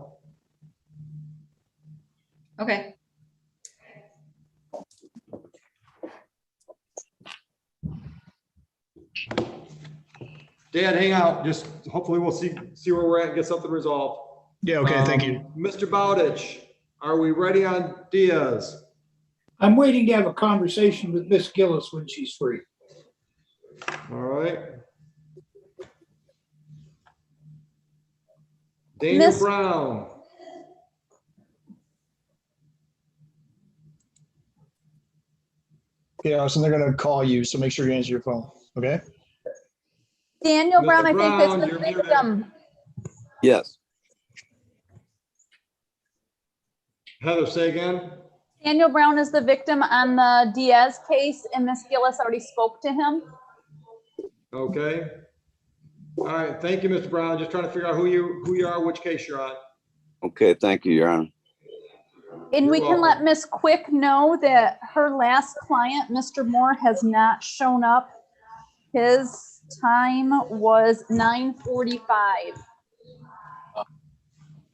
Okay. Dad, hang out. Just hopefully we'll see where we're at and get something resolved. Yeah, okay, thank you. Mr. Bowditch, are we ready on Diaz? I'm waiting to have a conversation with Miss Gillis when she's free. All right. Daniel Brown. Yeah, so they're gonna call you, so make sure you answer your phone, okay? Daniel Mr. Brown, I think Brown, that's you're the muted. victim. Yes. Heather, say again. Daniel Brown is the victim on the Diaz case, and Miss Gillis already spoke to him. Okay. All right. Thank you, Mr. Brown. Just trying to figure out who you are, which case you're on. Okay, thank you, Your Honor. And You're we can let welcome. Miss Quick know that her last client, Mr. Moore, has not shown up. His time was 9:45.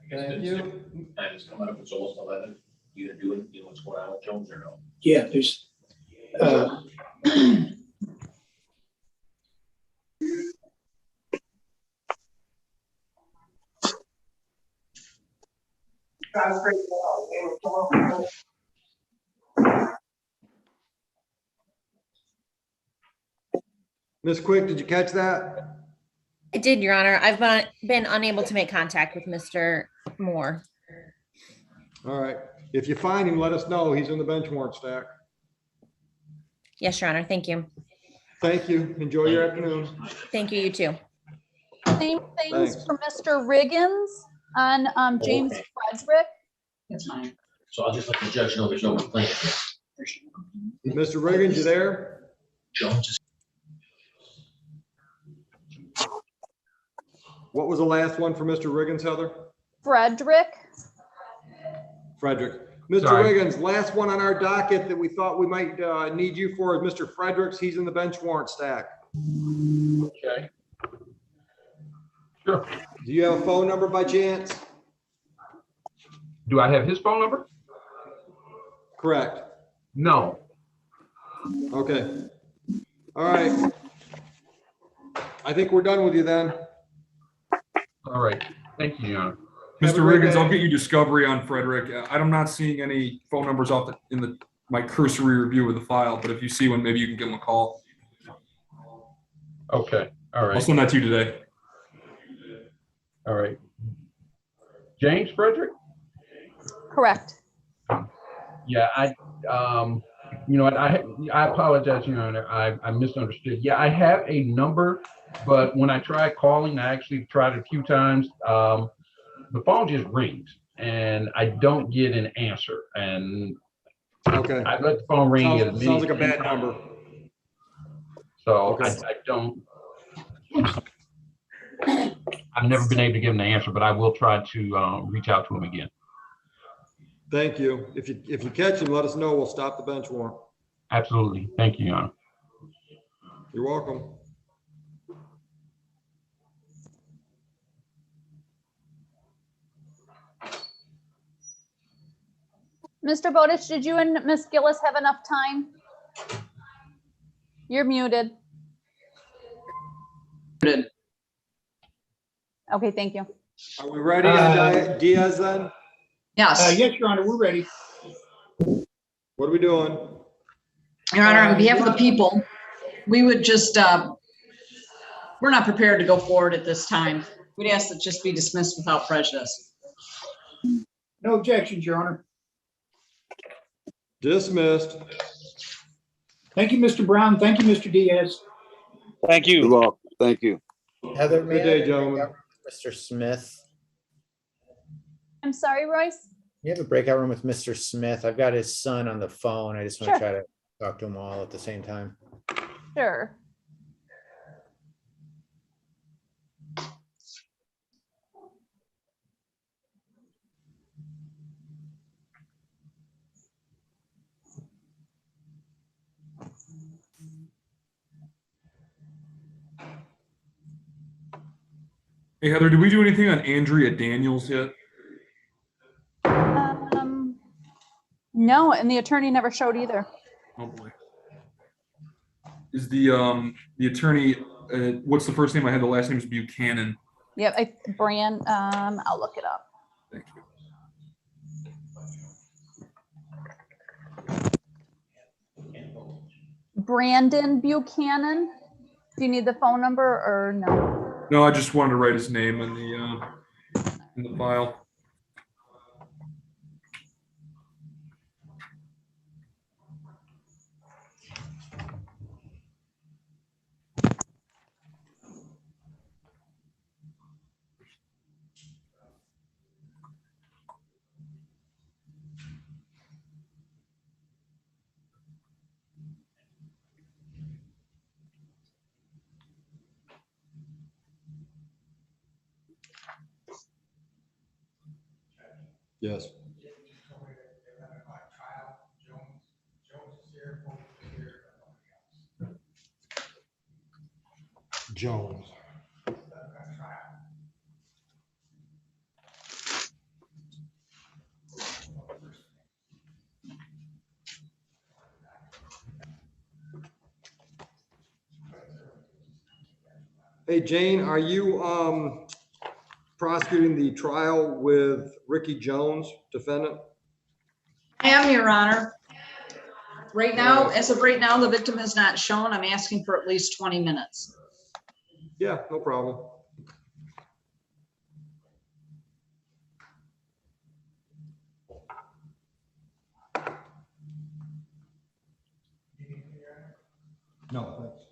Thank you. Time is coming up, it's almost 11. You gonna do it, you know what's going on with Jones or no? Yeah, there's, Ms. Quick, did you catch that? I did, Your Honor. I've been unable to make contact with Mr. Moore. All right. If you find him, let us know. He's in the bench warrant stack. Yes, Your Honor. Thank you. Thank you. Enjoy your afternoon. Thank you. You too. Same things Thanks. for Mr. Riggins on James Okay. Frederick. That's fine. So I'll just let the judge know there's no complaint. Mr. Riggins, you there? Jones is What was the last one for Mr. Riggins, Heather? Frederick. Frederick. Mr. Sorry. Riggins, last one on our docket that we thought we might need you for is Mr. Fredericks. He's in the bench warrant stack. okay. Sure. Do you have a phone number by chance? Do I have his phone number? Correct. No. Okay. All right. I think we're done with you then. All right. Thank you, Your Honor. Have a Mr. great Riggins, day. I'll get you discovery on Frederick. I'm not seeing any phone numbers off my cursory review of the file, but if you see one, maybe you can give him a call. Okay. All I'll right. send that to you today. All right. James Frederick? Correct. Yeah, you know what, I apologize, Your Honor, I misunderstood. Yeah, I have a number, but when I tried calling, I actually tried it a few times. The phone just rings and I don't get an answer. And Okay. I let the phone ring. Sounds like a bad number. So Okay. I don't, I've never been able to give him the answer, but I will try to reach out to him again. Thank you. If you catch him, let us know. We'll stop the bench warrant. Absolutely. Thank you, Your Honor. You're welcome. Mr. Bowditch, did you and Ms. Gillis have enough time? You're muted. Good. Okay, thank you. Are we ready on Diaz then? Yes, Yes, Your Honor, we're ready. What are we doing? Your Honor, on behalf of the people, we would just, we're not prepared to go forward at this time. We'd ask that just be dismissed without prejudice. No objections, Your Honor. Dismissed. Thank you, Mr. Brown. Thank you, Mr. Diaz. Thank You're you. welcome. Thank you. Heather, Good may day, I gentlemen. Mr. Smith? I'm sorry, Royce. You have a breakout room with Mr. Smith. I've got his son on the phone. I just want to Sure. try to talk to them all at the same time. Sure. Hey, Heather, did we do anything on Andrea Daniels yet? No, and the attorney never showed either. Oh boy. Is the attorney, what's the first name? I had the last name is Buchanan. Yep, I'll look it up. Thank you. Brandon Buchanan. Do you need the phone number or no? No, I just wanted to write his name in the file. Yes. Jones. Hey, Jane, are you prosecuting the trial with Ricky Jones, defendant? I am, Your Honor. Right now, as of right now, the victim is not shown. I'm asking for at least 20 minutes. Yeah, no problem. No, thanks.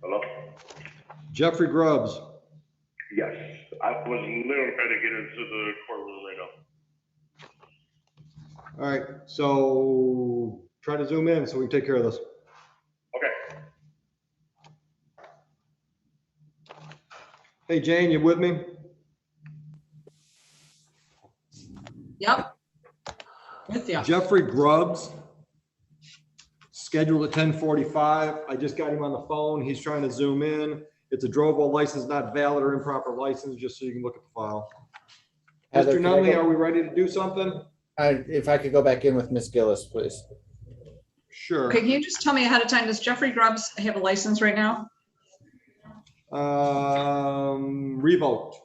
Hello? Jeffrey Grubbs. Yes, I was literally trying to get into the courtroom right now. All right, so try to zoom in so we can take care of this. Okay. Hey, Jane, you with me? Yep. With you. Jeffrey Grubbs, scheduled at 10:45. I just got him on the phone. He's trying to zoom in. It's a Drovall license, not valid or improper license, just so you can look at the file. Heather, Mr. can I Nunley, go- are we ready to do something? If I could go back in with Miss Gillis, please. Sure. Okay, can you just tell me ahead of time, does Jeffrey Grubbs have a license right now? Revoked.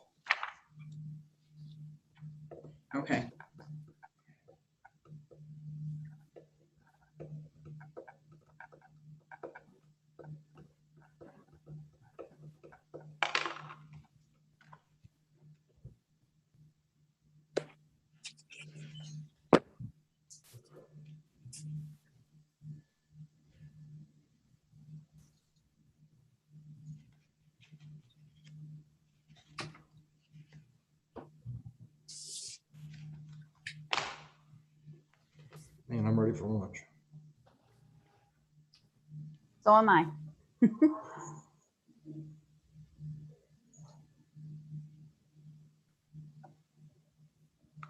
Okay. Man, I'm ready for lunch. So am I.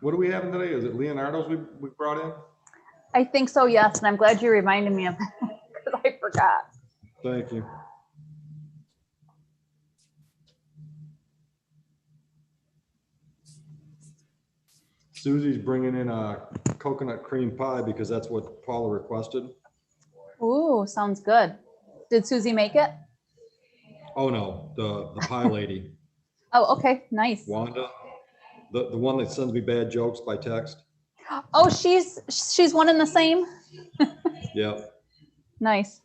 What do we have today? Is it Leonardo's we brought in? I think so, yes, and I'm glad you reminded me of that because I forgot. Thank you. Susie's bringing in a coconut cream pie because that's what Paula requested. Ooh, sounds good. Did Susie make it? Oh no, the pie lady, Oh, okay, nice. Wanda, the one that sends me bad jokes by text. Oh, she's one and the same. Yep. Nice.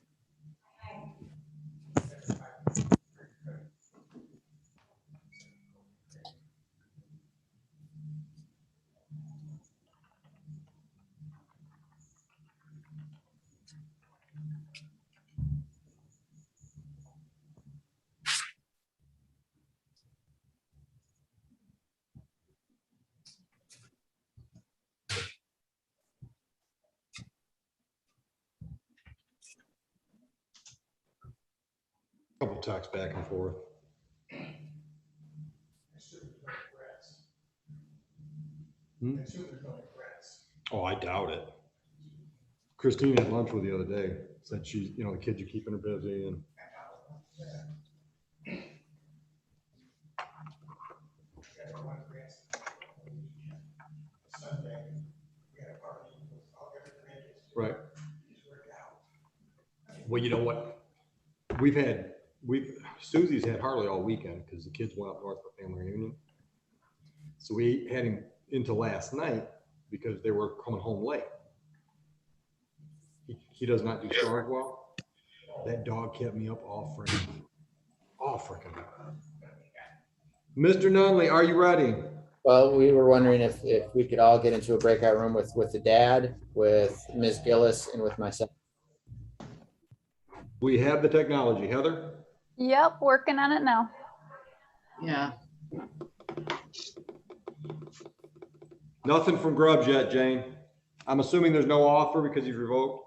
Couple texts back and forth. Oh, I doubt it. Christine had lunch with the other day. Said she's, the kids are keeping her busy and. Right. Well, you know what? Susie's had Harley all weekend because the kids went up north for family reunion. So we had him into last night because they were coming home late. He does not do stars well. That dog kept me up all freaking night. Mr. Nunley, are you ready? Well, we were wondering if we could all get into a breakout room with the dad, with Ms. Gillis, and with myself. We have the technology. Heather? Yep, working on it now. Yeah. Nothing from Grubbs yet, Jane. I'm assuming there's no offer because he's revoked.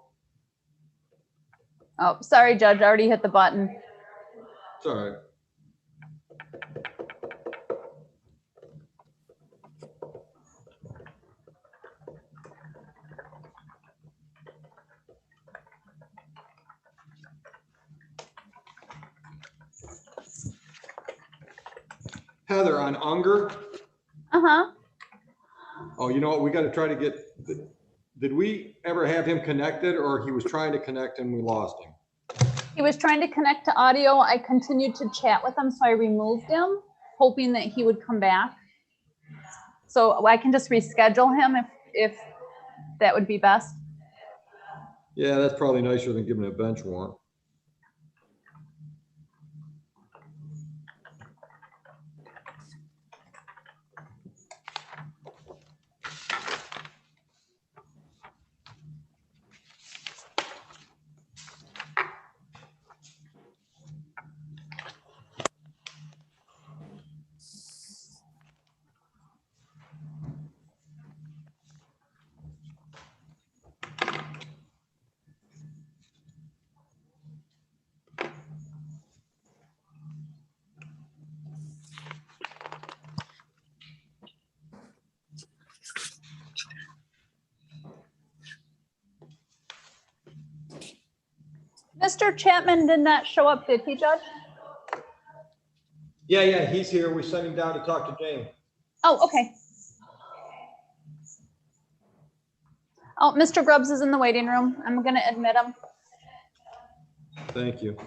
Oh, sorry, Judge, I already hit the button. It's all right. Heather, on Unger, Uh-huh. oh, you know what, we gotta try to get, did we ever have him connected, or he was trying to connect and we lost him? He was trying to connect to audio. I continued to chat with him, so I removed him, hoping that he would come back. So I can just reschedule him if that would be best. Yeah, that's probably nicer than giving a bench warrant. Mr. Chapman did not show up, did he, Judge? Yeah, he's here. We sent him down to talk to Jane. Oh, okay. Oh, Mr. Grubbs is in the waiting room. I'm gonna admit him. Thank you.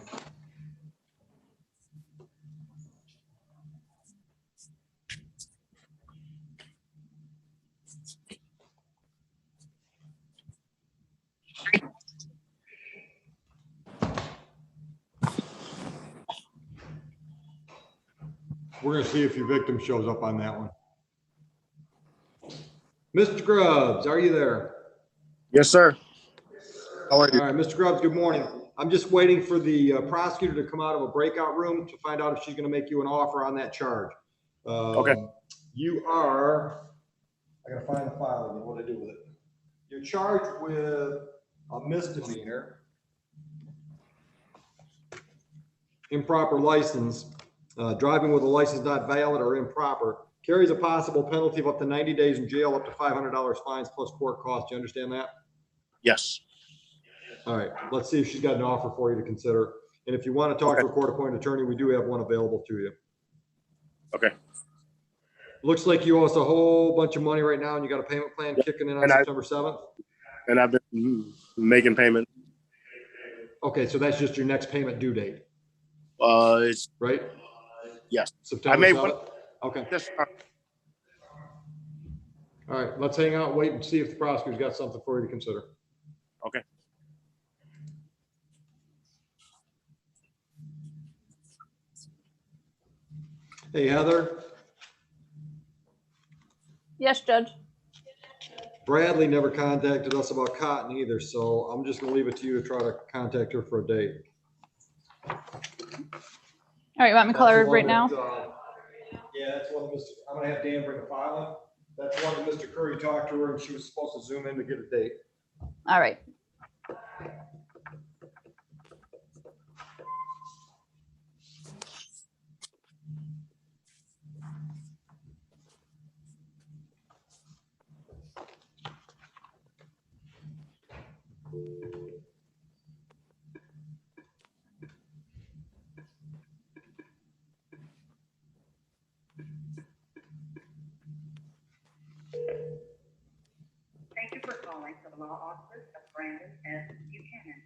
We're gonna see if your victim shows up on that one. Mr. Grubbs, are you there? Yes, sir. How are you? All right, Mr. Grubbs, good morning. I'm just waiting for the prosecutor to come out of a breakout room to find out if she's gonna make you an offer on that charge. Okay. You are, I gotta find the file again, what to do with it. You're charged with a misdemeanor, improper license, driving with a license not valid or improper, carries a possible penalty of up to 90 days in jail, up to $500 fines plus court costs. You understand that? Yes. All right, let's see if she's got an offer for you to consider. And if you want to talk to a court-appointed attorney, we do have one available to you. Okay. Looks like you owe us a whole bunch of money right now, and you got a payment plan kicking in on September 7th? And I've been making payment. Okay, so that's just your next payment due date, It's right? yes. September I made 7th? one. Okay. Yes. All right, let's hang out, wait and see if the prosecutor's got something for you to consider. Okay. Hey, Heather, Yes, Judge. Bradley never contacted us about Cotton either, so I'm just gonna leave it to you to try to contact her for a date. All right, you want me to call her That's the right one now? that, yeah, that's one of Mr. I'm gonna have Dan bring a file in. That's one that Mr. Curry talked to her and she was supposed to zoom in to get a date. All right. Thank you for calling for the law office of Brandon S. Buchanan.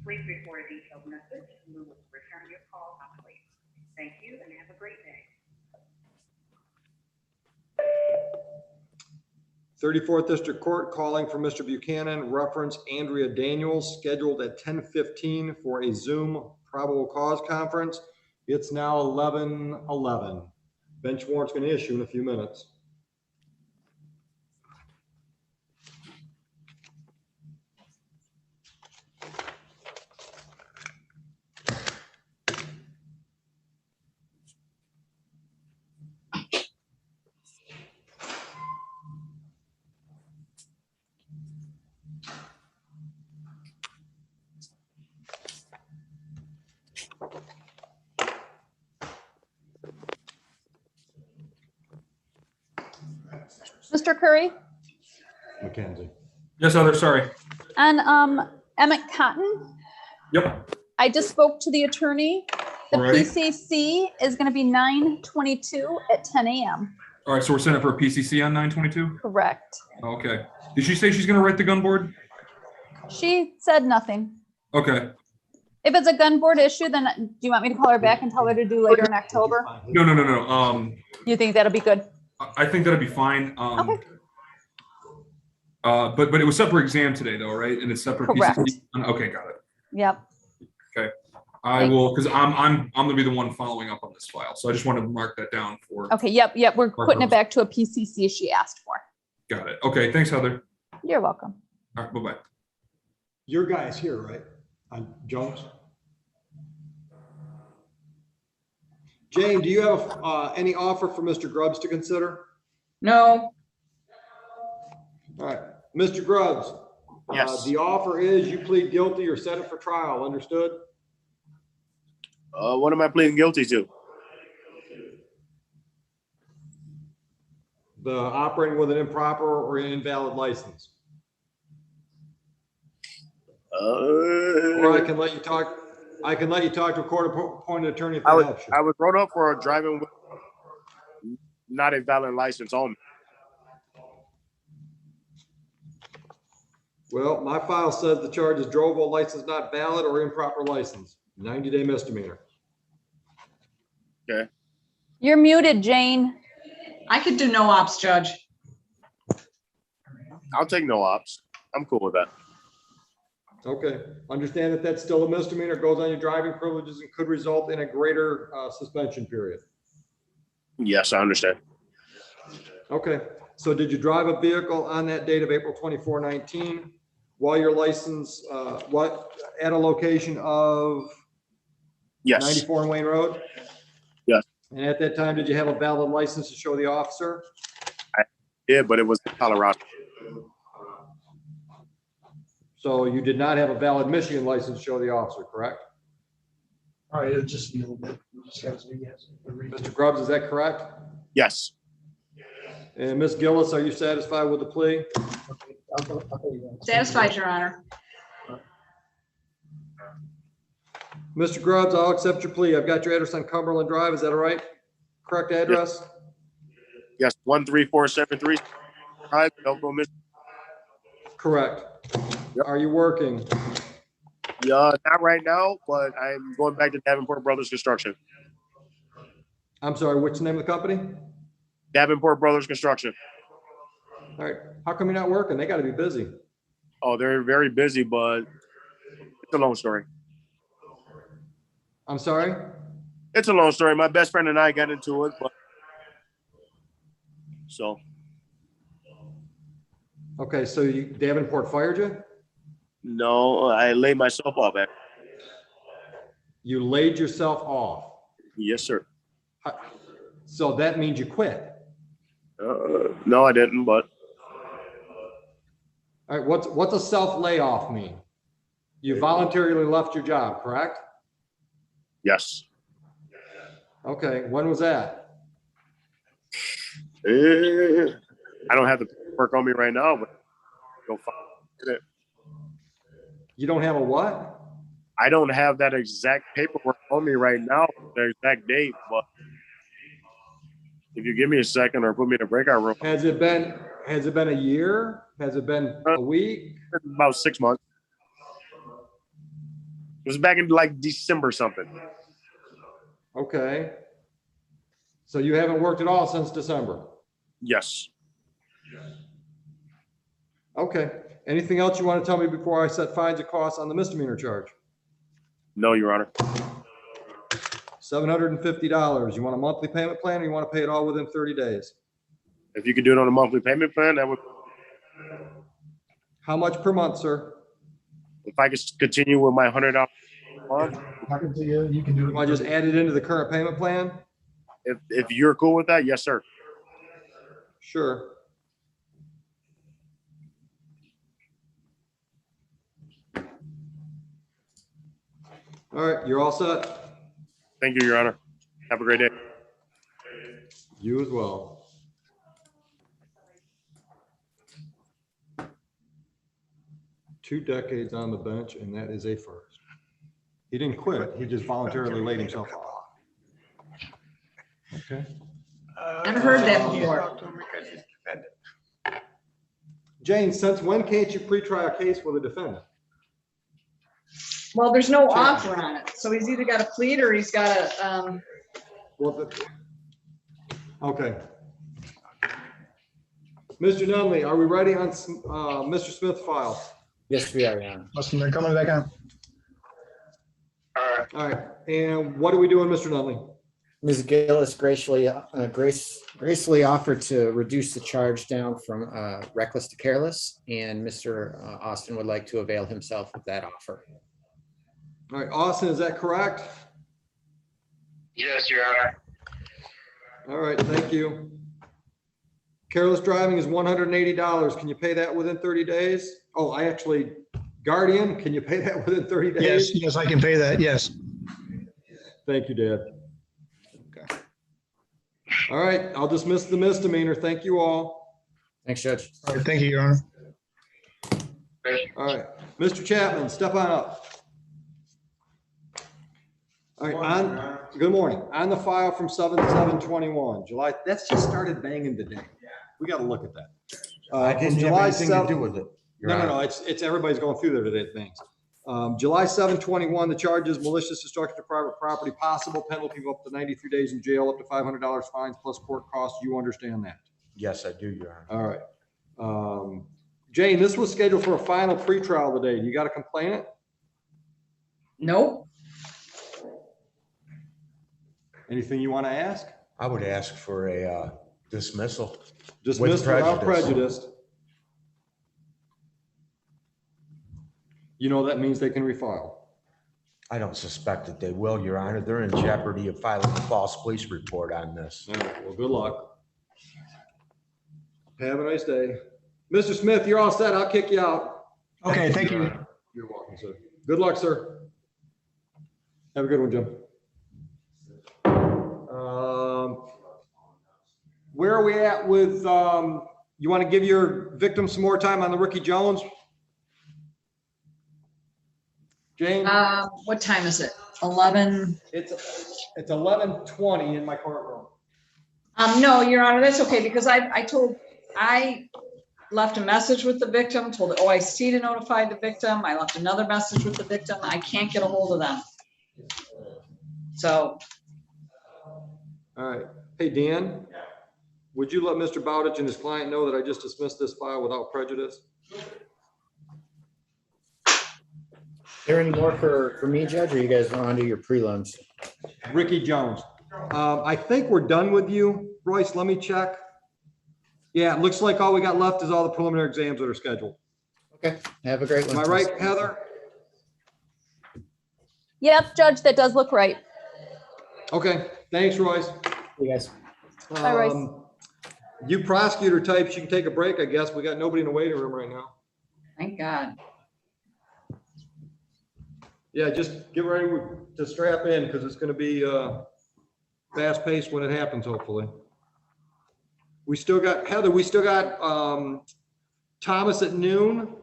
Please record a detailed message and we will return your call promptly. Thank you and have a great day. 34th District Court calling for Mr. Buchanan, reference Andrea Daniels, scheduled at 10:15 for a Zoom probable cause conference. It's now 11:11. Bench warrant's going to issue in a few minutes. Mr. Curry? Mackenzie. Yes, Heather, sorry. And Emmett Cotton, Yep. I just spoke to the attorney The All right. PCC is going to be 9/22 at 10 a.m. All right, so we're setting up for a PCC on 9/22? Correct. Okay. Did she say she's gonna write the gun board? She said nothing. Okay. If it's a gun board issue, then do you want me to call her back and tell her to do later in October? No. You think that'll be good? I think that'll be fine. Okay. But it was separate exam today though, right? And it's separate Correct. PCC? Okay, got it. Yep. Okay. I will, because I'm gonna be the one following up on this file. So I just wanted to mark that down for. Okay, yep. We're putting it back to a PCC she asked for. Got it. Okay, thanks, Heather. You're welcome. All right, bye-bye. Your guy's here, right? On Jones? Jane, do you have any offer for Mr. Grubbs to consider? No. All right, Mr. Grubbs. Yes. The offer is you plead guilty or set it for trial, understood? What am I pleading guilty to? The operating with an improper or invalid license. Or I can let you talk. I can let you talk to a court-appointed attorney if that helps you. I was brought up for driving with not a valid license on. Well, my file says the charge is drove while license not valid or improper license, 90-day misdemeanor. Okay. You're muted, Jane. I could do no ops, Judge. I'll take no ops. I'm cool with that. Okay, understand that that's still a misdemeanor, goes on your driving privileges and could result in a greater suspension period. Yes, I understand. Okay, so did you drive a vehicle on that date of April 24, 19 while your license, at a location of Yes. 94 Wayne Road? Yes. And at that time, did you have a valid license to show the officer? I did, but it was in Colorado. So you did not have a valid Michigan license to show the officer, correct? All right, it'll just be a little bit. We just gotta say yes. Mr. Grubbs, is that correct? Yes. And Ms. Gillis, are you satisfied with the plea? Satisfied, Your Honor. Mr. Grubbs, I'll accept your plea. I've got your address on Cumberland Drive. Is that all right? Correct address? Yes, 13473 Drive, Elko, Michigan. Correct. Are you working? Yeah, not right now, but I'm going back to Davenport Brothers Construction. I'm sorry, what's the name of the company? Davenport Brothers Construction. All right. How come you're not working? They got to be busy. Oh, they're very busy, but it's a long story. I'm sorry? It's a long story. My best friend and I got into it, but so. Okay, so Davenport fired you? No, I laid myself off. You laid yourself off? Yes, sir. So that means you quit? No, I didn't, but. All right, what's a self-layoff mean? You voluntarily left your job, correct? Yes. Okay, when was that? I don't have the paperwork on me right now, but go find it. You don't have a what? I don't have that exact paperwork on me right now, the exact date, but if you give me a second or put me in a breakout room. Has it been a year? Has it been a week? About 6 months. It was back in like December something. Okay. So you haven't worked at all since December? Yes. Okay. Anything else you want to tell me before I set fines and costs on the misdemeanor charge? No, Your Honor. $750. You want a monthly payment plan or you want to pay it all within 30 days? If you could do it on a monthly payment plan, that would. How much per month, sir? If I could continue with my $100 a month. I can tell you, you can do it. I just add it into the current payment plan? If you're cool with that, yes, sir. Sure. All right, you're all set? Thank you, Your Honor. Have a great day. You as well. Two decades on the bench, and that is a first. He didn't quit. He just voluntarily laid himself off. Okay. Never heard that before. Jane, since when can't you pre-try a case with a defendant? Well, there's no offer on it, so he's either got to plead or he's got to, Okay. Mr. Nunley, are we ready on Mr. Smith's file? Yes, we are, Your Honor. Austin, they're coming back on. All right. And what are we doing, Mr. Nunley? Ms. Gillis graciously offered to reduce the charge down from reckless to careless, and Mr. Austin would like to avail himself of that offer. All right, Austin, is that correct? Yes, Your Honor. All right, thank you. Careless driving is $180. Can you pay that within 30 days? Oh, guardian, can you pay that within 30 days? Yes, I can pay that. Yes. Thank you, Dad. Okay. All right, I'll dismiss the misdemeanor. Thank you all. Thanks, Judge. All right, thank you, Your Honor. All right, Mr. Chapman, step on up. All right, good morning. On the file from 7/7/21, July, that's just started banging today. We got to look at that. I didn't have July anything 7th to do with it. No, it's everybody's going through there today, things. July 7/21, the charge is malicious destruction of private property, possible penalty of up to 93 days in jail, up to $500 fines plus court costs. You understand that? Yes, I do, Your Honor. All right. Jane, this was scheduled for a final pretrial today. You got to complain it? nope. Anything you want to ask? I would ask for a dismissal. Dismissed without prejudice. You know that means they can refile. I don't suspect that they will, Your Honor. They're in jeopardy of filing a false police report on this. All right, well, good luck. Have a nice day. Mr. Smith, you're all set. I'll kick you out. Okay, thank you. You're welcome, sir. Good luck, sir. Have a good one, Jim. Where are we at with, you want to give your victim some more time on the Ricky Jones? Jane? What time is it? 11? It's 11:20 in my courtroom. No, Your Honor, that's okay, because I left a message with the victim, told the OIC to notify the victim. I left another message with the victim. I can't get a hold of them. So. All right. Hey, Dan, would you let Mr. Bowditch and his client know that I just dismissed this file without prejudice? Is there any more for me, Judge, or you guys want to do your prelims? Ricky Jones. I think we're done with you. Royce, let me check. Yeah, it looks like all we got left is all the preliminary exams that are scheduled. Okay, have a great one. Am I right, Heather? Yep, Judge, that does look right. Okay, thanks, Royce. You guys. Bye, Royce. You prosecutor types, you can take a break, I guess. We got nobody in the waiting room right now. Thank God. Yeah, just get ready to strap in because it's going to be fast paced when it happens, hopefully. We still got, Heather, we still got Thomas at noon,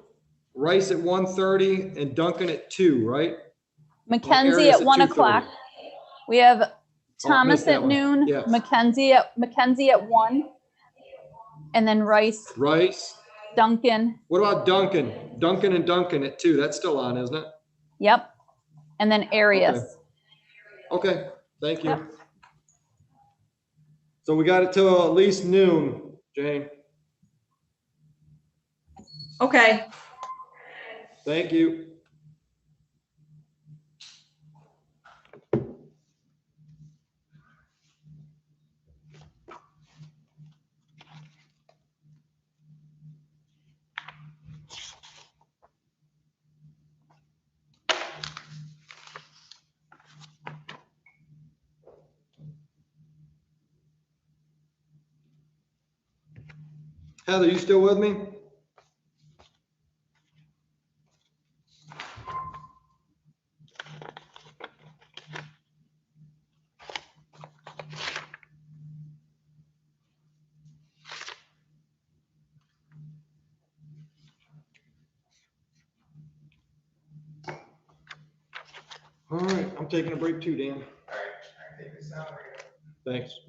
Rice at 1:30, and Duncan at 2, right? Mackenzie at 1 o'clock. We have Thomas at noon, yes. Mackenzie at 1, and then Rice, Duncan. What about Duncan? Duncan and Duncan at 2. That's still on, isn't it? Yep. And then Arias. Okay. Thank you. Yep. So we got it till at least noon, Jane. Okay. Thank you. Heather, you still with me? All right, I'm taking a break too, Dan. Thanks.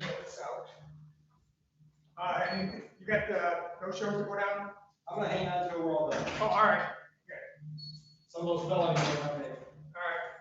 And you got the no shows to go down? I'm gonna hang on till we're all done. Oh, all right. Some of those felonies are coming in. All right.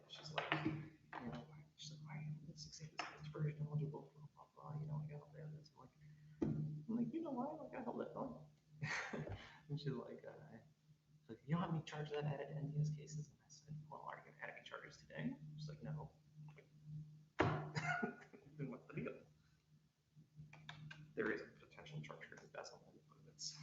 She's like, you know, she's like, why this is very knowledgeable, blah, blah, blah, you know, I got all that. And so I'm like, you know why? Like, I held that phone. And she's like, you don't have any charges that added to NDS cases? And I said, well, are you going to add any charges today? She's like, no. Then what's the deal? There is a potential charge for embezzlement, but it's,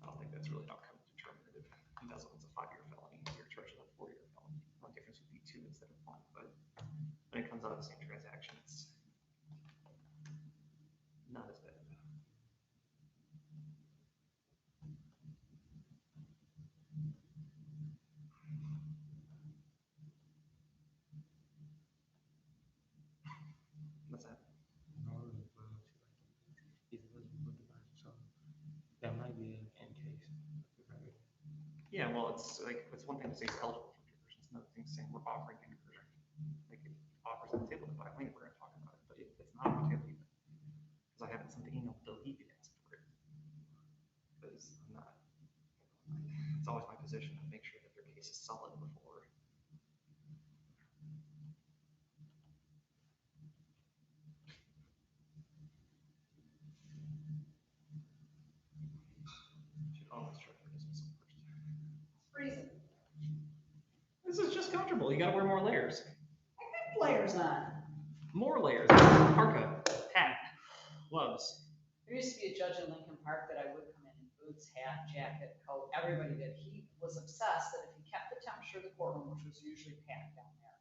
I don't think that's really outcome determinative. Embezzlement's a 5-year felony. You're charged with a 4-year felony. The difference would be 2 instead of 1, but when it comes out of the same transaction, it's not as bad. What's that? That might be an end case. Yeah, well, it's like, it's one thing to say it's eligible for conversion, it's another thing saying we're offering conversion. Like, if offers on the table to buy lane, we're gonna talk about it, but it's not on the table yet. Because I haven't sent the email to delete it ask for it. Because I'm not, it's always my position to make sure that their case is solid before. Should always try for dismissal first. Freezing. This is just comfortable. You gotta wear more layers. Layers on. More layers. Parka, hat, gloves. There used to be a judge in Lincoln Park that I would come in boots, hat, jacket, coat, everybody did. He was obsessed that if he kept the temperature of the courtroom, which was usually packed down there,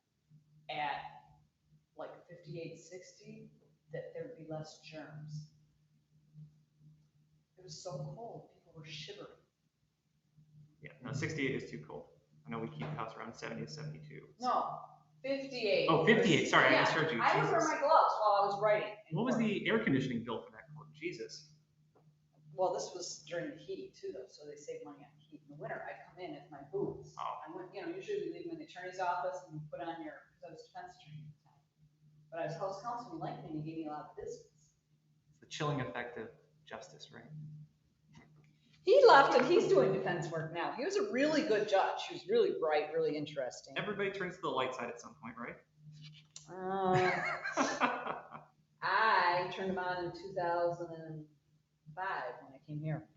at like 58, 60, that there'd be less germs. It was so cold, people were shivering. Yeah, no, 68 is too cold. I know we keep the house around 70 to 72. No, 58. Oh, 58. Sorry, Yeah, I misheard you. I would wear my gloves while I was writing. What was the air conditioning bill for that court? Jesus. Well, this was during the heat too, though, so they save money on heat. In the winter, I come in with my boots. Oh. I went, you know, usually we leave them in the attorney's office and you put on your, because I was defense attorney at the time. But I was house counsel in Lincoln and he gave me a lot of business. It's the chilling effect of justice, right? He left and he's doing defense work now. He was a really good judge. He was really bright, really interesting. Everybody turns to the light side at some point, right? I turned him on in 2005 when I came here.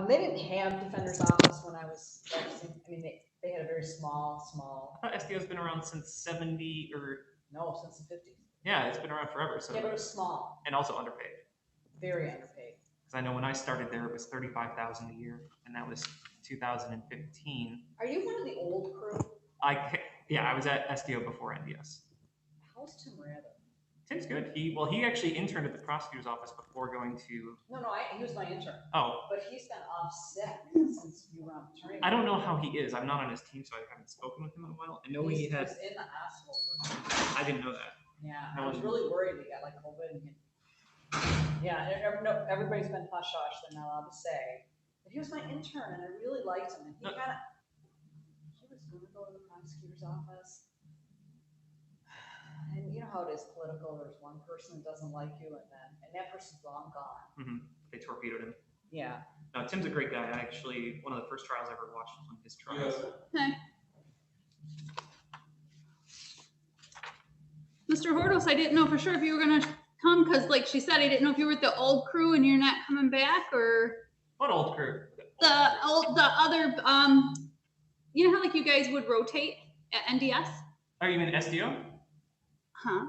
They didn't have defender's office when I was practicing. I mean, they had a very small. I thought SDO's been around since 70 or. No, since the 50s. Yeah, it's been around forever. So. Yeah, but it was small. And also underpaid. Very underpaid. Because I know when I started there, it was $35,000 a year, and that was 2015. Are you one of the old crew? Yeah, I was at SDO before NDS. How's Tim Rather? Tim's good. He actually interned at the prosecutor's office before going to. No, he was my intern. Oh. But he's been off sick since you were on maternity. I don't know how he is. I'm not on his team, so I haven't spoken with him in a while. I know he had. was in the hospital I didn't know that. Yeah, I was really worried he got like COVID. No, everybody's been hush hush. They're not allowed to say. But he was my intern, and I really liked him. And he was going to go to the prosecutor's office. And you know how it is political. There's one person that doesn't like you, and that person's long gone. Mm-hmm. They torpedoed him. Yeah. No, Tim's a great guy. I actually, one of the first trials I ever watched was one of his trials. Okay. Mr. Hordos, I didn't know for sure if you were gonna come, because like she said, I didn't know if you were with the old crew and you're not coming back, or what old crew? The other you know how like you guys would rotate at NDS? Oh, you mean SDO? Huh?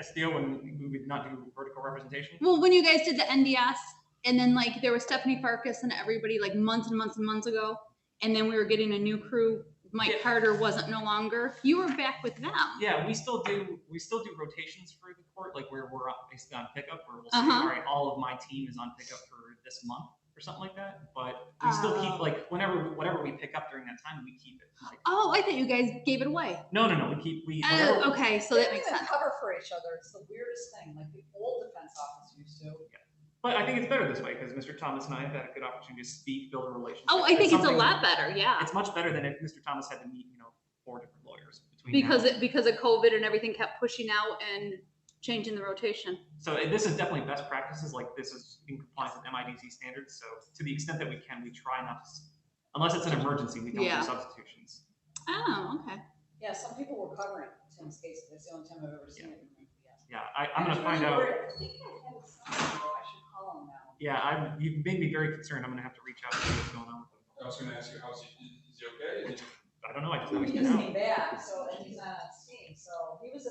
SDO when we would not do vertical representation? Well, when you guys did the NDS, and then like there was Stephanie Farkas and everybody like months and months and months ago, and then we were getting a new crew. Mike Carter wasn't no longer. You were back with them. Yeah, we still do rotations for the court, like where we're basically on pickup, where we'll say, all right, all of my team is on pickup for this month or something like that. But we still keep like whatever we pick up during that time, we keep it. Like, oh, I thought you guys gave it away. No, we keep okay, so that makes sense. Cover for each other. It's the weirdest thing. Like the old defense office used to. Yeah. But I think it's better this way because Mr. Thomas and I have had a good opportunity to speak, build a relationship. Oh, I think it's a lot better. Yeah. It's much better than if Mr. Thomas had to meet, 4 different lawyers between. Because of COVID and everything kept pushing out and changing the rotation. So this is definitely best practices. Like this is in compliance with MIDC standards. So to the extent that we can, we try not to, unless it's an emergency, we don't do substitutions. Oh, okay. Yeah, some people were covering Tim's case. That's the only time I've ever seen it. Yeah, I'm going to find out. I think I should call him now. Yeah, you've made me very concerned. I'm going to have to reach out to see what's going on with him. I was going to ask you, is he okay? I don't know. I just know He he's just out. came back, so and he's not on scene. So he was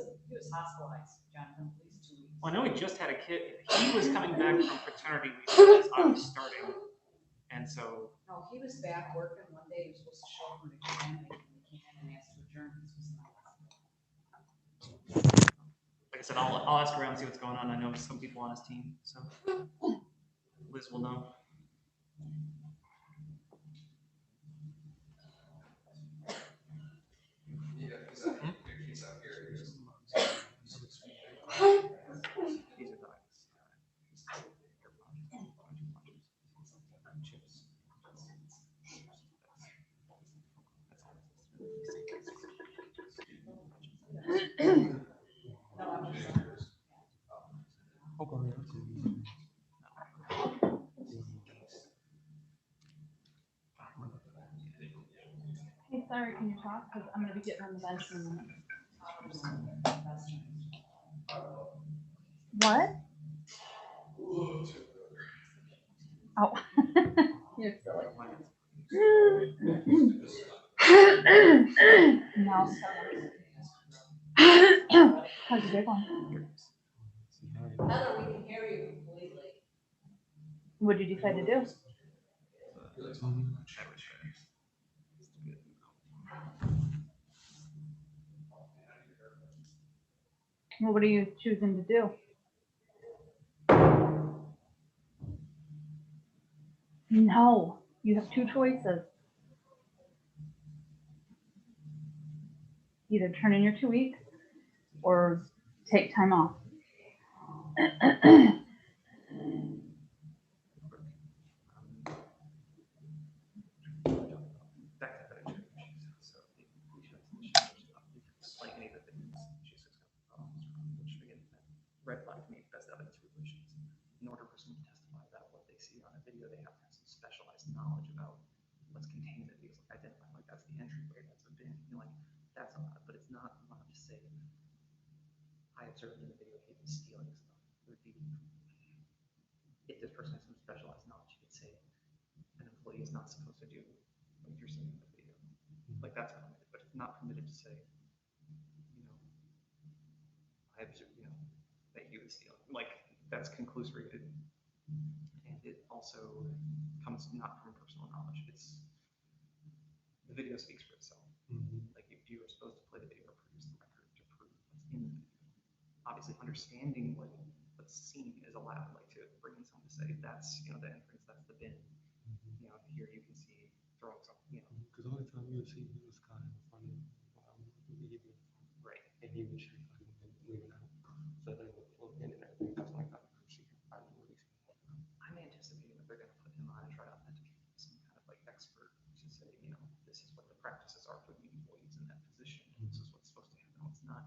hospitalized, Jonathan, at least 2 weeks. Well, I know he just had a kid. He was coming back from paternity leave as I was starting, and so. No, he was back working one day. He was supposed to show up when he came in, and he came in and asked to adjourn. This was not. Like I said, I'll ask around and see what's going on. I know some people on his team, so Liz will know. He's out here. Hey, sorry, can you talk? Because I'm going to be getting on the bench in a minute. What? Oh. You're silly. No, sorry. How's your big one? Heather, we can hear you completely. What did you decide to do? Well, what are you choosing to do? No, you have 2 choices. Either turn in your 2 weeks or take time off. Red flag to me, best evidence relations. In order for someone to testify about what they see on a video, they have to have some specialized knowledge about what's contained in the video. Like identify, like that's the entryway, that's a bin. Like that's a lot, but it's not allowed to say. I observed in the video he was stealing stuff. It would be if this person has some specialized knowledge, you could say an employee is not supposed to do what you're seeing in the video. Like that's permitted, but it's not permitted to say. I observed, that he was stealing. Like that's conclusory, and it also comes not from personal knowledge. It's the video speaks for itself. Like if you are supposed to play the video or produce the record to prove what's in the video. obviously understanding what's seen is allowed, like to bring in someone to say, that's, you know, the entrance, that's the bin. You know, here you can see throwing some, you know. Because all the time you'll see this guy in front of immediately. Right. And he would shoot like leaving out. So they would plug in and everything. That's like that. I'm anticipating that they're going to put him on and try to authenticate some kind of like expert to say, you know, this is what the practices are for the employees in that position. And this is what's supposed to happen, what's not.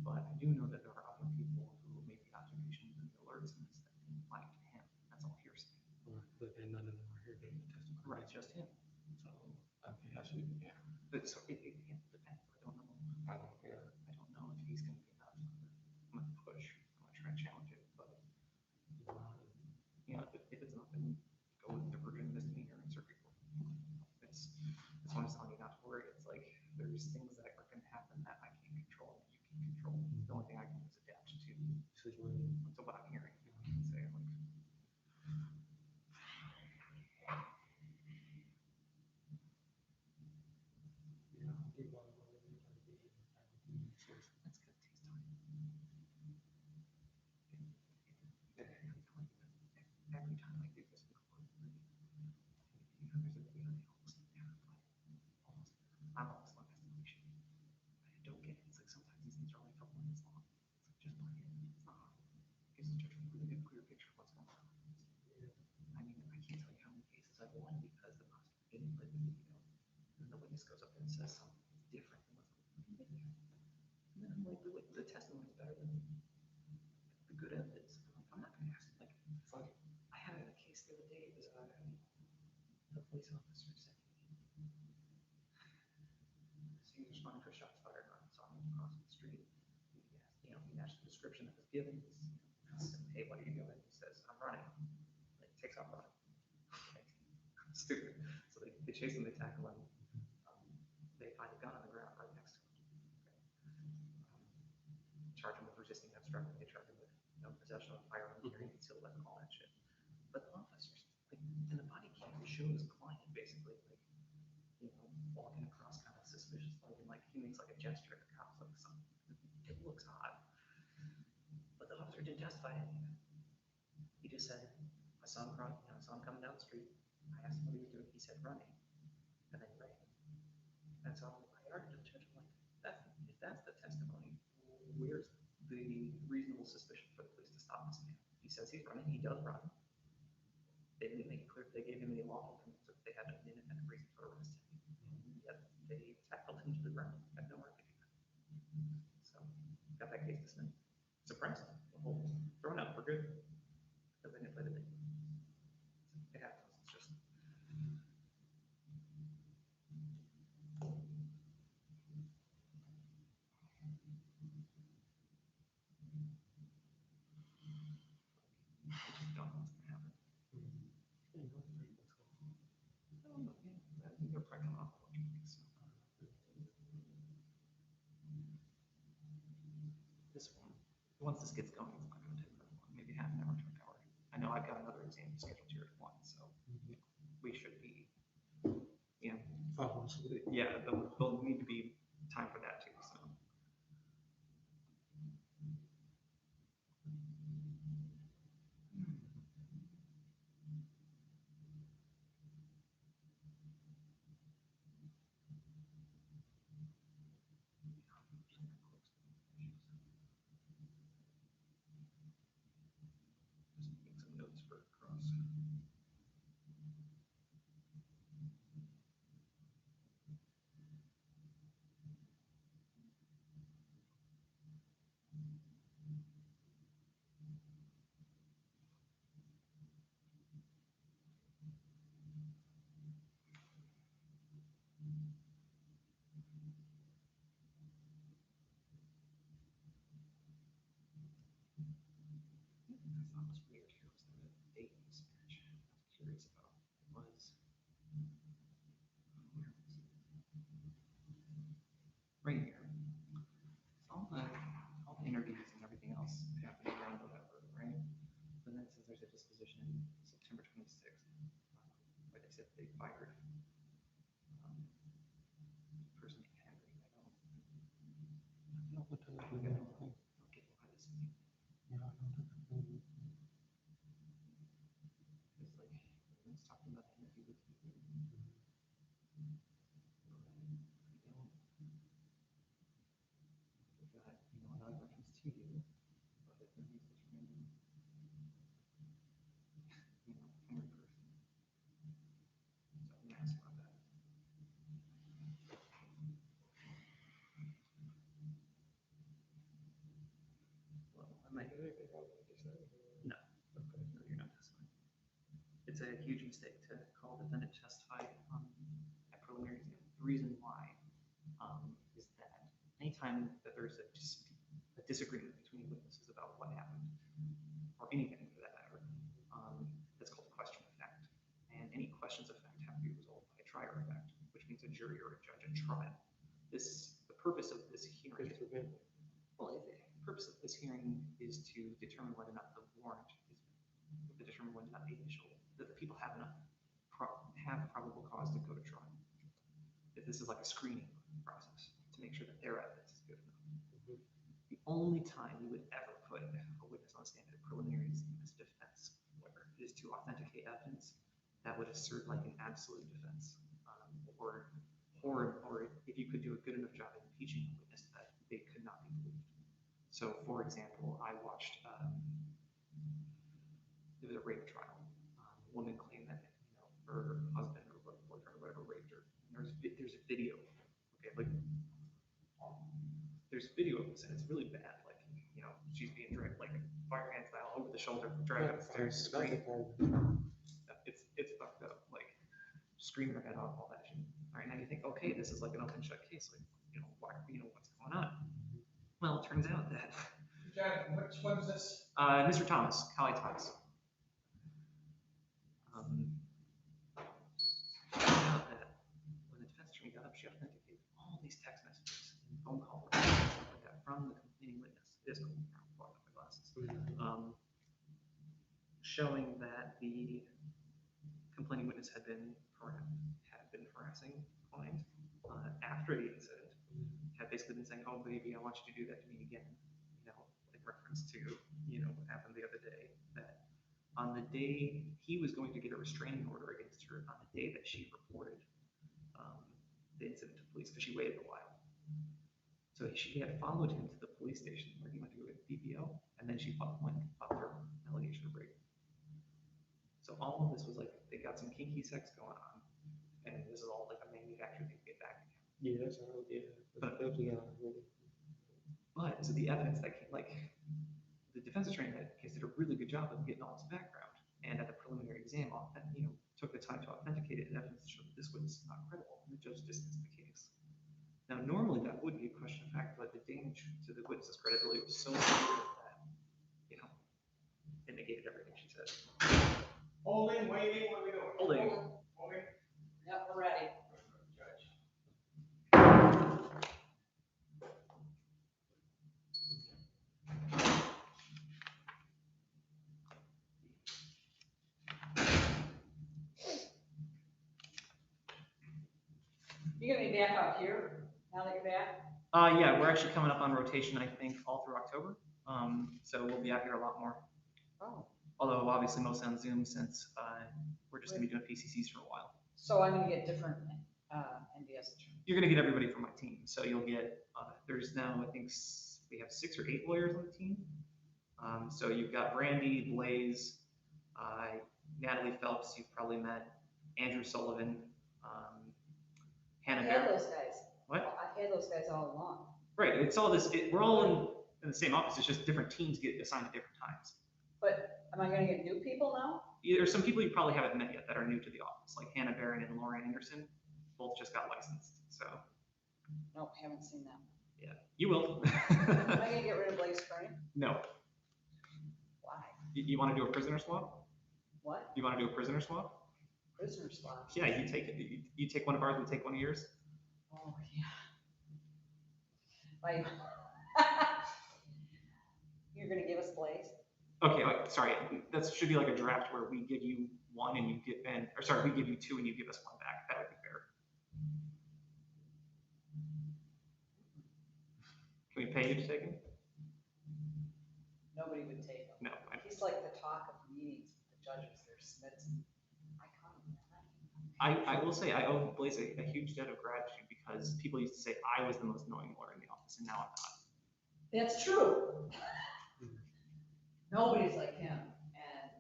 But I do know that there are other people who make the observations and the alerts and this that can apply to him. That's all hearsay. Right. But then none of them are here to testify. Right, just him. So okay, I should, yeah. But so it depends. I don't know. I don't, yeah. I don't know if he's going to be enough. I'm going to push. I'm going to try and challenge it. But you know, if it's not, then go with the Virginia misdemeanor and circuit court. It's one of telling you not to worry. It's like there's things that are going to happen that I can't control. You can control. The only thing I can do is adapt to what I'm hearing. And say like. That's going to take time. Every time I do this, I'm almost on estimation. I don't get it. It's like sometimes these things are only a couple minutes long. It's like just play it. It's not hard. It gives the judge a really good, clear picture of what's going on. I mean, I can't tell you how many cases I've won because the prosecutor didn't play the video. And the witness goes up there and says something that's different than what's on the video. And then I'm like, the testimony is better than the good evidence. I'm not going to ask. Like, I had a case the other day. It was the police officer said to me, so he was responding to a shots fired on someone across the street. He asked, you know, he matched the description that was given. He's, hey, what are you doing? He says, I'm running. Like, takes off running. Okay. Stupid. So they chase him, they tackle him. They find a gun on the ground right next to him. Okay. Charge him with resisting obstructing. They charge him with possession of a firearm, carrying concealed weapon, all that shit. But the officers, like, and the body cam shows the client basically, like, you know, walking across kind of suspicious, like he makes like a gesture at the cops, like something. It looks odd. But the officer didn't testify to anything. He just said, I saw him coming down the street. I asked him what he was doing. He said running, and then he ran. And so I argued with the judge, I'm like, if that's the testimony, where's the reasonable suspicion for the police to stop this man? He says he's running. He does run. They didn't make it clear. They gave him any lawful permit, so they had an independent reason for arresting him. Yet they tackled him to the ground. Had no right to do that. So got that case dismissed. Suppressed. Thrown out for good. Because they didn't play the video. It happens. It's just. I just don't know what's going to happen. They're probably coming off the weeks. This one, once this gets going, it's not going to take very long, maybe half an hour to an hour. I know I've got another exam scheduled here at 1, so we should be, you know, yeah, there'll need to be time for that too. So. I thought was weird here was the date mismatch. I was curious about was right here. So all the interviews and everything else happened around November, right? But then it says there's a disposition in September 26th, where they said they fired person named Henry. I don't get why this It's like, it's talking about the interview with you. We've got, another reference to you, but it needs this random, finger person. So I'm gonna ask about that. Well, I might. No, you're not testifying. It's a huge mistake to call the defendant to testify at preliminary exam. The reason why is that anytime that there's a disagreement between witnesses about what happened, or anything for that matter, that's called a question of fact. And any questions of fact have to be resolved by a trier of fact, which means a jury or a judge at trial. The purpose of this hearing. Well, the purpose of this hearing is to determine whether or not the warrant is, to determine whether or not that the people have enough, have probable cause to go to trial. If this is like a screening process to make sure that their evidence is good enough. The only time we would ever put a witness on stand at a preliminary exam as defense, where it is to authenticate evidence that would assert like an absolute defense, or if you could do a good enough job at impeaching a witness that they could not be believed. So, for example, I watched it was a rape trial. A woman claimed that her husband or boyfriend or whatever raped her. And there's a video. Okay, like there's video of this, and it's really bad. Like she's being dragged like fireman style over the shoulder, dragged upstairs, screaming. It's fucked up. Like screaming her head off, all that shit. All right, now you think, okay, this is like an open shut case. Like why, what's going on? Well, it turns out that. John, which one is this? Mr. Thomas, Callie Thomas. Turns out that when the defense attorney got up, she authenticated all these text messages and phone call records and stuff like that from the complaining witness. It is cool. I'm fogging up my glasses. Showing that the complaining witness had been harassing client after the incident. Had basically been saying, "Oh, baby, I want you to do that to me again." Like reference to what happened the other day. That on the day he was going to get a restraining order against her, on the day that she reported the incident to police, because she waited a while. So she had followed him to the police station where he went to go get a DPO, and then she went and filed her allegation of rape. So all of this was like they got some kinky sex going on, and this is all like a manufactured thing to get back. Yeah, that's all. Yeah, but so the evidence that came, like the defense attorney in that case did a really good job of getting all his background, and at the preliminary exam, took the time to authenticate it and evidence to show that this witness is not credible, and the judge dismissed the case. Now, normally that would be a question of fact, but the damage to the witness's credibility was so severe that it negated everything she said. Holding, waiting, what are we doing? Holding. Holding. Yep, we're ready. You're gonna be back out here now that you're back? Yeah, we're actually coming up on rotation, I think, all through October. So we'll be out here a lot more. Oh. Although obviously mostly on Zoom since we're just gonna be doing PCCs for a while. So I'm gonna get different NDS attorneys. You're gonna get everybody from my team. So you'll get, there's now, I think we have 6 or 8 lawyers on the team. So you've got Brandy, Blaze, Natalie Phelps, you've probably met, Andrew Sullivan, Hannah I Bear. had those guys. What? I've had those guys all along. Right, it's all this, we're all in the same office, it's just different teams get assigned at different times. But am I gonna get new people now? There's some people you probably haven't met yet that are new to the office, like Hannah Barron and Lauren Anderson, both just got licensed, so. Nope, haven't seen them. Yeah, you will. Am I gonna get rid of Blaze Spring? No. Why? You wanna do a prisoner swap? What? You wanna do a prisoner swap? Prisoner swap? Yeah, you take it, you take one of ours, we take one of yours. Oh, yeah. Like, you're gonna give us Blaze? Okay, sorry, that should be like a draft where we give you one and you get, we give you 2 and you give us 1 back. That would be fair. Can we pay you to take it? Nobody would take him. No. He's like the talk of meetings with the judges, they're Smiths. I come. I will say, I owe Blaze a huge debt of gratitude because people used to say I was the most annoying lawyer in the office, and now I'm not. That's true. Nobody's like him, and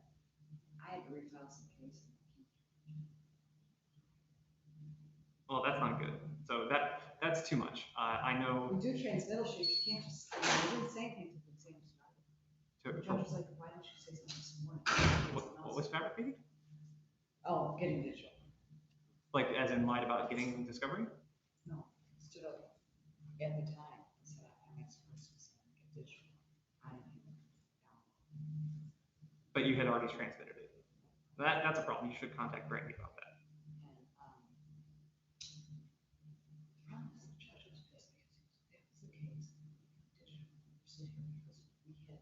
I had to refile some cases. Well, that's not good. So that's too much. I know. We do transmittal sheets, you can't just, I didn't say anything to the exam started. The judge was like, why didn't you say something this morning? What was fabricated? Oh, getting digital. Like, as in lied about getting discovery? No, stood up at the time and said, I'm asking for specific get digital. I didn't even know. But you had already transmitted it. That's a problem. You should contact Brandy about that. And, the problem is the judge was pissed because that was the case. Digital, because we had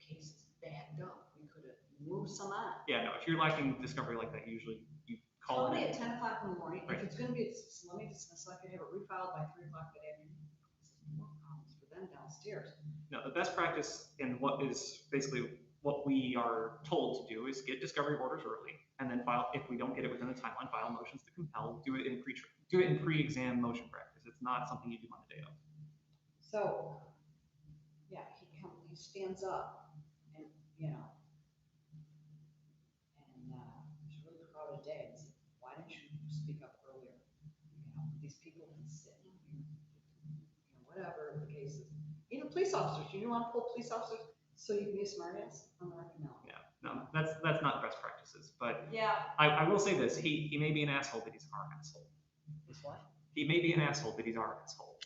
cases backed up. We could have moved some on. Yeah, no, if you're lacking discovery like that, usually you call Call me it. at 10 o'clock in the morning. Right. If it's gonna be, let me discuss, so I can have it refiled by 3 o'clock that afternoon. This is more problems for them downstairs. No, the best practice and what is basically what we are told to do is get discovery orders early and then file, if we don't get it within the timeline, file motions to compel, do it in pre-exam motion practice. It's not something you do on the day of. So, yeah, he stands up and, you know, and, it's a really crowded day. And said, why didn't you speak up earlier? You know, these people can sit in here, you know, whatever the case is. Even police officers, you want to pull police officers so you can be a smartass? I'm like, no. Yeah, no, that's not best practices. But Yeah. I will say this: he may be an asshole, but he's our asshole. He's what? He may be an asshole, but he's our asshole.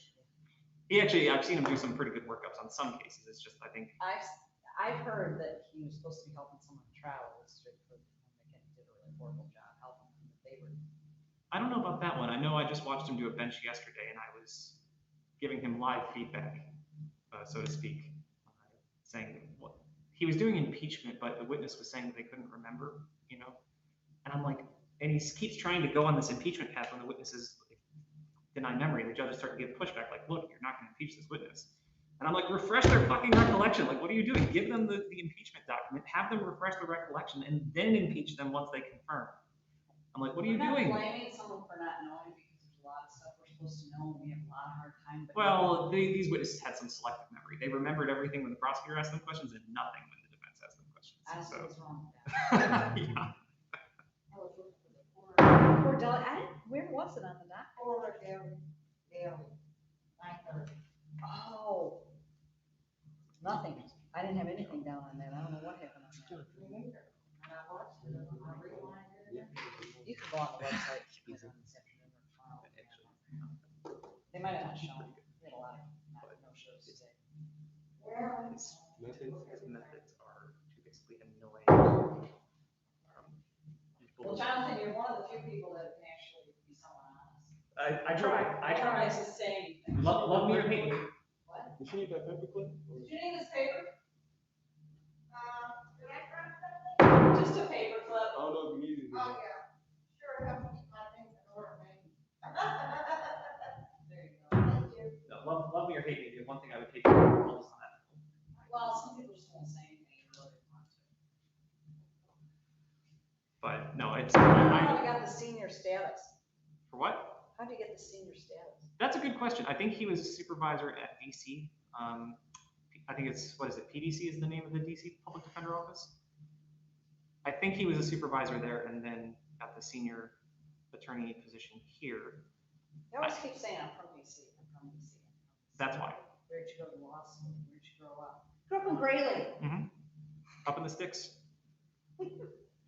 He actually, I've seen him do some pretty good workups on some cases. It's just, I think. I've heard that he was supposed to be helping someone travel. When McKinney did a really horrible job helping them. They were. I don't know about that one. I know I just watched him do a bench yesterday, and I was giving him live feedback, so to speak, saying what he was doing impeachment, but the witness was saying that they couldn't remember, you know. And I'm like, and he keeps trying to go on this impeachment path when the witnesses like, deny memory, and the judges start to give pushback, like, look, you're not going to impeach this witness. And I'm like, refresh their fucking recollection. Like, what are you doing? Give them the impeachment document, have them refresh the recollection, and then impeach them once they confirm. I'm like, what are you doing? I'm not blaming someone for not knowing because there's a lot of stuff we're supposed to know and we have a lot of hard time. But Well, these witnesses had some selective memory. They remembered everything when the prosecutor asked them questions and nothing when the defense asked them questions. I don't see So, what's wrong with that. yeah. I was looking for the poor Deli, where was it on the dock? Poor Deli. Oh. Nothing. I didn't have anything down on that. I don't know what happened on that. You can go on the website. Later on this afternoon or tomorrow. They might have not shown. We had a lot of no shows today. His methods are to basically annoy. Well, Jonathan, you're one of the few people that can actually be somewhat honest. I try. Nice to say. Love me or hate me. What? Did you need that paperclip? Did you need this paper? Just a paper clip. I don't know if you need it. Oh, yeah. Sure, I have to keep my things in order, man. There you go. Thank you. No, love me or hate me. The one thing I would take all the time. Well, some people just won't say anything until they want to. But no, it's. How do you got the senior status? For what? How do you get the senior status? That's a good question. I think he was a supervisor at DC. I think it's, what is it? PDC is the name of the DC Public Defender Office. I think he was a supervisor there and then got the senior attorney position here. You always keep saying, I'm from DC, I'm from DC. That's why. Where'd you go to law school? Where'd you grow up? Grew up in Greeley. Mm-hmm. Up in the sticks.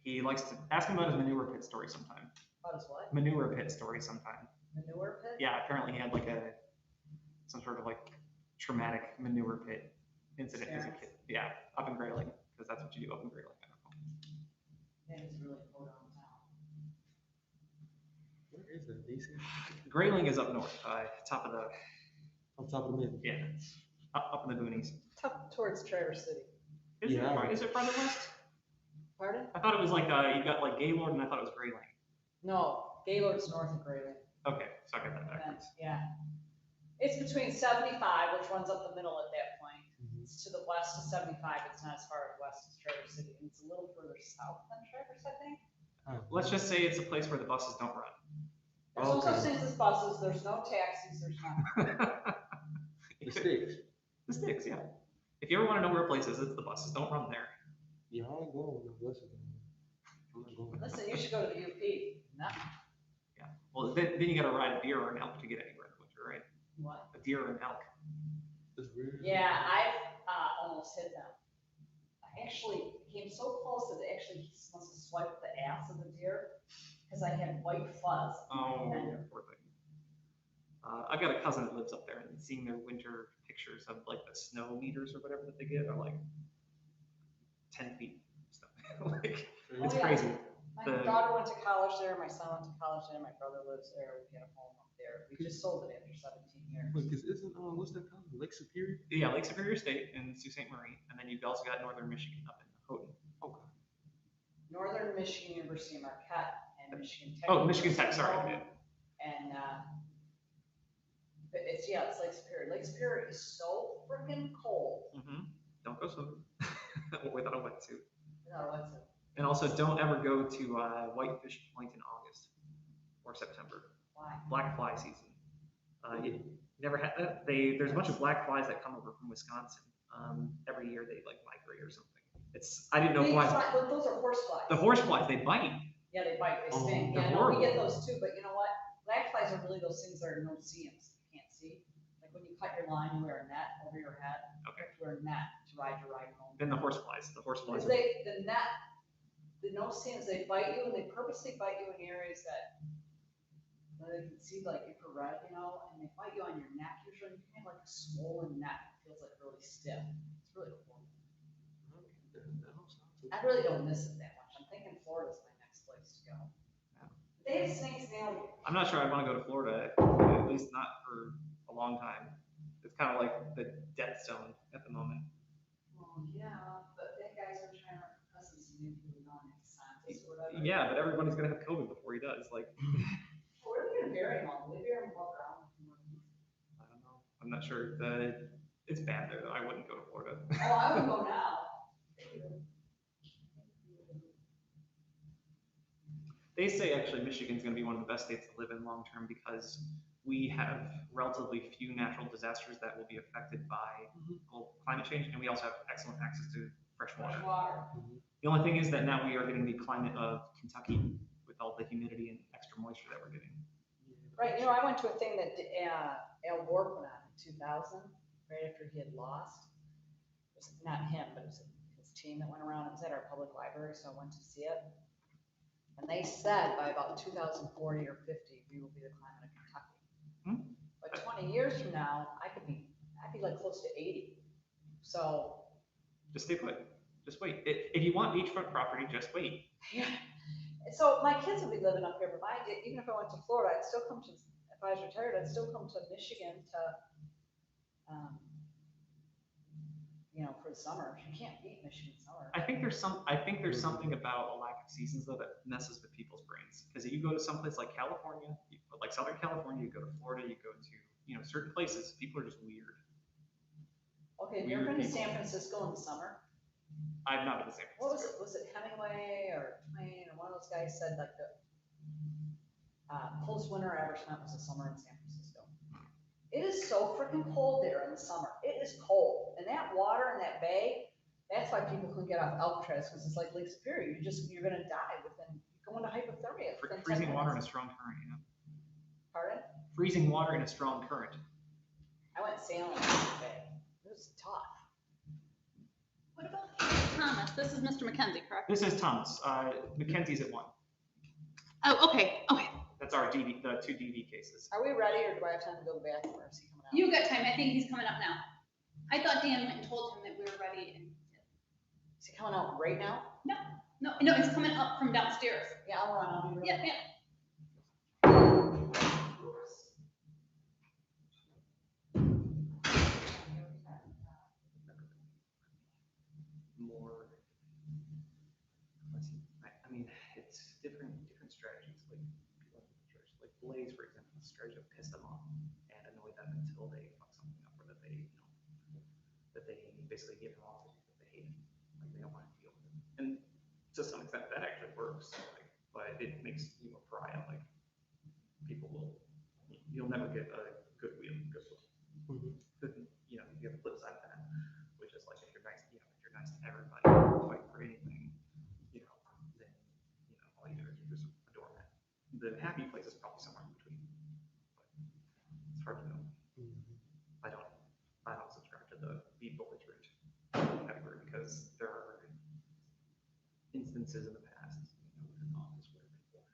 He likes to ask him about his manure pit story sometime. About his what? Manure pit story sometime. Manure pit? Yeah, apparently he had like some sort of like traumatic manure pit incident as a kid. Yeah, up in Grayling, because that's what you do up in Grayling. That is really cold downtown. Where is it, DC? Grayling is up north, top of the. On top of the mid. Yeah, up in the boonies. Up towards Traverse City. Is it right? Is it farther west? Pardon? I thought it was like you got like Gaylord, and I thought it was Grayling. No, Gaylord's north of Grayling. Okay, so I got that backwards. Yeah. It's between 75, which runs up the middle at that point. It's to the west of 75. It's not as far west as Traverse City. And it's a little further south than Traverse, I think. Let's just say it's a place where the buses don't run. There's no such things as buses. There's no taxis. There's nothing. The sticks. The sticks, yeah. If you ever want to know where a place is, it's the buses. Don't run there. Yeah, I ain't going with no buses. I'm not going. Listen, you should go to the UP. No. Yeah. Well, then you got to ride a deer or an elk to get anywhere in the winter, right? What? A deer or an elk. That's weird. Yeah, I've almost hit them. I actually came so close that it actually must have swiped the ass of the deer because I had white fuzz. Oh, poor thing. I've got a cousin that lives up there, and seeing their winter pictures of like the snow meters or whatever that they get are like 10 feet. Stuff. Like, it's crazy. My daughter went to college there. My son went to college there. My brother lives there. We had a home up there. We just sold it after 17 years. Wait, because isn't what's that called? Lake Superior? Yeah, Lake Superior State in Sault Ste. Marie, and then you've also got Northern Michigan up in Houghton. Okay. Northern Michigan University Marquette and Michigan Tech. Oh, Michigan Tech. Sorry. Yeah. And but it's Lake Superior. Lake Superior is so freaking cold. Mm-hmm. Don't go swimming without a wetsuit. Without a wetsuit. And also, don't ever go to Whitefish Point in August or September. Why? Black fly season. You never had that. There's a bunch of black flies that come over from Wisconsin. Every year they like migrate or something. I didn't know flies. Those are horse flies. The horse flies, they bite. Yeah, they bite. They sting. They're Yeah, no, horrible. we get those too. But you know what? Black flies are really those things that are no-see-ums. You can't see. Like when you cut your line, you wear a net over your head. Okay. You wear a net to ride your ride home. Then the horse flies. The horse flies. The net, the no-see-ums, they bite you and they purposely bite you in areas that they can see like infrared, and they bite you on your neck. Usually you can have like a swollen neck. It feels like really stiff. It's really cool. I really don't miss it that much. I'm thinking Florida's my next place to go. They have snakes now. I'm not sure I want to go to Florida, at least not for a long time. It's kind of like the death zone at the moment. Well, yeah, but that guy's been trying to us as nuclear non-scientist or whatever. Yeah, but everybody's gonna have COVID before he does. Like, Where are they gonna bury him? Will they bury him walk around? I don't know. I'm not sure. It's bad there though. I wouldn't go to Florida. Oh, I would go now. They say actually Michigan's going to be one of the best states to live in long term because we have relatively few natural disasters that will be affected by global climate change, and we also have excellent access to fresh water. The only thing is that now we are getting the climate of Kentucky with all the humidity and extra moisture that we're getting. Right, I went to a thing that Al Gore put on in 2000, right after he had lost. It was not him, but it was his team that went around. It was at our public library, so I went to see it. And they said by about 2040 or 50, we will be the climate of Kentucky. But 20 years from now, I'd be like close to 80. So just stay put. Just wait. If you want beachfront property, just wait. Yeah. So my kids would be living up here, but even if I went to Florida, I'd still come to. If I was retired, I'd still come to Michigan to, for the summer. You can't beat Michigan summer. I think there's something about a lack of seasons though that messes with people's brains. Because if you go to someplace like California, like Southern California, you go to Florida, you go to certain places, people are just weird. Okay, have you ever been to San Francisco in the summer? I've not been to San Francisco. What was it? Was it Hemingway or Twain or one of those guys said like the coldest winter I ever spent was the summer in San Francisco. It is so freaking cold there in the summer. It is cold. And that water in that bay, that's why people couldn't get off Alcatraz, because it's like Lake Superior. You're going to die within, you go into hypothermia. Freezing water in a strong current, Pardon? Freezing water in a strong current. I went sailing in that bay. It was tough. What about Thomas? This is Mr. McKenzie, correct? This is Thomas. Mackenzie's at 1. Oh, okay. That's our the 2 DV cases. Are we ready, or do I have time to go to the bathroom, or is he coming out? You got time. I think he's coming up now. I thought Dan went and told him that we were ready. Is he coming out right now? No, he's coming up from downstairs. Yeah, I'll run. I'll be ready. Yeah. More, let's see. I mean, it's different strategies. Like people in the church, like Blaze, for example, the strategy of piss them off and annoy them until they fuck something up, or that they, that they basically give him off because they hate him, like they don't want to deal with him. And to some extent, that actually works, like, but it makes you a pariah. Like people will, you'll never get a good will. Good, you know, you have the flip side of that, which is like if you're nice, you know, if you're nice to everybody, fight for anything, you know, then you know all you do is you're just a doormat. The happy place is probably somewhere in between, but it's hard to know. I don't subscribe to the be belligerent category because there are instances in the past, you know, in office where people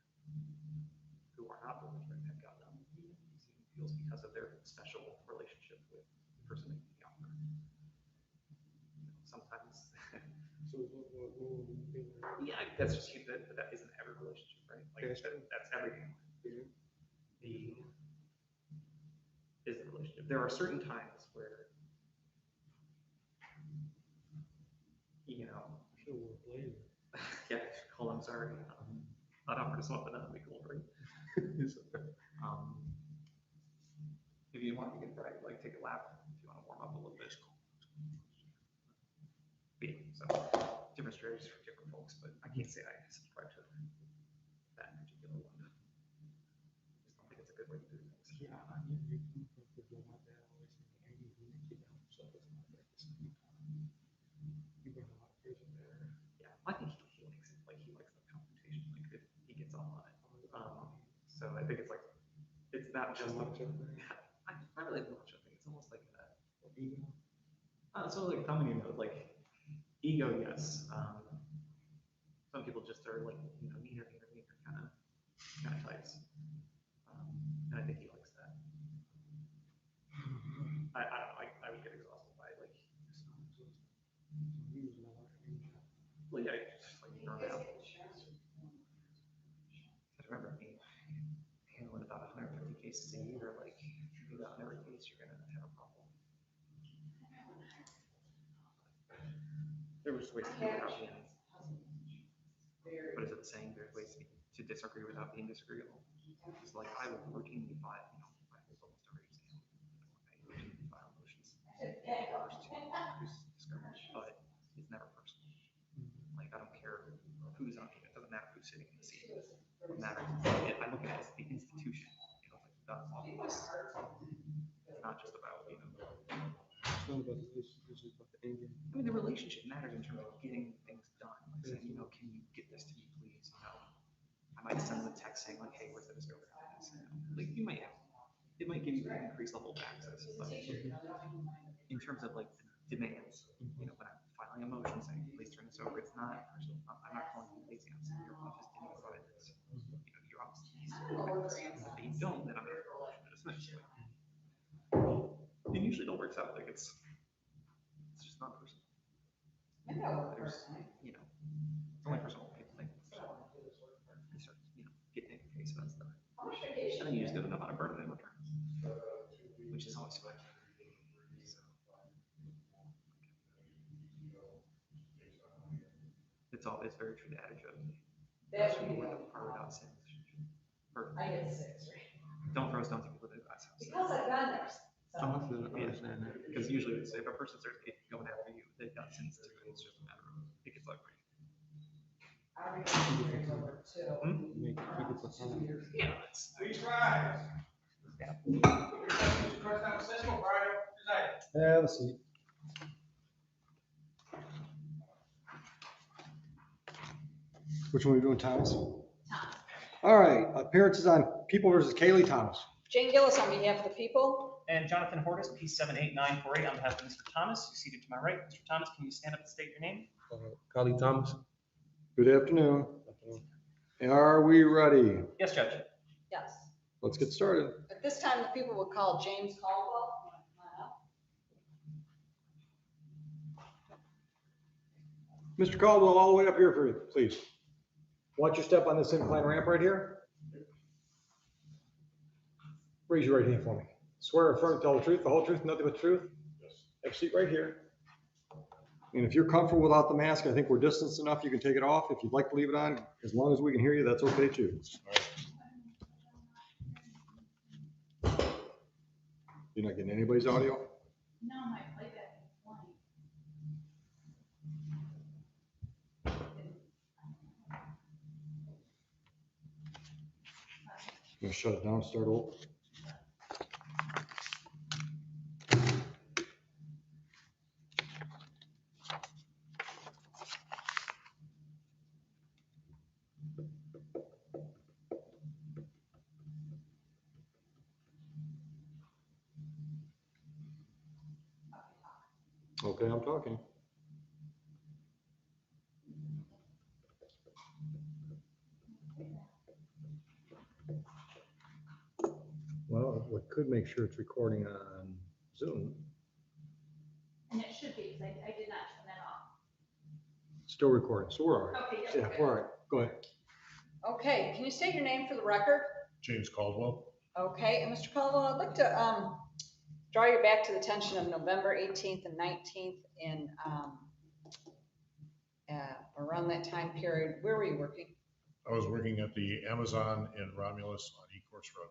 who are not belligerent have gotten easy appeals because of their special relationship with the person making the offer. Sometimes, yeah, that's just that isn't every relationship, right? Like that's everything. The is the relationship. There are certain times where, you know, yeah, Cole, I'm sorry. I'd offer to swap it out, be cool, right? If you want, you can try, like take a lap if you want to warm up a little bit. Yeah, so different strategies for different folks, but I can't say I subscribe to that particular one. I just don't think it's a good way to do things. Yeah, I think he likes it. Like he likes the confrontation. Like he gets all on it. So I think it's like it's not just the. I not really much. I think it's almost like that. So like how many know like ego? Yes. Some people just are like meaner kind of types. And I think he likes that. I don't know. I would get exhausted by it. Like. Well, yeah, just like burn out. I remember me handling about 150 cases a year. Like, without every case, you're gonna have a problem. There was ways to do it without being. What is it the saying? There's ways to disagree without being disagreeable. It's like I will routinely file, I hold almost every exam. I routinely file motions to produce discourage, but it's never personal. Like I don't care who's on it. It doesn't matter who's sitting in the seat. What matters is I look at it as the institution. Like that's all. It's not just about I mean, the relationship matters in terms of getting things done. Like saying, can you get this to me, please? I might send them a text saying, like, hey, where's the discovery? Like, you might have, it might give you an increased level of access, but in terms of like demands, when I'm filing a motion saying, please turn this over, it's not personal. I'm not calling you lazy. I'm saying your office didn't provide this. Your office needs to provide this. If they don't, then I'm going to dismiss you. It usually don't work out. Like it's just not personal. There's, it's only personal when people think they start, getting in your face about stuff. And then you just get enough on a burden in return, which is always fun. So, it's very true, the adage of people are without sin. I get 6, right? Don't throw stones at people in the glass house. Because I've done theirs. Because usually if a person starts going after you, they've got sins too. It's just a matter of it gets ugly. Yeah, Please rise. Yeah, let's see. Which one are we doing, Thomas? All right, appearances on People versus Kaylee Thomas. Jane Gillis on behalf of the people. And Jonathan Hortis, P78948 on behalf of Mr. Thomas, who's seated to my right. Mr. Thomas, can you stand up and state your name? Kaylee Thomas. Good afternoon. Are we ready? Yes, Judge. Yes. Let's get started. At this time, the people will call James Caldwell. Mr. Caldwell, all the way up here for you, please. Watch your step on this incline ramp right here. Raise your right hand for me. Swear or affirm to tell the truth, the whole truth, nothing but the truth? Yes. Have a seat right here. And if you're comfortable without the mask, I think we're distanced enough, you can take it off. If you'd like to leave it on, as long as we can hear you, that's okay too. You're not getting anybody's audio? No, my playback is flying. You shut it down, start over. Okay, I'm talking. Well, we could make sure it's recording on Zoom. And it should be, because I did not turn that off. Still recording, so we're all right. Okay, Yeah, we're all right. Go ahead. Okay, can you state your name for the record? James Caldwell. Okay, and Mr. Caldwell, I'd like to draw you back to the attention of November 18th and 19th in around that time period. Where were you working? I was working at the Amazon in Romulus on Ecorse Road.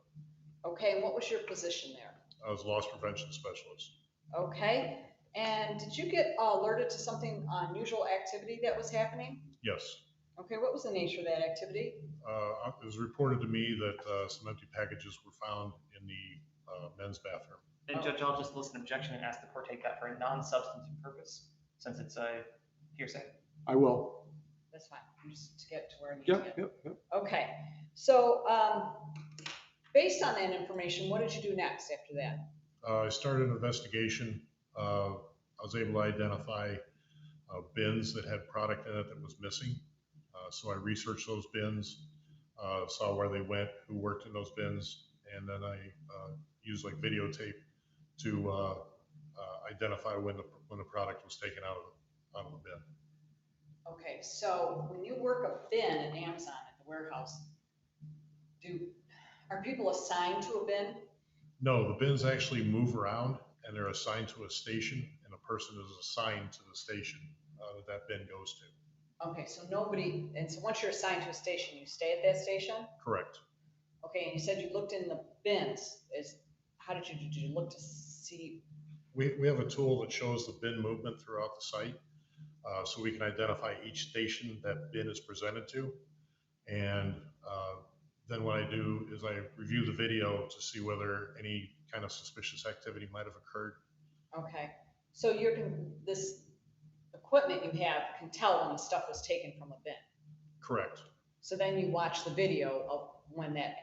Okay, and what was your position there? I was loss prevention specialist. Okay, and did you get alerted to something unusual activity that was happening? Yes. Okay, what was the nature of that activity? It was reported to me that some empty packages were found in the men's bathroom. And Judge, I'll just list an objection and ask the court take that for a non-substantive purpose, since it's a hearsay. I will. That's fine, just to get to where I need to get. Yep. Okay, so based on that information, what did you do next after that? I started an investigation. I was able to identify bins that had product in it that was missing. So I researched those bins, saw where they went, who worked in those bins, and then I used like videotape to identify when the product was taken out of the bin. Okay, so when you work a bin at Amazon at the warehouse, are people assigned to a bin? No, the bins actually move around and they're assigned to a station, and a person is assigned to the station that bin goes to. Okay, so nobody, and so once you're assigned to a station, you stay at that station? Correct. Okay, and you said you looked in the bins. How did you look to see? We have a tool that shows the bin movement throughout the site, so we can identify each station that bin is presented to. And then what I do is I review the video to see whether any kind of suspicious activity might have occurred. Okay, so this equipment you have can tell when the stuff was taken from a bin. Correct. So then you watch the video of when that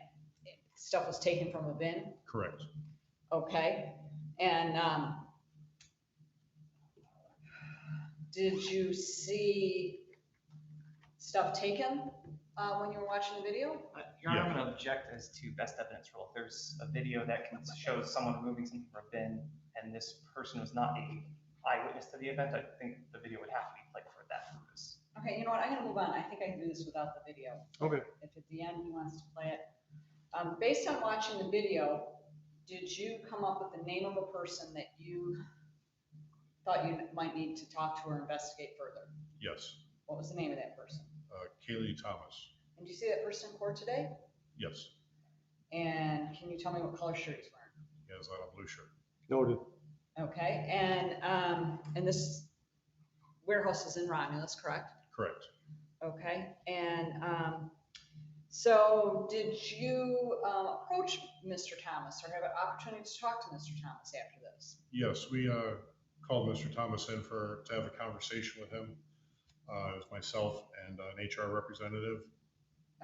stuff was taken from a bin? Correct. Okay, and did you see stuff taken when you were watching the video? Your Honor, I'm going to object as to best evidence rule. If there's a video that can show someone removing something from a bin and this person was not a eyewitness to the event, I think the video would have to be played for that purpose. Okay, you know what, I'm gonna move on. I think I can do this without the video. Okay. If at the end he wants to play it. Based on watching the video, did you come up with the name of a person that you thought you might need to talk to or investigate further? Yes. What was the name of that person? Kaylee Thomas. And do you see that person in court today? Yes. And can you tell me what color shirt he's wearing? He has on a blue shirt. Noted. Okay, and this warehouse is in Romulus, correct? Correct. Okay, and so did you approach Mr. Thomas or have an opportunity to talk to Mr. Thomas after this? Yes, we called Mr. Thomas in to have a conversation with him. It was myself and an HR representative.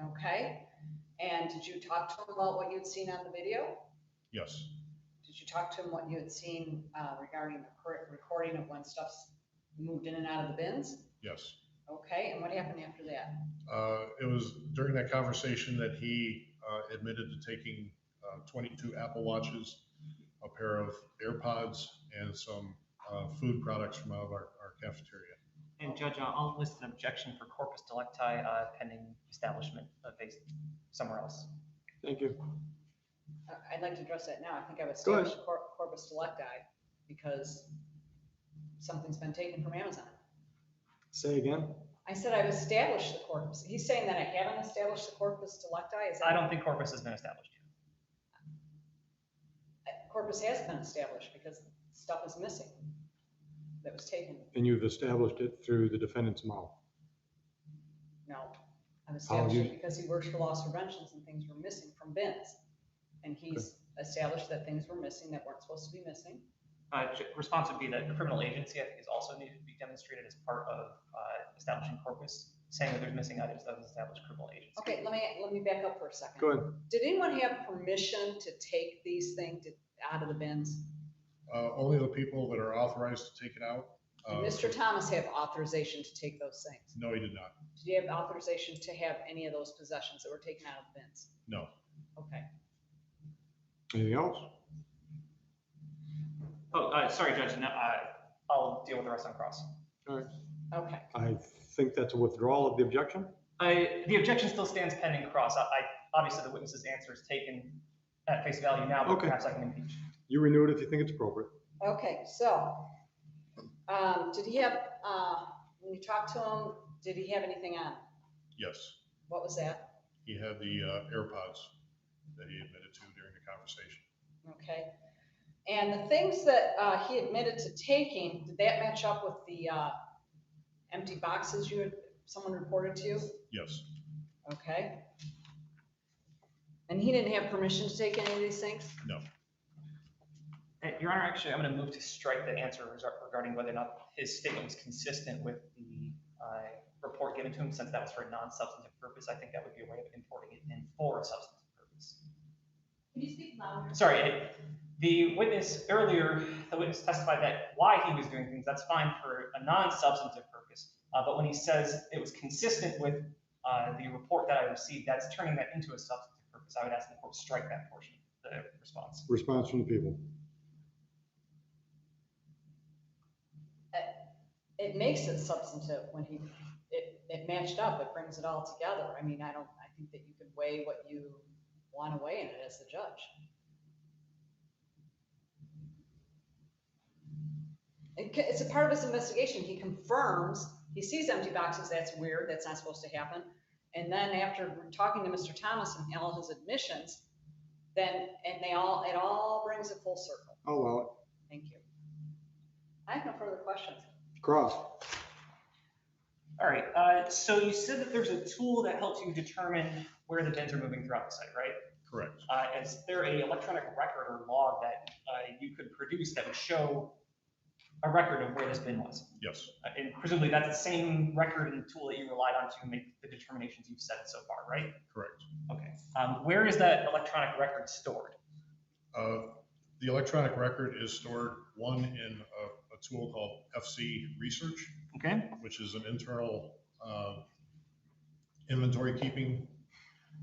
Okay, and did you talk to him about what you'd seen on the video? Yes. Did you talk to him what you had seen regarding the recording of when stuff's moved in and out of the bins? Yes. Okay, and what happened after that? It was during that conversation that he admitted to taking 22 Apple Watches, a pair of AirPods, and some food products from out of our cafeteria. And Judge, I'll list an objection for corpus delicti pending establishment based somewhere else. Thank you. I'd like to address that now. I think I've Go ahead. established corpus delicti because something's been taken from Amazon. Say again? I said I've established the corpus. He's saying that I haven't established the corpus delicti? Is that? I don't think corpus has been established yet. Corpus has been established because stuff is missing that was taken. And you've established it through the defendant's mouth. No. I've established you- it because he works for loss preventions and things were missing from bins. And he's established that things were missing that weren't supposed to be missing. Response would be that criminal agency, I think, is also needed to be demonstrated as part of establishing corpus. Saying that there's missing items doesn't establish criminal agency. Okay, let me back up for a second. Go ahead. Did anyone have permission to take these things out of the bins? Only the people that are authorized to take it out. Did Mr. Thomas have authorization to take those things? No, he did not. Did you have authorization to have any of those possessions that were taken out of the bins? No. Okay. Anything else? Oh, sorry, Judge. No, I'll deal with the rest on cross. All right. Okay. I think that's a withdrawal of the objection. The objection still stands pending cross. Obviously the witness's answer is taken at face value now, but Okay. perhaps I can impeach. You renew it if you think it's appropriate. Okay, so, did he have, when you talked to him, did he have anything on? Yes, What was that? he had the AirPods that he admitted to during the conversation. Okay. And the things that he admitted to taking, did that match up with the empty boxes someone reported to you? Yes. Okay. And he didn't have permission to take any of these things? No. Your Honor, actually, I'm going to move to strike the answer regarding whether or not his statement was consistent with the report given to him, since that was for a non-substantive purpose. I think that would be a way of importing it in for a substantive purpose. Can you speak louder? Sorry, the witness testified that why he was doing things, that's fine for a non-substantive purpose. But when he says it was consistent with the report that I received, that's turning that into a substantive purpose. I would ask the court to strike that portion of the response. Response from the people. It makes it substantive when it matched up, it brings it all together. I mean, I think that you could weigh what you want to weigh in it as the judge. It's a part of his investigation. He confirms, he sees empty boxes, that's weird, that's not supposed to happen. And then after talking to Mr. Thomas and all his admissions, it all brings it full circle. I'll allow it. Thank you. I have no further questions. Cross. All right, so you said that there's a tool that helps you determine where the bins are moving throughout the site, right? Correct. Is there a electronic record or log that you could produce that would show a record of where this bin was? Yes. And presumably that's the same record and tool that you relied on to make the determinations you've said so far, right? Correct. Okay. Where is that electronic record stored? The electronic record is stored, one, in a tool called FC Research, okay, which is an internal inventory keeping,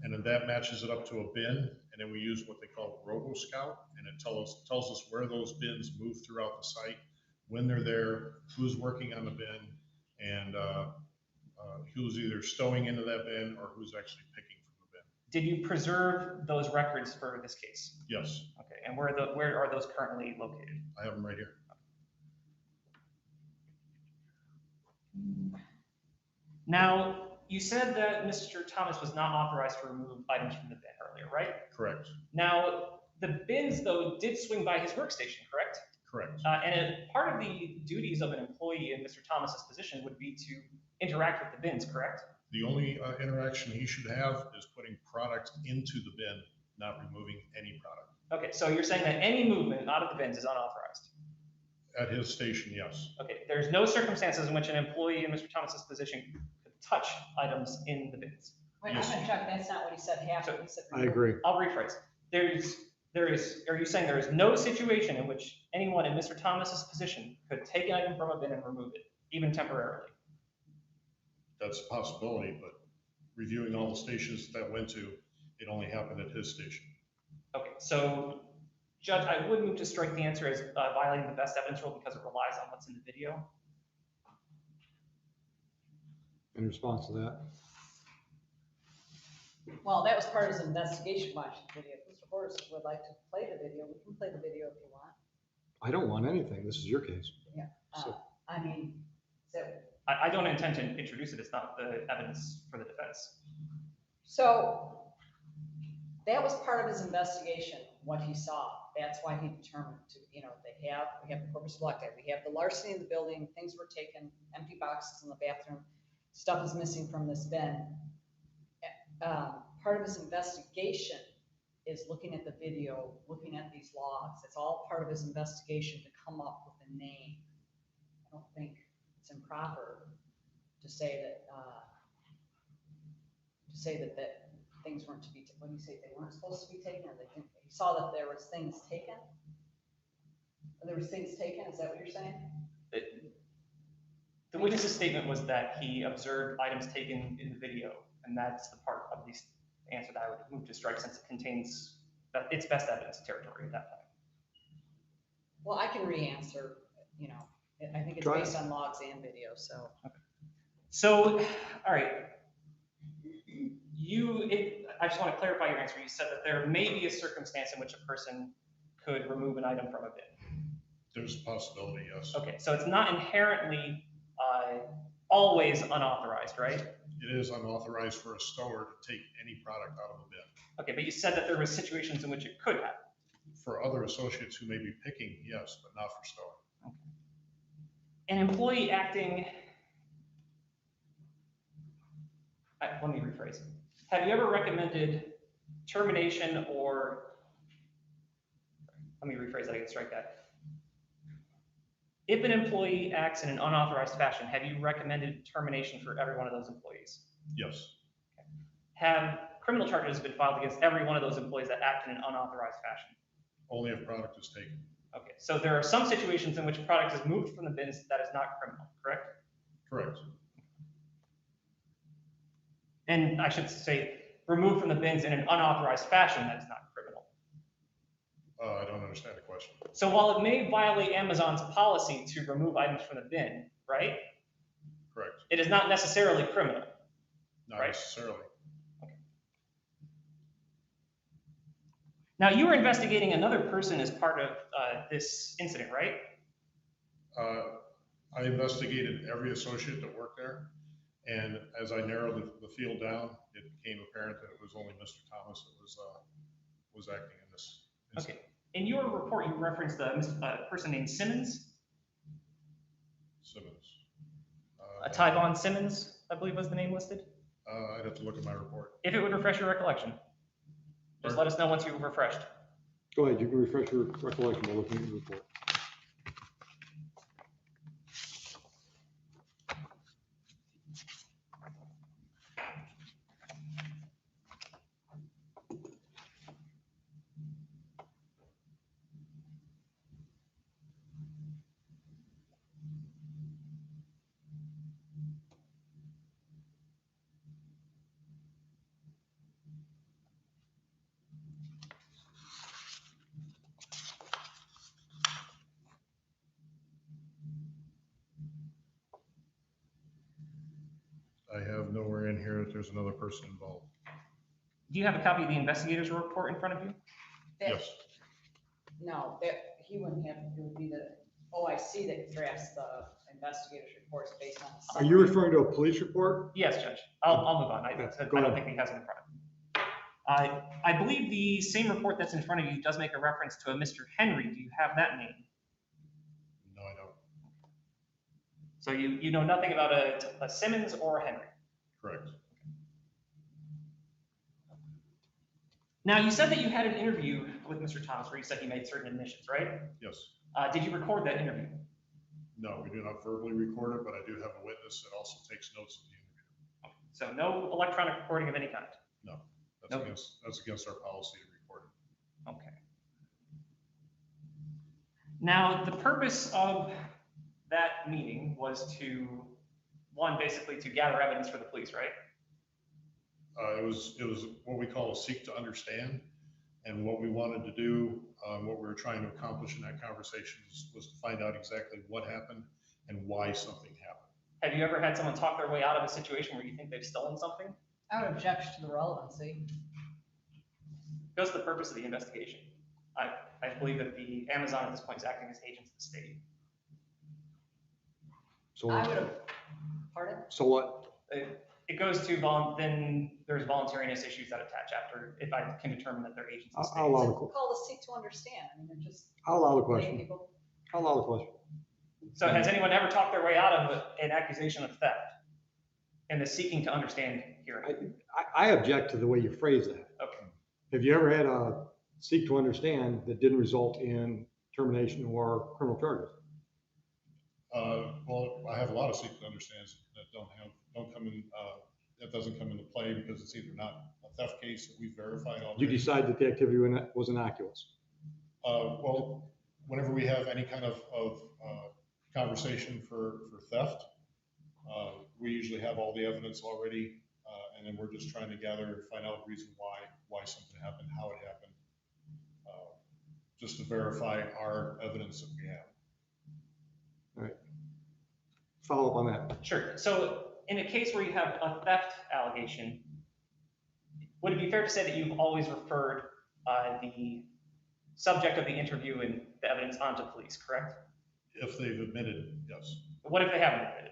and then that matches it up to a bin, and then we use what they call RoboScout, and it tells us where those bins move throughout the site, when they're there, who's working on the bin, and who's either stowing into that bin or who's actually picking from the bin. Did you preserve those records for this case? Yes. Okay, and where are those currently located? I have them right here. Now, you said that Mr. Thomas was not authorized to remove items from the bin earlier, right? Correct. Now, the bins, though, did swing by his workstation, correct? Correct. And part of the duties of an employee in Mr. Thomas's position would be to interact with the bins, correct? The only interaction he should have is putting product into the bin, not removing any product. Okay, so you're saying that any movement out of the bins is unauthorized? At his station, yes. Okay, there's no circumstances in which an employee in Mr. Thomas's position could touch items in the bins. Wait, I'm gonna check, that's not what he said happened. He said I agree. I'll rephrase. Are you saying there is no situation in which anyone in Mr. Thomas's position could take an item from a bin and remove it, even temporarily? That's a possibility, but reviewing all the stations that went to, it only happened at his station. Okay, so Judge, I would move to strike the answer as violating the best evidence rule because it relies on what's in the video. In response to that. Well, that was part of his investigation watching the video. If Mr. Horace would like to play the video, we can play the video if you want. I don't want anything. This is your case. Yeah, I mean, so. I don't intend to introduce it. It's not the evidence for the defense. So that was part of his investigation, what he saw. That's why he determined to, we have the corpus electi, we have the larceny in the building, things were taken, empty boxes in the bathroom, stuff is missing from this bin. part of his investigation is looking at the video, looking at these logs. It's all part of his investigation to come up with a name. I don't think it's improper to say that things weren't to be, what do you say, they weren't supposed to be taken, or they didn't, he saw that there was things taken? Or there was things taken, is that what you're saying? The witness's statement was that he observed items taken in the video, and that's the part of the answer that I would move to strike, since it contains, that it's best evidence territory at that point. Well, I can re-answer, you know, I think it's Try it. based on logs and video, so. So, all right. I just want to clarify your answer. You said that there may be a circumstance in which a person could remove an item from a bin. There's a possibility, yes. Okay, so it's not inherently always unauthorized, right? It is unauthorized for a stower to take any product out of a bin. Okay, but you said that there were situations in which it could happen. For other associates who may be picking, yes, but not for stower. Okay. An employee acting, let me rephrase. Have you ever recommended termination or, let me rephrase that, I can strike that. If an employee acts in an unauthorized fashion, have you recommended termination for every one of those employees? Yes. Okay. Have criminal charges been filed against every one of those employees that act in an unauthorized fashion? Only if product is taken. Okay, so there are some situations in which product is moved from the bins that is not criminal, correct? Correct. And I should say, removed from the bins in an unauthorized fashion that is not criminal. I don't understand the question. So while it may violate Amazon's policy to remove items from the bin, right? Correct. It is not necessarily criminal. Not right? necessarily. Okay. Now you were investigating another person as part of this incident, right? I investigated every associate that worked there. And as I narrowed the field down, it became apparent that it was only Mr. Thomas that was acting in this incident. Okay. In your report, you referenced a person named Simmons. Simmons. Tyvon Simmons, I believe was the name listed. I'd have to look at my report. If it would refresh your recollection, just let us know once you've refreshed. Go ahead, you can refresh your recollection by looking at the report. I have nowhere in here that there's another person involved. Do you have a copy of the investigator's report in front of you? Yes. No, that, he wouldn't have, it would be the OIC that drafts the investigator's reports based on. the Are you referring to a police report? Yes, Judge. I'll move on. I Go don't ahead. think he has it in front of him. I believe the same report that's in front of you does make a reference to a Mr. Henry. Do you have that name? No, I don't. So you know nothing about a Simmons or a Henry? Correct. Now, you said that you had an interview with Mr. Thomas where you said he made certain admissions, right? Yes. Did you record that interview? No, we do not verbally record it, but I do have a witness that also takes notes of the interview. So no electronic recording of any kind? No, that's Nope. that's against our policy to record it. Okay. Now, the purpose of that meeting was to, one, basically to gather evidence for the police, right? It was what we call a seek to understand. And what we wanted to do, what we were trying to accomplish in that conversation was to find out exactly what happened and why something happened. Have you ever had someone talk their way out of a situation where you think they've stolen something? I would object to the relevancy. Goes to the purpose of the investigation. I believe that the Amazon at this point is acting as agents of the state. So, I would have, pardon? so what? It goes to then there's voluntariness issues that attach after, if I can determine that they're agents of the state. I'll allow It's the, called a seek to understand. I mean, they're just. I'll allow the letting question. people- I'll allow the question. So has anyone ever talked their way out of an accusation of theft? in the seeking to understand hearing? I object to the way you phrase that. Okay. Have you ever had a seek to understand that didn't result in termination or criminal charges? Well, I have a lot of seek to understands that don't come in, that doesn't come into play because it's either not a theft case that we've verified already. You decide that the activity was innocuous. Well, whenever we have any kind of conversation for theft, we usually have all the evidence already, and then we're just trying to find out the reason why something happened, how it happened, just to verify our evidence that we have. All right. Follow up on that. Sure. So in a case where you have a theft allegation, would it be fair to say that you've always referred the subject of the interview and the evidence onto police, correct? If they've admitted, yes. What if they haven't admitted?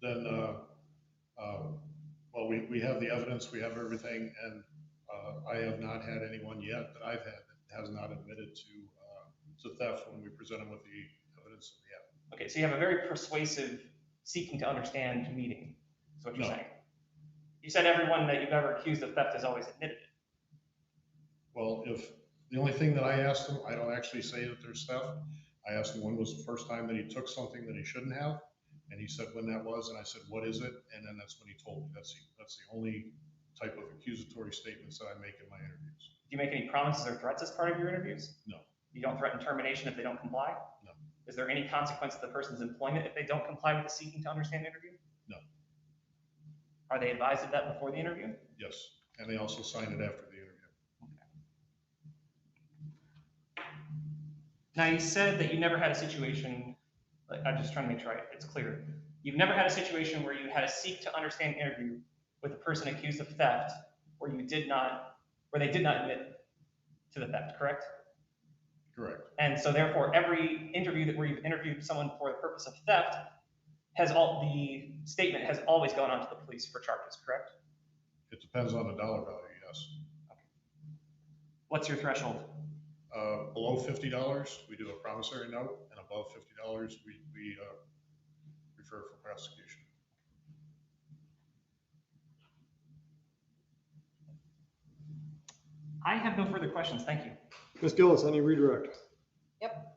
Then, well, we have the evidence, we have everything, and I have not had anyone yet that I've had that has not admitted to theft when we present them with the evidence that we have. Okay, so you have a very persuasive seeking to understand meeting, is what you're saying. You said everyone that you've ever accused of theft has always admitted it. Well, if the only thing that I asked them, I don't actually say that there's theft. I asked him when was the first time that he took something that he shouldn't have, and he said when that was, and I said, what is it? And then that's when he told me. That's the only type of accusatory statements that I make in my interviews. Do you make any promises or threats as part of your interviews? No. You don't threaten termination if they don't comply? No. Is there any consequence to the person's employment if they don't comply with the seeking to understand interview? No. Are they advised of that before the interview? Yes, and they also sign it after the interview. Now, you said that you never had a situation, I'm just trying to make sure it's clear. You've never had a situation where you had a seek to understand interview with a person accused of theft where they did not admit to the theft, correct? Correct. And so therefore, every interview where you've interviewed someone for the purpose of theft, the statement has always gone on to the police for charges, correct? It depends on the dollar value, yes. Okay. What's your threshold? Below $50, we do a promissory note, and above $50, we refer for prosecution. I have no further questions. Thank you. Ms. Gillis, any redirect? Yep.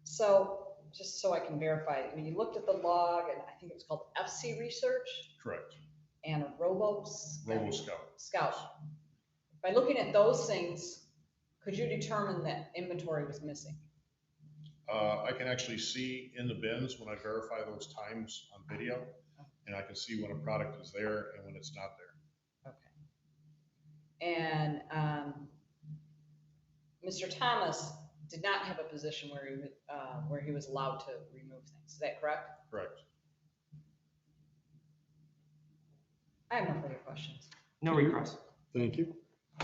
So just so I can verify, I mean, you looked at the log, and I think it was called FC Research Correct. and RoboScout. Scout. By looking at those things, could you determine that inventory was missing? I can actually see in the bins when I verify those times on video, and I can see when a product is there and when it's not there. Okay. And Mr. Thomas did not have a position where he was allowed to remove things. Is that correct? Correct. I have no further questions. No regrets. Thank you.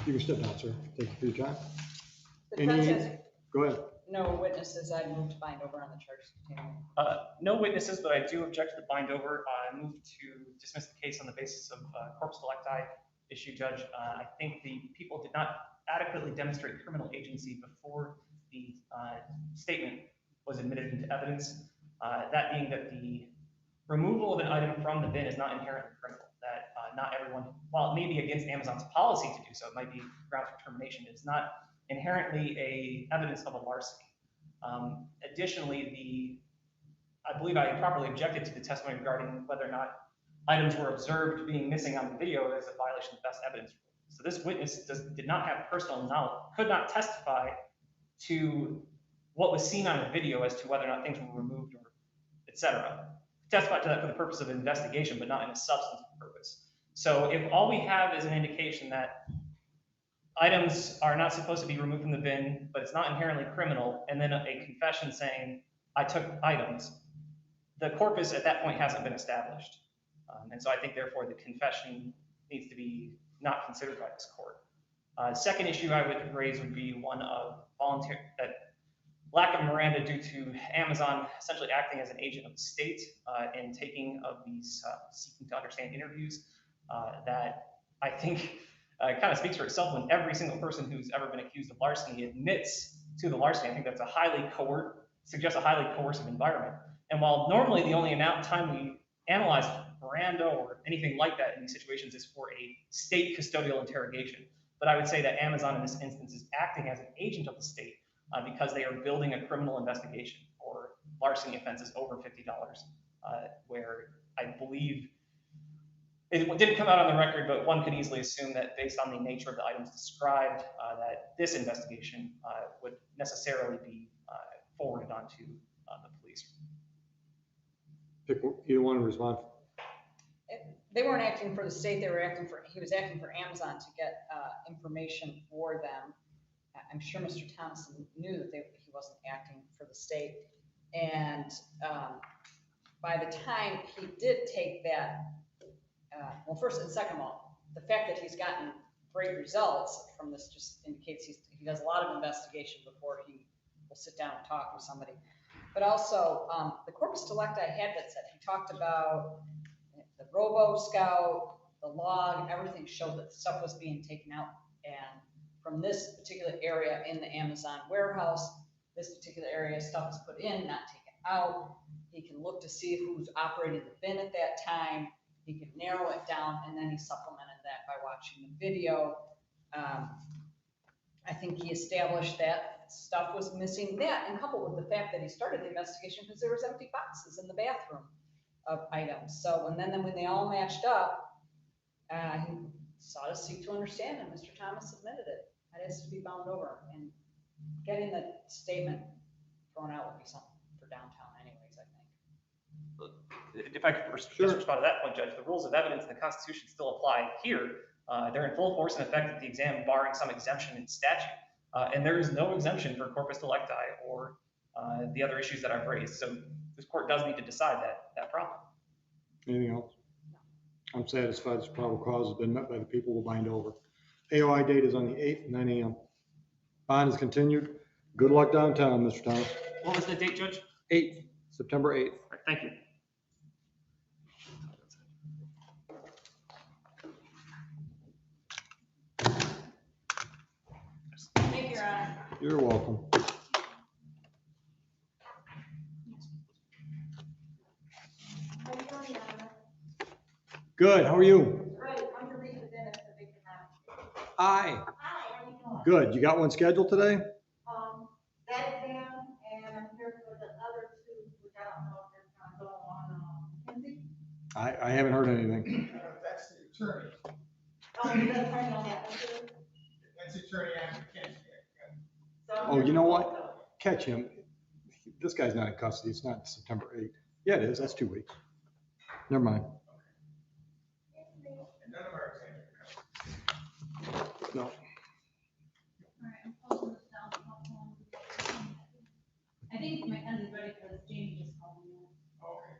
You can step down, sir. Thank you for your time. The defense has Go ahead. no witnesses. I moved to bind over on the charges continuing. No witnesses, but I do object to the bind over. I move to dismiss the case on the basis of corpus delicti issue, Judge. I think the people did not adequately demonstrate criminal agency before the statement was admitted into evidence. That being that the removal of an item from the bin is not inherently criminal. That not everyone, while it may be against Amazon's policy to do so, it might be grounds for termination. It's not inherently a evidence of a larceny. Additionally, I believe I properly objected to the testimony regarding whether or not items were observed being missing on the video as a violation of best evidence rule. So this witness did not have personal knowledge, could not testify to what was seen on the video as to whether or not things were removed or et cetera. Testify to that for the purpose of investigation, but not in a substantive purpose. So if all we have is an indication that items are not supposed to be removed from the bin, but it's not inherently criminal, and then a confession saying, I took items, the corpus at that point hasn't been established. And so I think, therefore, the confession needs to be not considered by this court. Second issue I would raise would be one of lack of Miranda due to Amazon essentially acting as an agent of the state in taking of these seeking to understand interviews. That I think kind of speaks for itself when every single person who's ever been accused of larceny admits to the larceny. I think that's suggests a highly coercive environment. And while normally the only time we analyze Miranda or anything like that in these situations is for a state custodial interrogation, but I would say that Amazon in this instance is acting as an agent of the state because they are building a criminal investigation for larceny offenses over $50, where I believe it didn't come out on the record, but one could easily assume that based on the nature of the items described, that this investigation would necessarily be forwarded on to the police. Pick either one and respond. They weren't acting for the state, he was acting for Amazon to get information for them. I'm sure Mr. Thompson knew that he wasn't acting for the state. And by the time he did take that, well, first and second of all, the fact that he's gotten great results from this just indicates he does a lot of investigation before he will sit down and talk with somebody. But also, the corpus delicti I had that said, he talked about the Robo Scout, the log, everything showed that stuff was being taken out. And from this particular area in the Amazon warehouse, this particular area, stuff is put in, not taken out. He can look to see who's operating the bin at that time. He can narrow it down, and then he supplemented that by watching the video. I think he established that stuff was missing. That, and coupled with the fact that he started the investigation because there was empty boxes in the bathroom of items. So, and then when they all matched up, he sought to seek to understand, and Mr. Thomas admitted it. That has to be bound over, and getting the statement thrown out would be something for downtown anyways, I think. If I could just respond to that point, Judge, the rules of evidence in the Constitution still apply here. They're in full force and effect at the exam, barring some exemption in statute. And there is no exemption for corpus delicti or the other issues that I've raised. So this court does need to decide that problem. Anything else? I'm satisfied this probable cause has been met by the people we'll bind over. AOI date is on the 8th, 9 a.m. Bond is continued. Good luck downtown, Mr. Thomas. What was the date, Judge? 8th, September 8th. All right, thank you. Thank you, Your Honor. You're welcome. Good, how are you? Hi. Good, you got one scheduled today? That exam, and I'm here for the other two, which I don't know if they're gonna go on, Wednesday. I haven't heard anything. That's the attorney. Oh, you got attorney on that one too? That's the attorney after Ken's. So I'm Oh, here you know for what? both of them. Catch him. This guy's not in custody. It's not September 8th. Yeah, it is. That's 2 weeks. Never mind. And none of our exams. No. I think Mackenzie's ready for this. Jamie just called me. Okay.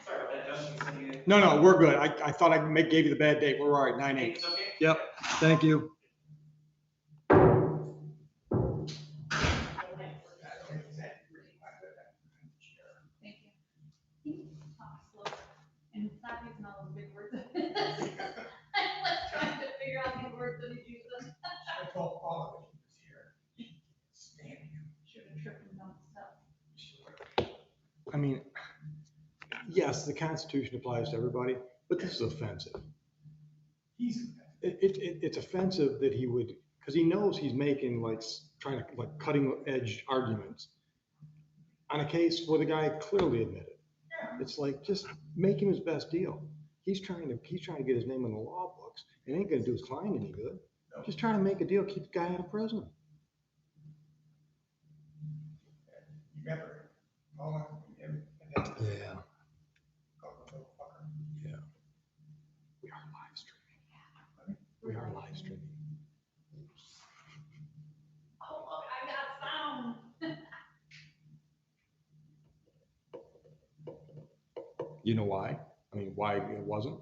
Sorry about that, Judge. No, we're good. I thought I gave you the bad date. We're all right, 9/8. It's okay? Yep, thank you. Thank you. Talk slow and stop using all those big words. I'm like trying to figure out these words that he's using. I told Paula that he was here. Stand him. Should have tripped him on stuff. I mean, yes, the Constitution applies to everybody, but this is offensive. It's offensive that he would, because he knows he's making trying to cutting edge arguments on a case where the guy clearly admitted. It's like, just make him his best deal. He's trying to get his name in the law books. It ain't gonna do his client any good. Just trying to make a deal, keep the guy out of prison. Remember, Paula, him, and then. Yeah. Motherfucker. Yeah. We are live streaming. We are live streaming. Oh, look, I got sound. You know why? I mean, why it wasn't?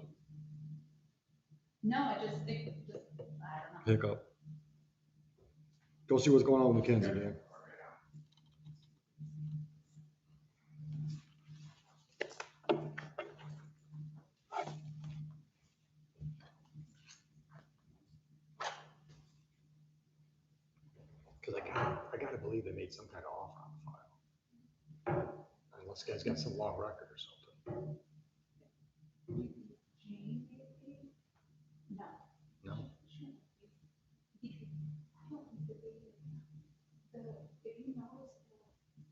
No, I just, I don't know. Pick up. Go see what's going on with Mackenzie, man. Because I gotta believe they made some kind of offer on the file. Unless the guy's got some long record or something. No. No? If you notice,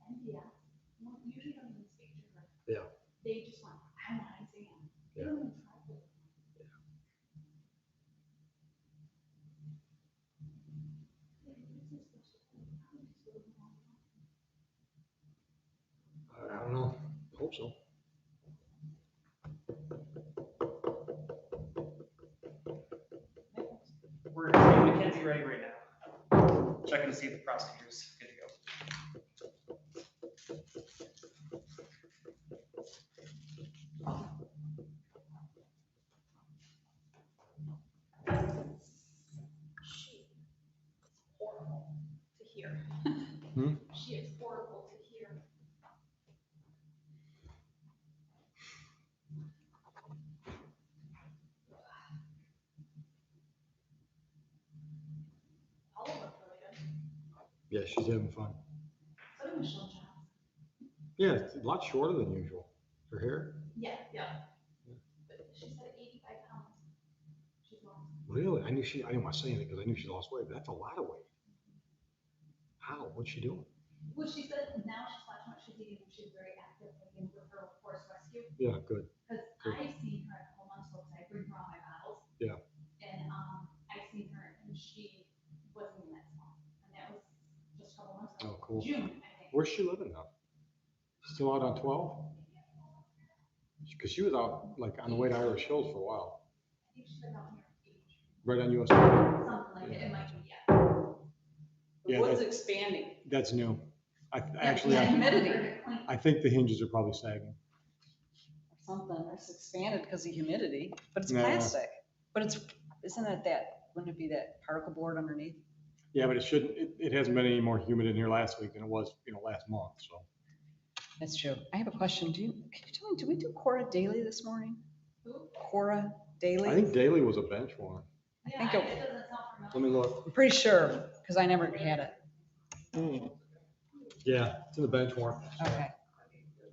NPS, usually don't even speak to her. Yeah. They just want, I want an exam. They don't even try for it. I don't know. Hope so. We're getting Mackenzie ready right now. Checking to see if the prosecutor's good to go. Horrible to hear. Hmm? She is horrible to hear. All of them really good. Yeah, she's having fun. So did Michelle Johnson. Yeah, it's a lot shorter than usual. Her hair? Yeah. But she said 85 pounds. She's lost. Really? I didn't want to say anything because I knew she lost weight, but that's a lot of weight. How? What's she doing? Well, she said now she's watching what she's eating and she's very active like in with her horse rescue. Yeah, good. Because I've seen her at home on so I bring her all my bottles. Yeah. And I've seen her and she wasn't even that small. And that was just a couple months ago. Oh, cool. June, I think. Where's she living now? Still out on 12? Because she was out like on the way to Irish Hills for a while. I think she's like out here. Right on US. Something like that. It might be, yeah. The Yeah, wood's expanding. That's new. Humidity. I think the hinges are probably sagging. Something, or it's expanded because of humidity, but it's No. plastic. But isn't it wouldn't it be that particle board underneath? Yeah, but it hasn't been any more humid in here last week than it was, last month, so. That's true. I have a question. Can you tell me, do we do Cora Daily this morning? Who? Cora Daily? I think Daly was a bench warrant. I think It doesn't sound familiar. Let me look. I'm pretty sure, because I never had it. Yeah, it's in the bench warrant. Okay.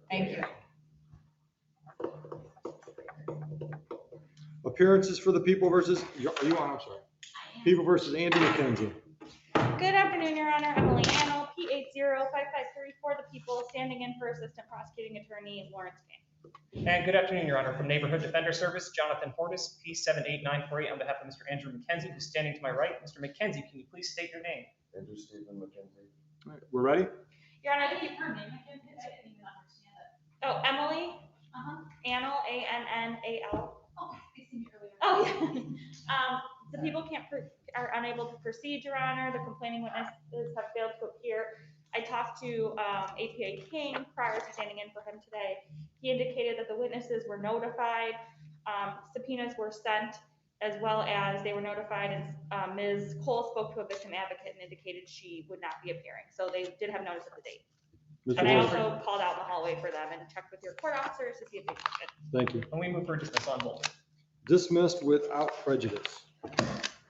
Thank you. Appearances for the People versus, are you on? I'm sorry. People versus Andy McKenzie. Good afternoon, Your Honor. Emily Annal, P805534, the People, standing in for Assistant Prosecuting Attorney Lawrence King. And good afternoon, Your Honor. From Neighborhood Defender Service, Jonathan Hortis, P78948, on behalf of Mr. Andrew McKenzie, who's standing to my right. Mr. McKenzie, can you please state your name? Andrew Stephen McKenzie. All right, we're ready? Your Honor, I think her name, I didn't even understand it. oh, Emily Annal, A-N-N-A-L. Oh, I seen you earlier. Oh, yeah. The people are unable to proceed, Your Honor. The complaining witnesses have failed to appear. I talked to APA King prior to standing in for him today. He indicated that the witnesses were notified, subpoenas were sent, as well as they were notified, and Ms. Cole spoke to a victim advocate and indicated she would not be appearing. So they did have notice of the date. Mr. And I Wilson. also called out in the hallway for them and checked with your court officers to see if they could. Thank you. And we move for dismissal on both. Dismissed without prejudice.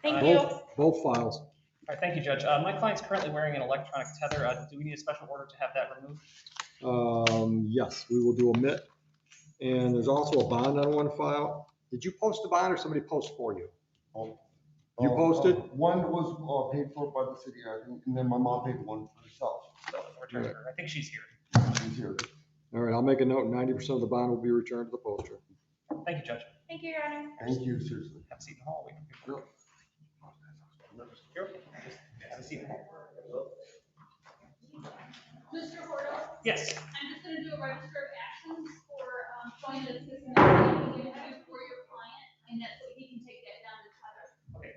Thank you. Both files. All right, thank you, Judge. My client's currently wearing an electronic tether. Do we need a special order to have that removed? Yes, we will do a MIT. And there's also a bond on one file. Did you post a bond or somebody post for you? You posted? One was paid for by the city, I think, and then my mom paid one for herself. So return her. I think she's here. She's here. All right, I'll make a note. 90% of the bond will be returned to the poster. Thank you, Judge. Thank you, Your Honor. Thank you, seriously. Have a seat in the hall. We can Yep. You're okay. Just have a seat in the hall. Mr. Horto? Yes. I'm just gonna do a register of actions for, showing that this is something you can do for your client, and that's what he can take that down to Tether. Okay.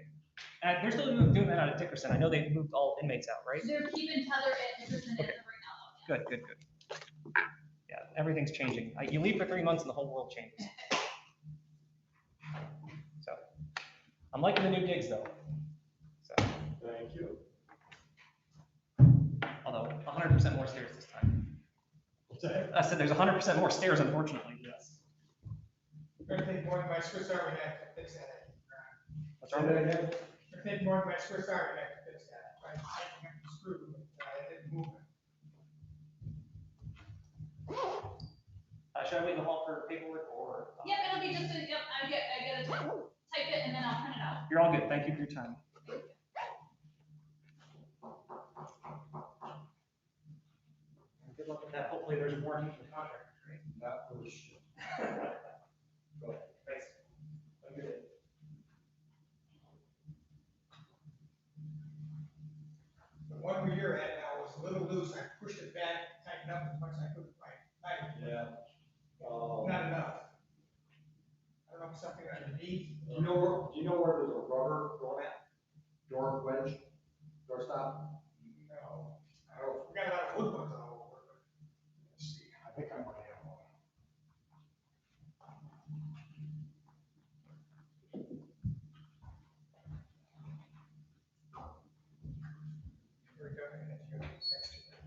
They're still doing that out of Dickerson. I know they've moved all inmates out, right? They're keeping Tether at Dickerson as of right now. Good, good, good. Yeah, everything's changing. You leave for 3 months and the whole world changes. So, I'm liking the new digs though. So. Thank you. Although 100% more stairs this time. I said there's 100% more stairs, unfortunately. Yes. Gonna take more than my Swiss Army knife to fix that. What's wrong with it? Gonna take more than my Swiss Army knife to fix that. should I wait in the hall for paperwork or? Yep, it'll be just, yep, I gotta type it and then I'll print it out. You're all good. Thank you for your time. Good luck with that. Hopefully there's a warranty for the contract. Not for sure. Go ahead. Thanks. Have a good day. The one where you're at now was a little loose. I pushed it back, tightened up as much as I could. Yeah. Not enough. I don't know if something underneath. Do you know where there's a rubber doormat? Door wedge? Doorstop? No. I don't, we got a lot of wood ones all over. Let's see, I think I might have one. Here we go, and it's gonna be next to that.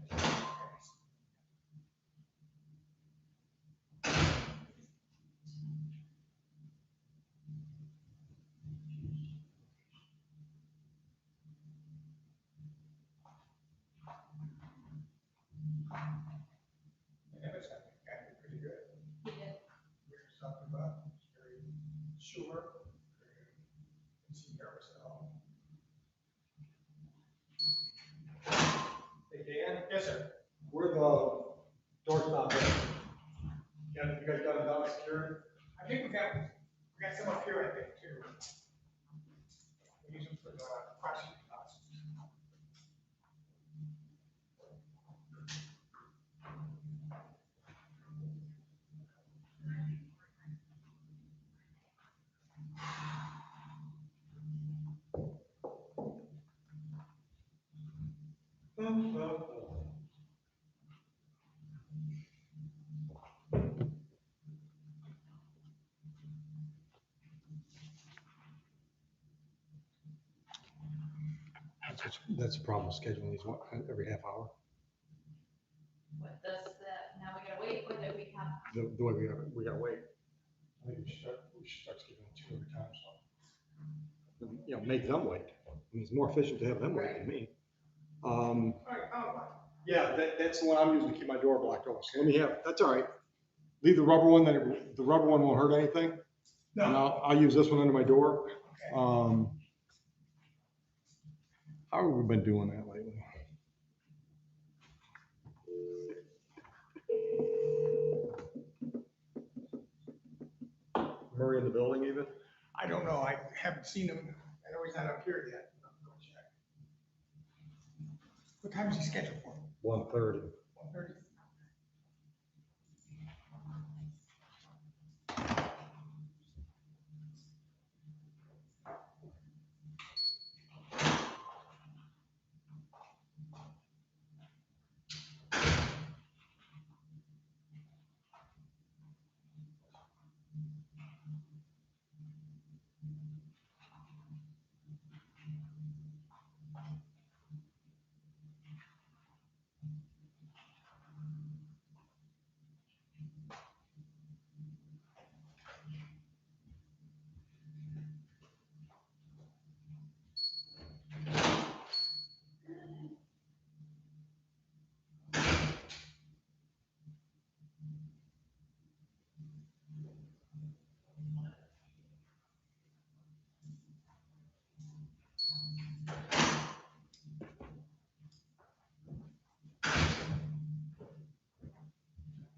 Yeah, it's got to be pretty good. Yeah. We're talking about, it's very sure. It's nervous at all. Hey, Dan? Yes, sir. Where the doorstop is? Yeah, you guys got it down security? I think we got some up here, I think, too. We use them for the prosecuting officers. That's the problem with scheduling these every half hour. What does that, now we gotta wait, or that we have? The way we gotta wait. I think we should start scheduling 2 every time, so. You know, make them wait. I mean, it's more efficient to have them wait than me. Yeah, that's the one I'm using to keep my door blocked off. So let me have, that's all right. Leave the rubber one, then the rubber one won't hurt anything. No. And I'll use this one under my door. Okay. How have we been doing that lately? Murray in the building even? I don't know, I haven't seen him, I know he's not up here yet. I'll go check. What time is he scheduled for? 1:30. 1:30?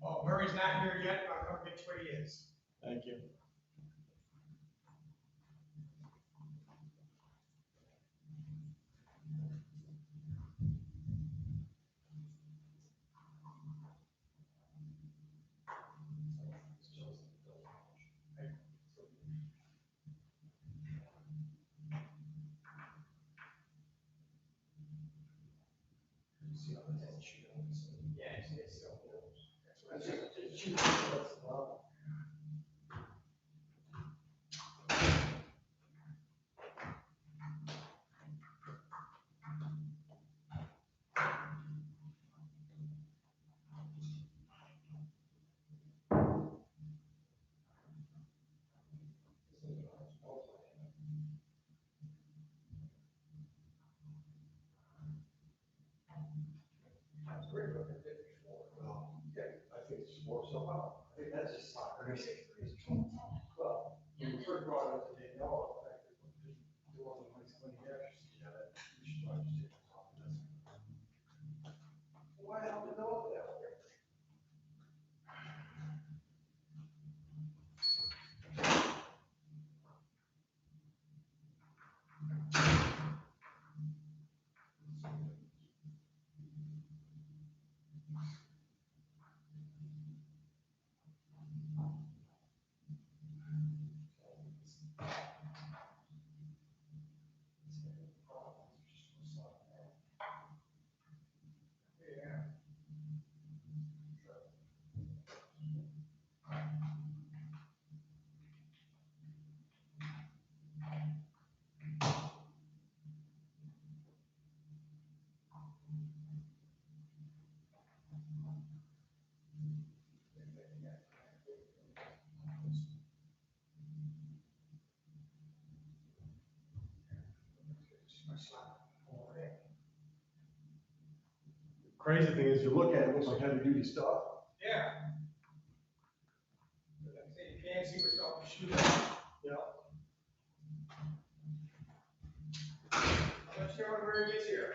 Oh, Murray's not here yet, but I'll get to where he is. Thank you. Well, yeah, I think it's more so, I think that's Well, when we first brought it up to Danielle, in fact, there wasn't a nice clean hair. She said, "Yeah, we should probably just take this off of this." Why the hell develop that way? Crazy thing is, you look at it, it looks like heavy duty stuff. Yeah. You can't see what's up your shoe. Yeah. Let's show him where it gets here.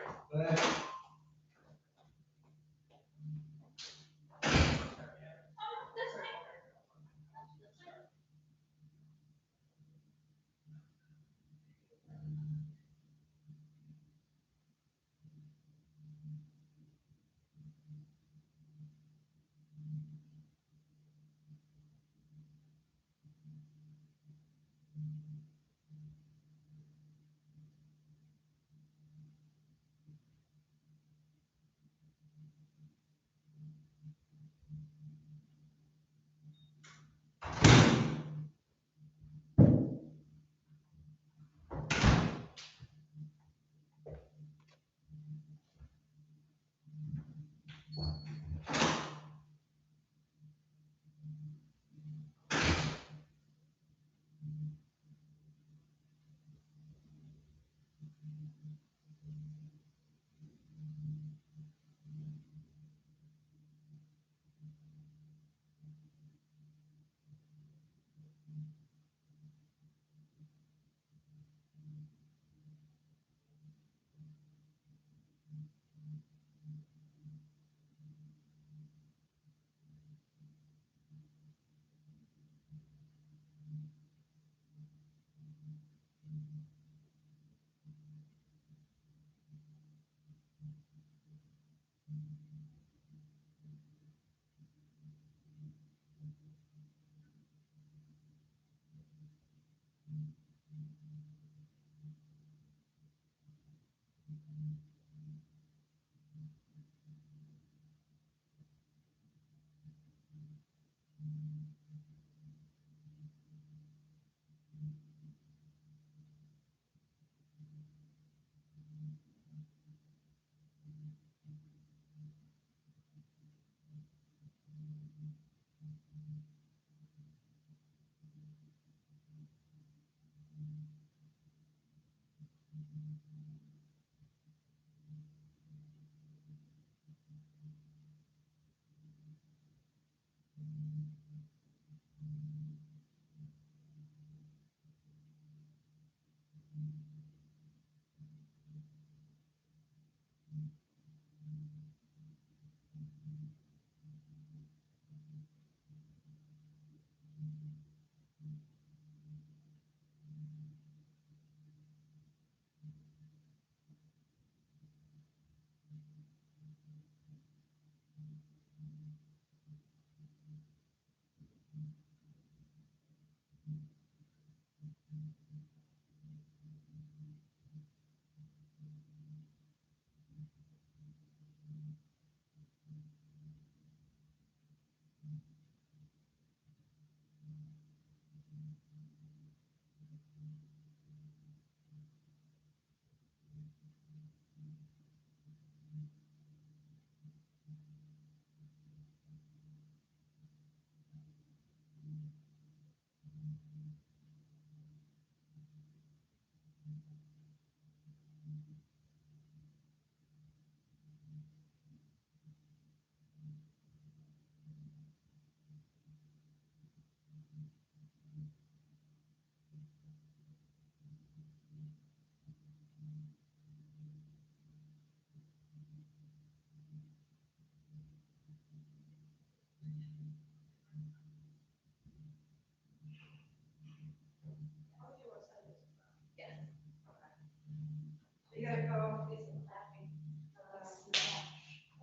You gotta go, it's laughing.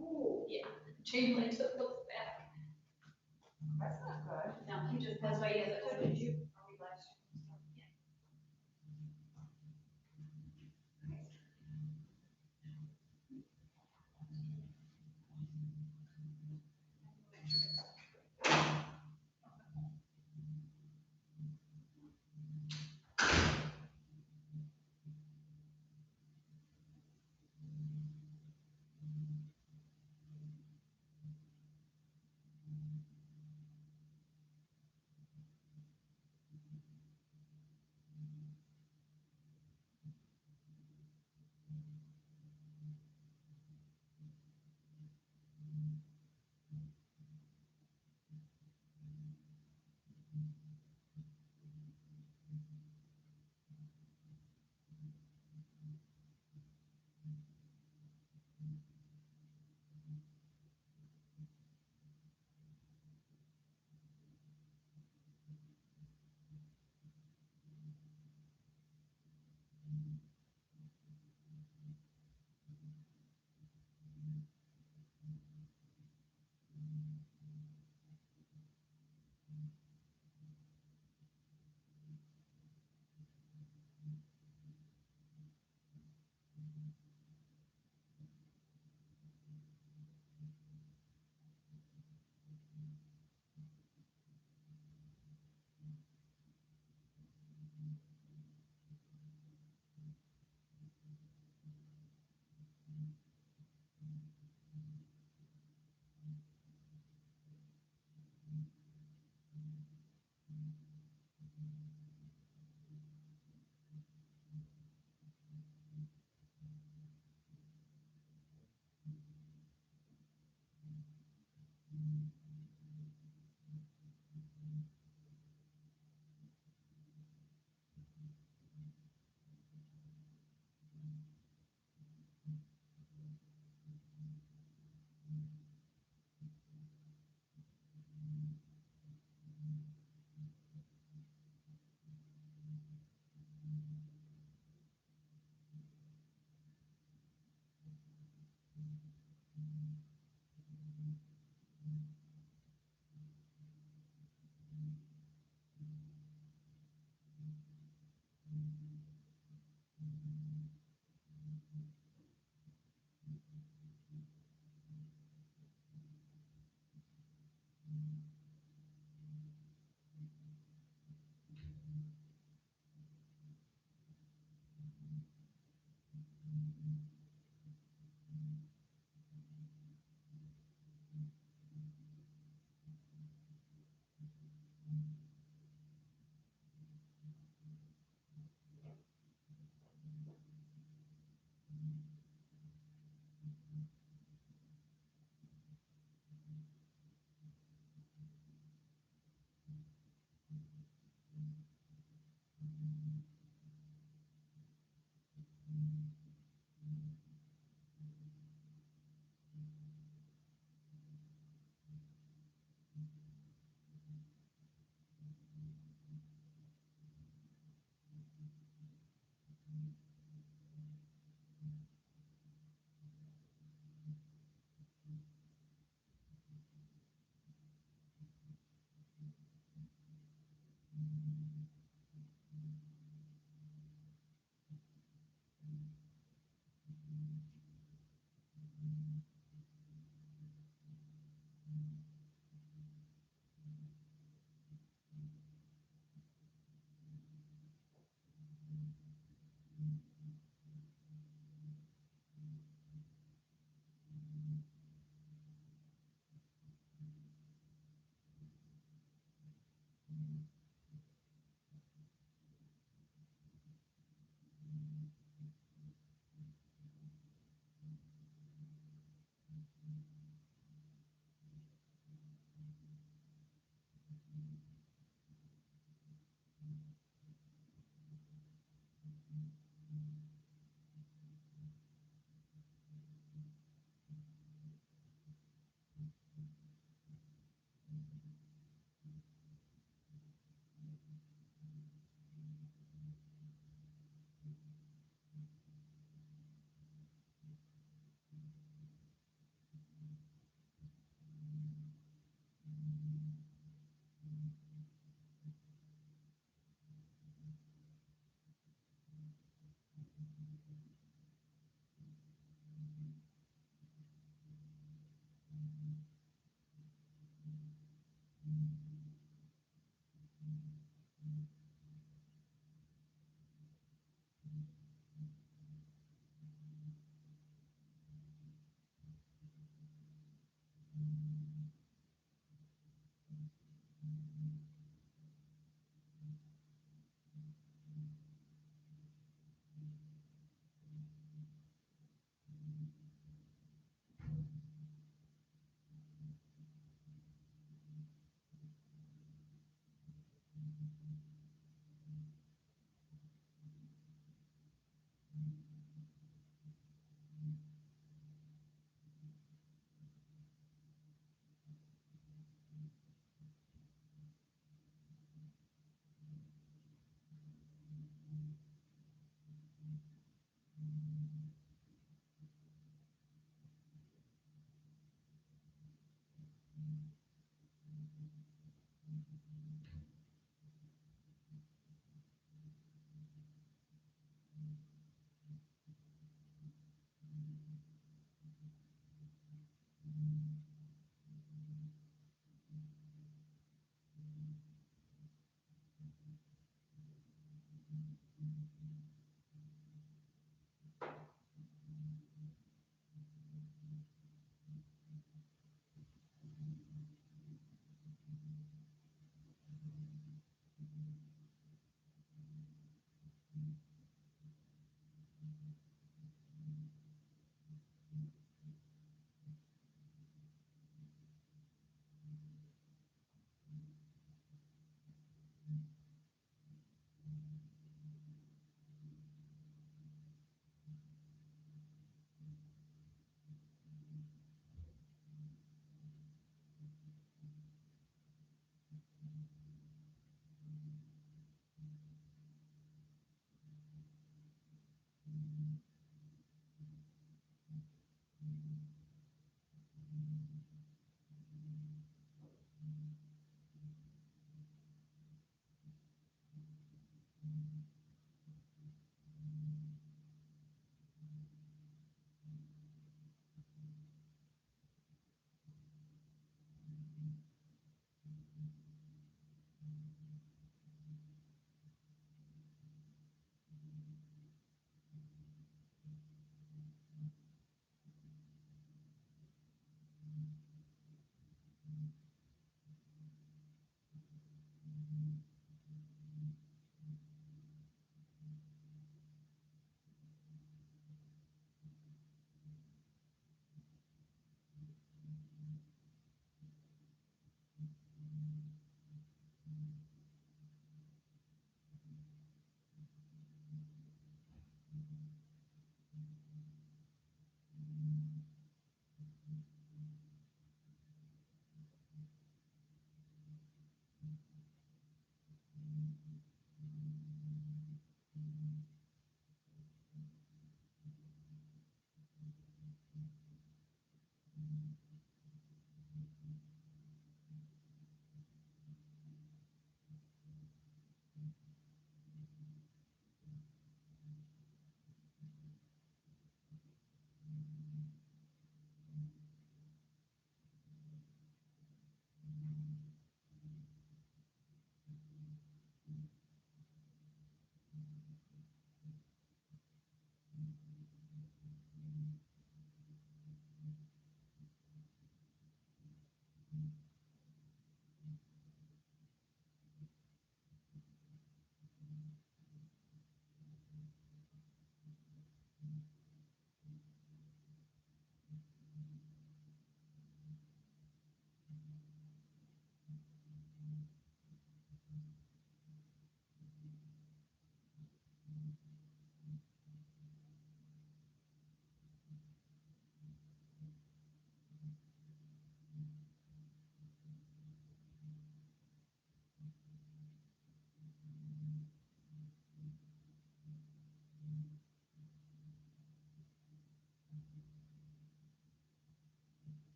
Ooh, yeah, chain link took those back. That's not good. No, he just, that's why he has it. So did you?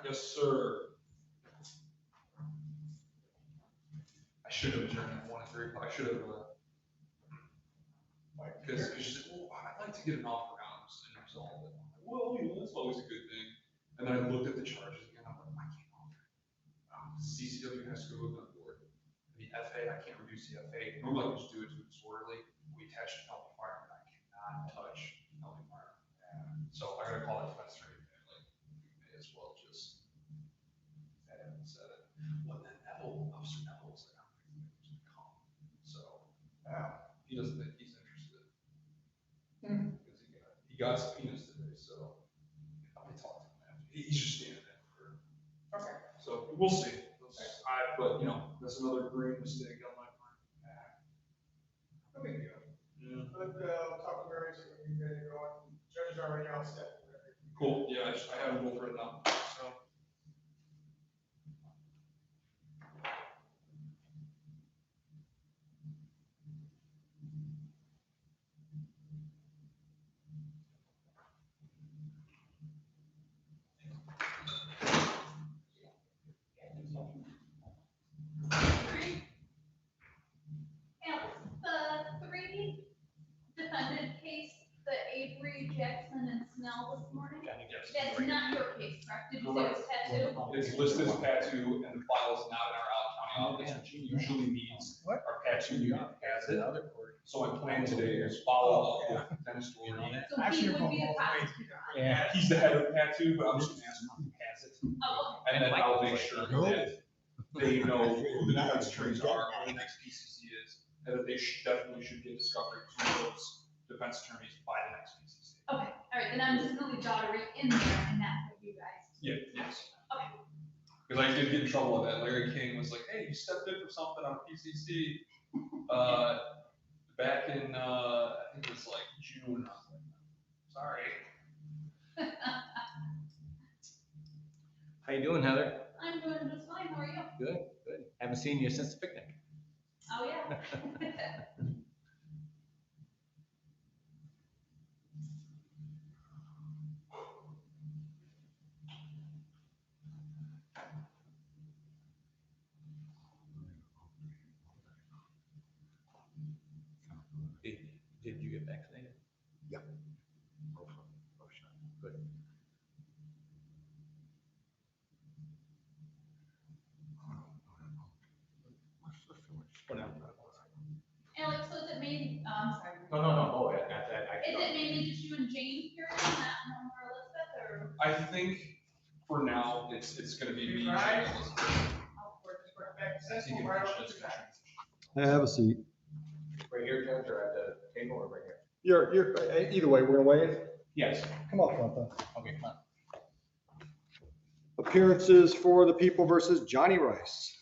Yes, sir. I should have adjourned at 1:03. I should have, because she said, well, I'd like to get an offer out and resolve it. I'm like, well, that's always a good thing. And then I looked at the charges again. I'm like, I can't offer. CCW has to go with the board. The FA, I can't reduce the FA. Normally I just do it to disorderly. We attach a healthy firearm, I cannot touch healthy firearm. So I gotta call it defense attorney. Like, we may as well just, I haven't said it. Well, then Officer Neville's like, I'm going to come. So, he doesn't think he's interested. Because he got subpoenas today, so I talked to him after. He's just standing there for. Okay. So we'll see. But that's another green mistake on my part. No big deal. But, talk to Mary, so we can get it going. Judge is already all set. Cool, yeah, I have them both written up, so. The three defendant case, the Avery, Jackson, and Snell this morning, that's not your case, correct? Did you say it's tattoo? It's listed as tattoo, and the file is not in our out-of-county office, which usually means our tattoo unit has it. So my plan today is follow up with Dennis Doherty. So he would be the prosecutor. Yeah, he's the head of tattoo, but I'm just gonna ask him who has it. Oh, And then I'll make sure that they know who the defense attorneys are, what the next PCC is, and that they definitely should get discovery to those defense attorneys by the next PCC. okay, all right, then I'm just gonna leave Daughtery in there and not put you guys. Yeah, yes. Okay. Because I did get in trouble with that. Larry King was like, hey, you stepped in for something on PCC, back in, I think it was like June. I was like, sorry. How you doing, Heather? I'm doing just fine, how are you? Good, good. Haven't seen you since the picnic. Oh, yeah. Did you get vaccinated? Yeah. Good. Alex, so is it mainly, I'm sorry. No. Oh, that's that. Is it mainly just you and Jane here, not Norma or Elizabeth, or? I think for now, it's gonna be me. Right. Jane, Elizabeth. I think it should just Have a seat. Right here, Judge, or at the table, or right here? You're, either way, we're gonna weigh in. Yes. Come up front then. Okay, come on. Appearances for the people versus Johnny Rice.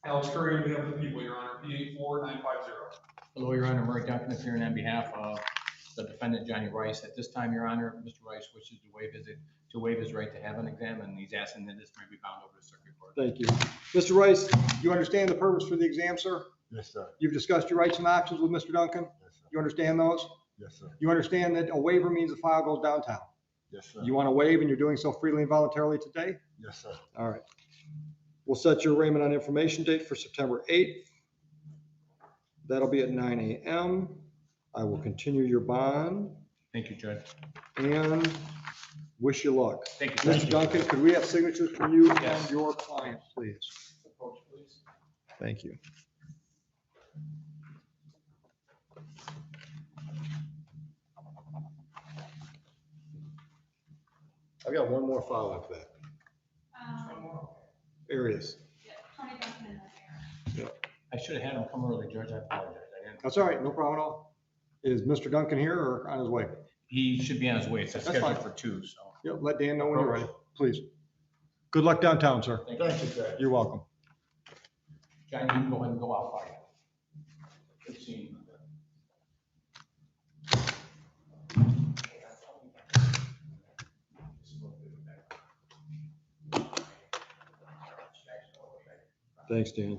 Alex Curry, on behalf of the people, Your Honor, P84950. Hello, Your Honor, Murray Duncan appearing on behalf of the defendant, Johnny Rice. At this time, Your Honor, Mr. Rice wishes to waive his right to have an exam, and he's asking that this may be bound over to circuit court. Thank you. Mr. Rice, you understand the purpose for the exam, sir? Yes, sir. You've discussed your rights and options with Mr. Duncan? Yes, sir. You understand those? Yes, sir. You understand that a waiver means the file goes downtown? Yes, sir. You want to waive and you're doing so freely and voluntarily today? Yes, sir. All right. We'll set your arraignment on information date for September 8th. That'll be at 9 a.m. I will continue your bond Thank you, Judge. and wish you luck. Thank you. Mr. Duncan, could we have signatures from you Yes. and your client, please? Approach, please. Thank you. I've got one more file after that. Areas. Yeah, Tony Duncan in there. Yep. I should have had him come early, Judge. I apologize. I didn't. That's all right, no problem at all. Is Mr. Duncan here or on his way? He should be on his way. It's That's scheduled fine. for 2, so. Yep, let Dan know when you're ready, please. Good luck downtown, sir. Thank you, Judge. You're welcome. John, you can go ahead and go out, fire. Good seeing you. Thanks, Dan.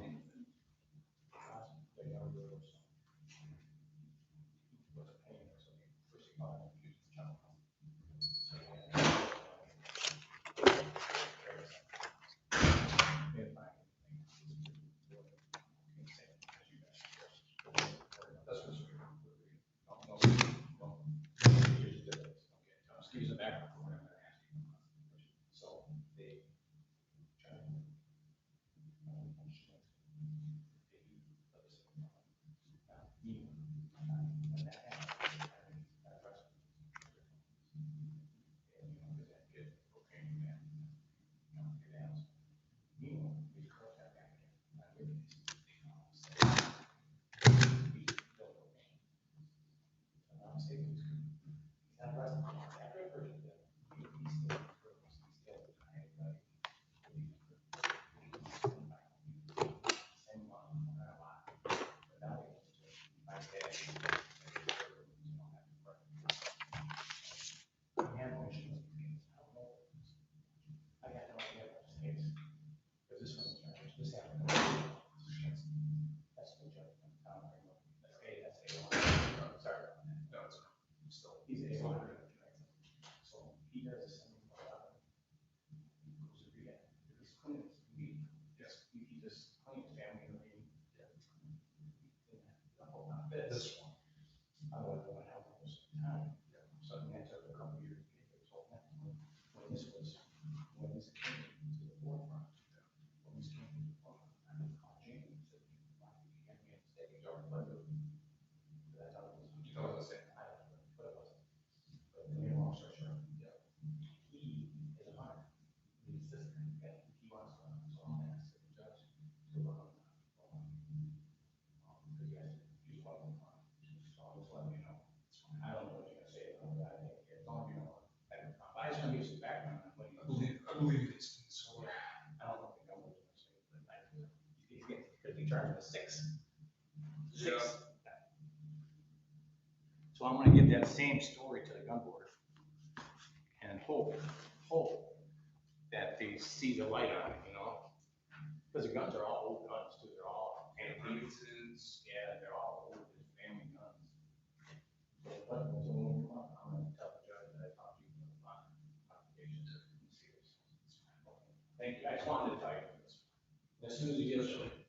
He wants to, so I'm gonna ask the judge to allow him. Because you guys, you want to, so I'll just let you know. I don't know what you're gonna say about that, I think, as long as you know. I just want to get some background on what I believe it's, so, I don't know what the governor's gonna say, but could be charged with six. So I'm gonna give that same story to the gun board and hope that they see the light on it, you know? Because the guns are all old guns too, they're all Davidsons, yeah, they're all old family guns. But I'm gonna tell the judge that I talked to you about applications. Thank you, I just wanted to tell you this. As soon as you get it.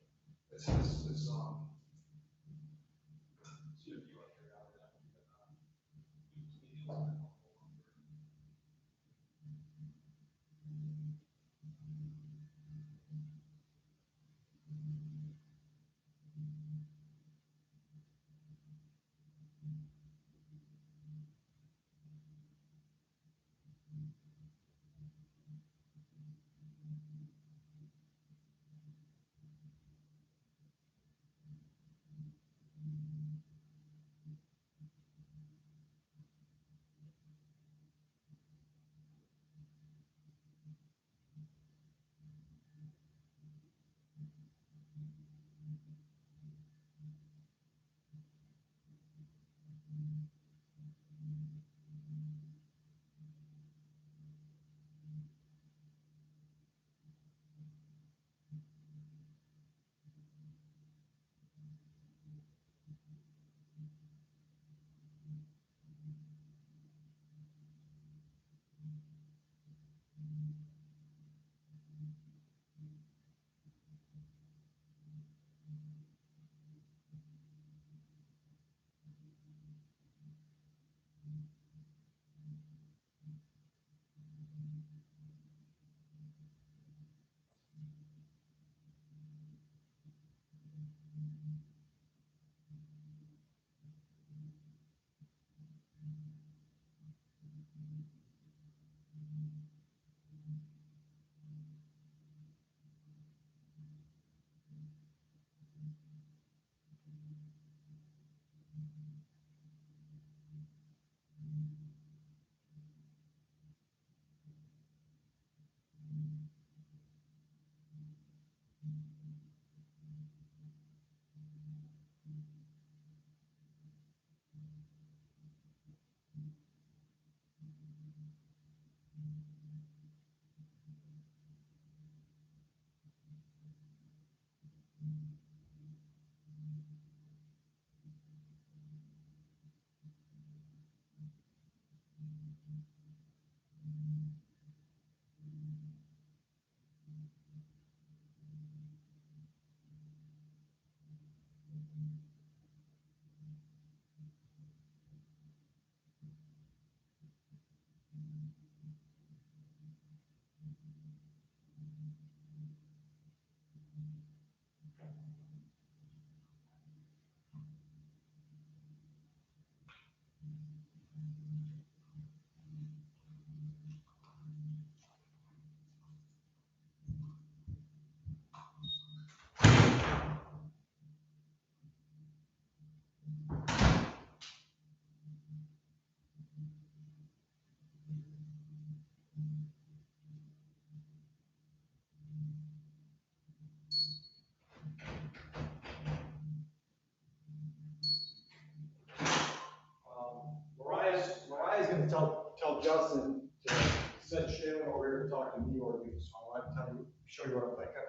it's, Mariah's gonna tell Justin to send Shannon over here to talk to me or you, so I'll tell you, show you what I'm thinking.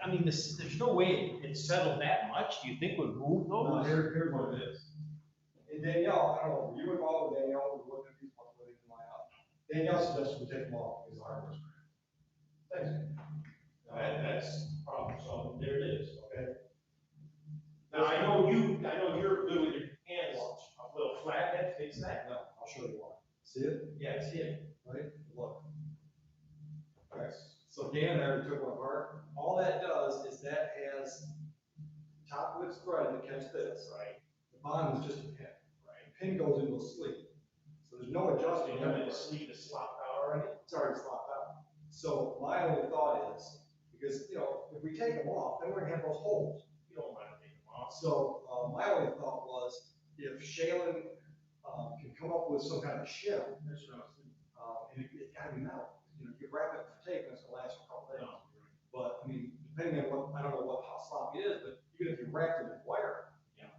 I mean, there's no way it's settled that much. Do you think would move No, those? here's what it is. And Danielle, I don't know, were you involved with Danielle, we looked at these ones with my out. Danielle suggested we take them off because the hardware's great. Thanks. That's the problem, so there it is, okay? Now, I know you're good with your hand launch. A little flathead, fix that? No, I'll show you why. See it? Yeah, I see it. Right, look. Okay, so Dan and I already took one apart. All that does is that has top width thread that catch this. Right. The bottom is just a pin. Right. The pin goes into a sleeve. So there's no adjustment. You have the sleeve is slopped out already? It's already slopped out. So my only thought is, because, you know, if we take them off, then we're gonna have those holes. You don't mind taking them off. So, my only thought was, if Shailen, can come up with some kind of shim, That's what I was thinking. and it's gotta be metal, you know, you wrap it for tape, and it's gonna last for a couple days. But, I mean, depending on what, I don't know what, how sloppy it is, but even if you wrap it in wire, Yeah.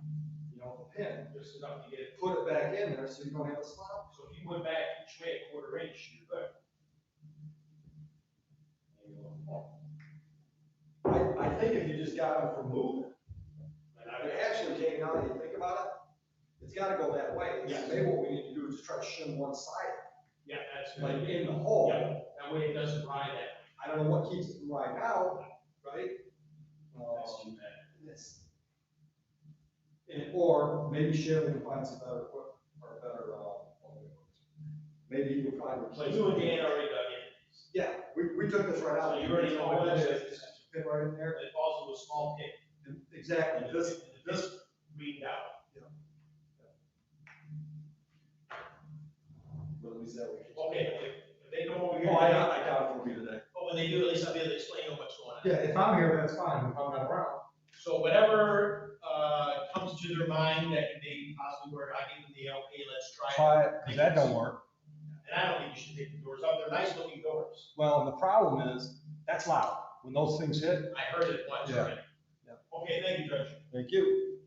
you know, the pin, Just enough to get it. put it back in there so you don't have a slop. So if you went back each way a quarter inch, you're good. I think if you just got them for moving, and I would actually take it out, you think about it, it's gotta go that way. Yes. Maybe what we need to do is just try to shim one side, Yeah, that's. like in the hole. Yeah, that way it doesn't ride that. I don't know what keeps it from right now, right? That's too bad. This. Or maybe Shailen can find some better equipment, or better, maybe you can find So replacement. you and Dan already dug in. Yeah, we took this right out. So you already know what it is. Fit right in there. It falls into a small pit. Exactly, this, This reading out. what we said. Okay, if they come over here. Oh, I doubt it will be today. But when they do, at least I'll be able to explain to them what's going on. Yeah, if I'm here, that's fine, if I'm not around. So whatever, comes to their mind that they possibly work, I give them the, okay, let's try it. Try it, because that don't work. And I don't think you should take the doors up. They're nice looking doors. Well, the problem is, that's loud. When those things hit, I heard it once Yeah. already. Okay, thank you, Judge. Thank you.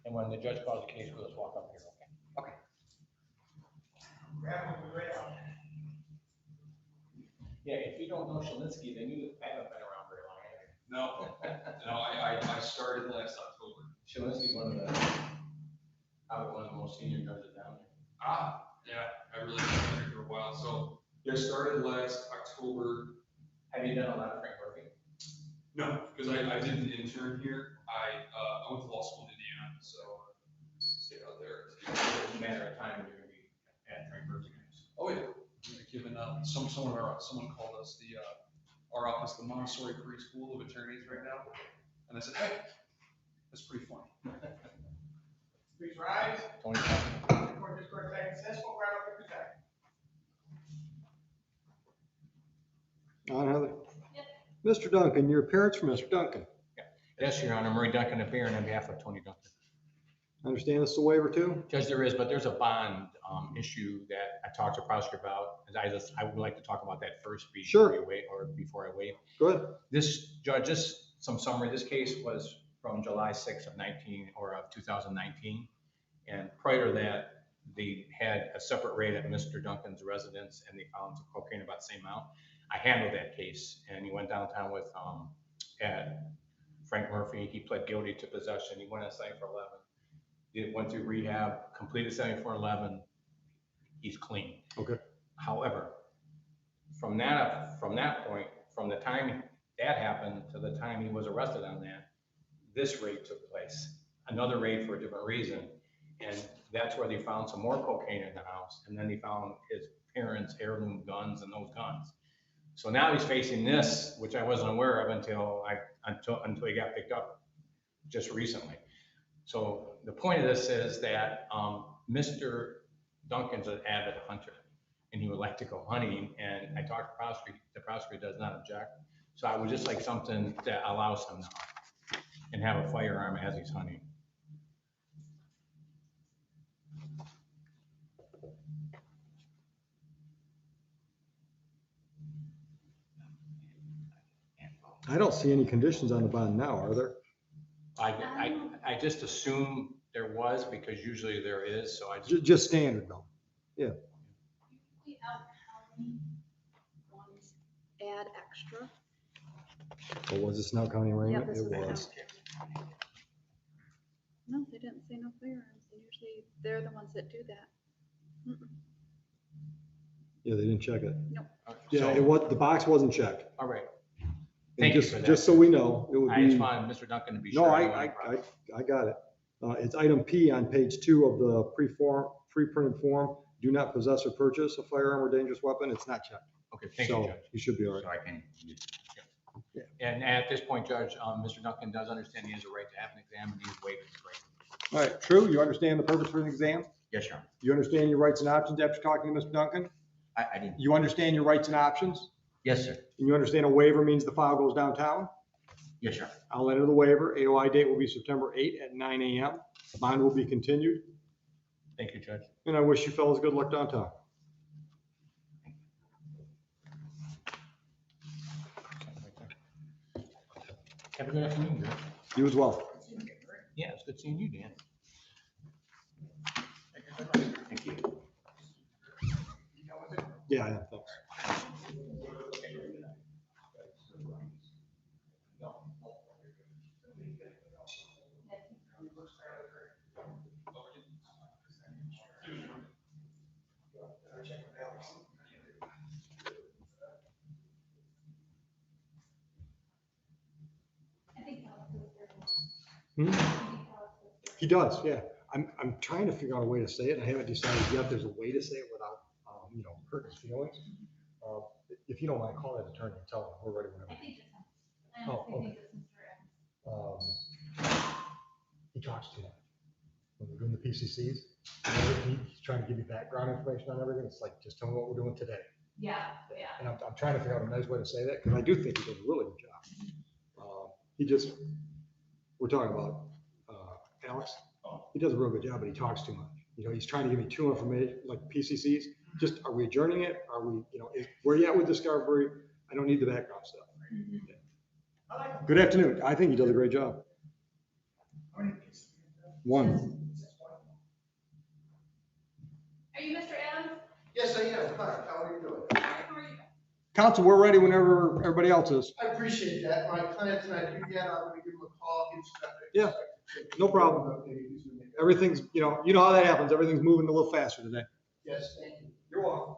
And when the judge calls the case, we'll just walk up here, okay? Okay. Yeah, if you don't know Shalinski, then you haven't been around very long. have you? No, I started last October. Shalinski's probably one of the most senior judges down there. Yeah, I really been here for a while. So I started last October. Have you done a lot of Frank Murphy? No, because I did an intern here. I went to law school in Indiana, so stayed out there. It's a matter of time when you're gonna be at Frank Murphy. Oh yeah, given someone called us our office the Montessori preschool of attorneys right now, and I said, hey, that's pretty funny. Please rise. Tony. Court is successful. Right over every time. On, Heather. Mr. Duncan, your appearance for Mr. Duncan. Yes, Your Honor, Murray Duncan appearing on behalf of Tony Duncan. Understand this is a waiver too? Judge, there is, but there's a bond issue that I talked to the prosecutor about, and I would like to talk about that first before you wait, or before I wait. Go ahead. This, Judge, just some summary. This case was from July 6th of 2019. And prior to that, they had a separate raid at Mr. Duncan's residence, and they found some cocaine about the same amount. I handled that case, and he went downtown with at Frank Murphy. He pled guilty to possession. He went on 7411. He went through rehab, completed 7411. He's clean. Okay. However, from that point, from the time that happened to the time he was arrested on that, this raid took place. Another raid for a different reason. And that's where they found some more cocaine in the house. And then they found his parents' heirloom guns and those guns. So now he's facing this, which I wasn't aware of until he got picked up just recently. So the point of this is that Mr. Duncan's an avid hunter, and he would like to go hunting. And I talked to the prosecutor. The prosecutor does not object. So I would just like something that allows him to hunt and have a firearm as he's hunting. I don't see any conditions on the bond now, are there? I just assume there was, because usually there is, so I Just standard though. Yeah. We ones add extra. Or was this Snout County arraignment? this It was was. No, they didn't say no firearms. Usually they're the ones that do that. Mm-mm. Yeah, they didn't check it. Nope. Yeah, it was, the box wasn't checked. All right. And Thank you just, for that. just so we know, it would I just be. wanted Mr. Duncan to be No, sure. I got it. It's item P on page 2 of the pre-printed form. Do not possess or purchase a firearm or dangerous weapon. It's not checked. Okay, thank you, So Judge. you should be all right. So I can. And at this point, Judge, Mr. Duncan does understand he has a right to have an exam and he's waiving his right. All right, true. You understand the purpose for an exam? Yes, Your Honor. You understand your rights and options after talking to Mr. Duncan? I didn't. You understand your rights and options? Yes, sir. And you understand a waiver means the file goes downtown? Yes, Your Honor. I'll enter the waiver. AOI date will be September 8 at 9 a.m. Bond will be continued. Thank you, Judge. And I wish you fellas good luck downtown. Have a good afternoon, Judge. You as well. Yeah, it's good seeing you, Dan. Thank you. Yeah, thanks. He does, yeah. I'm trying to figure out a way to say it. I haven't decided yet. There's a way to say it without, hurting his feelings. If you don't mind, call that attorney and tell him we're ready whenever. Oh, okay. He talks too much. When we're doing the PCCs, he's trying to give you background information on everything. It's like, just tell me what we're doing today. Yeah. And I'm trying to figure out a nice way to say that, because I do think he does a really good job. We're talking about Alex. He does a real good job, but he talks too much. He's trying to give me too information, like PCCs. Just, are we adjourning it? Are we, where you at with discovery? I don't need the background stuff. Yeah. Good afternoon. I think he does a great job. One. Are you Mr. Adams? Yes, I am. Hi, how are you doing? How are you? Counsel, we're ready whenever everybody else is. I appreciate that. My client tonight, I'm gonna give him a call. Yeah, no problem. Everything's, you know how that happens. Everything's moving a little faster today. Yes, thank you. You're welcome.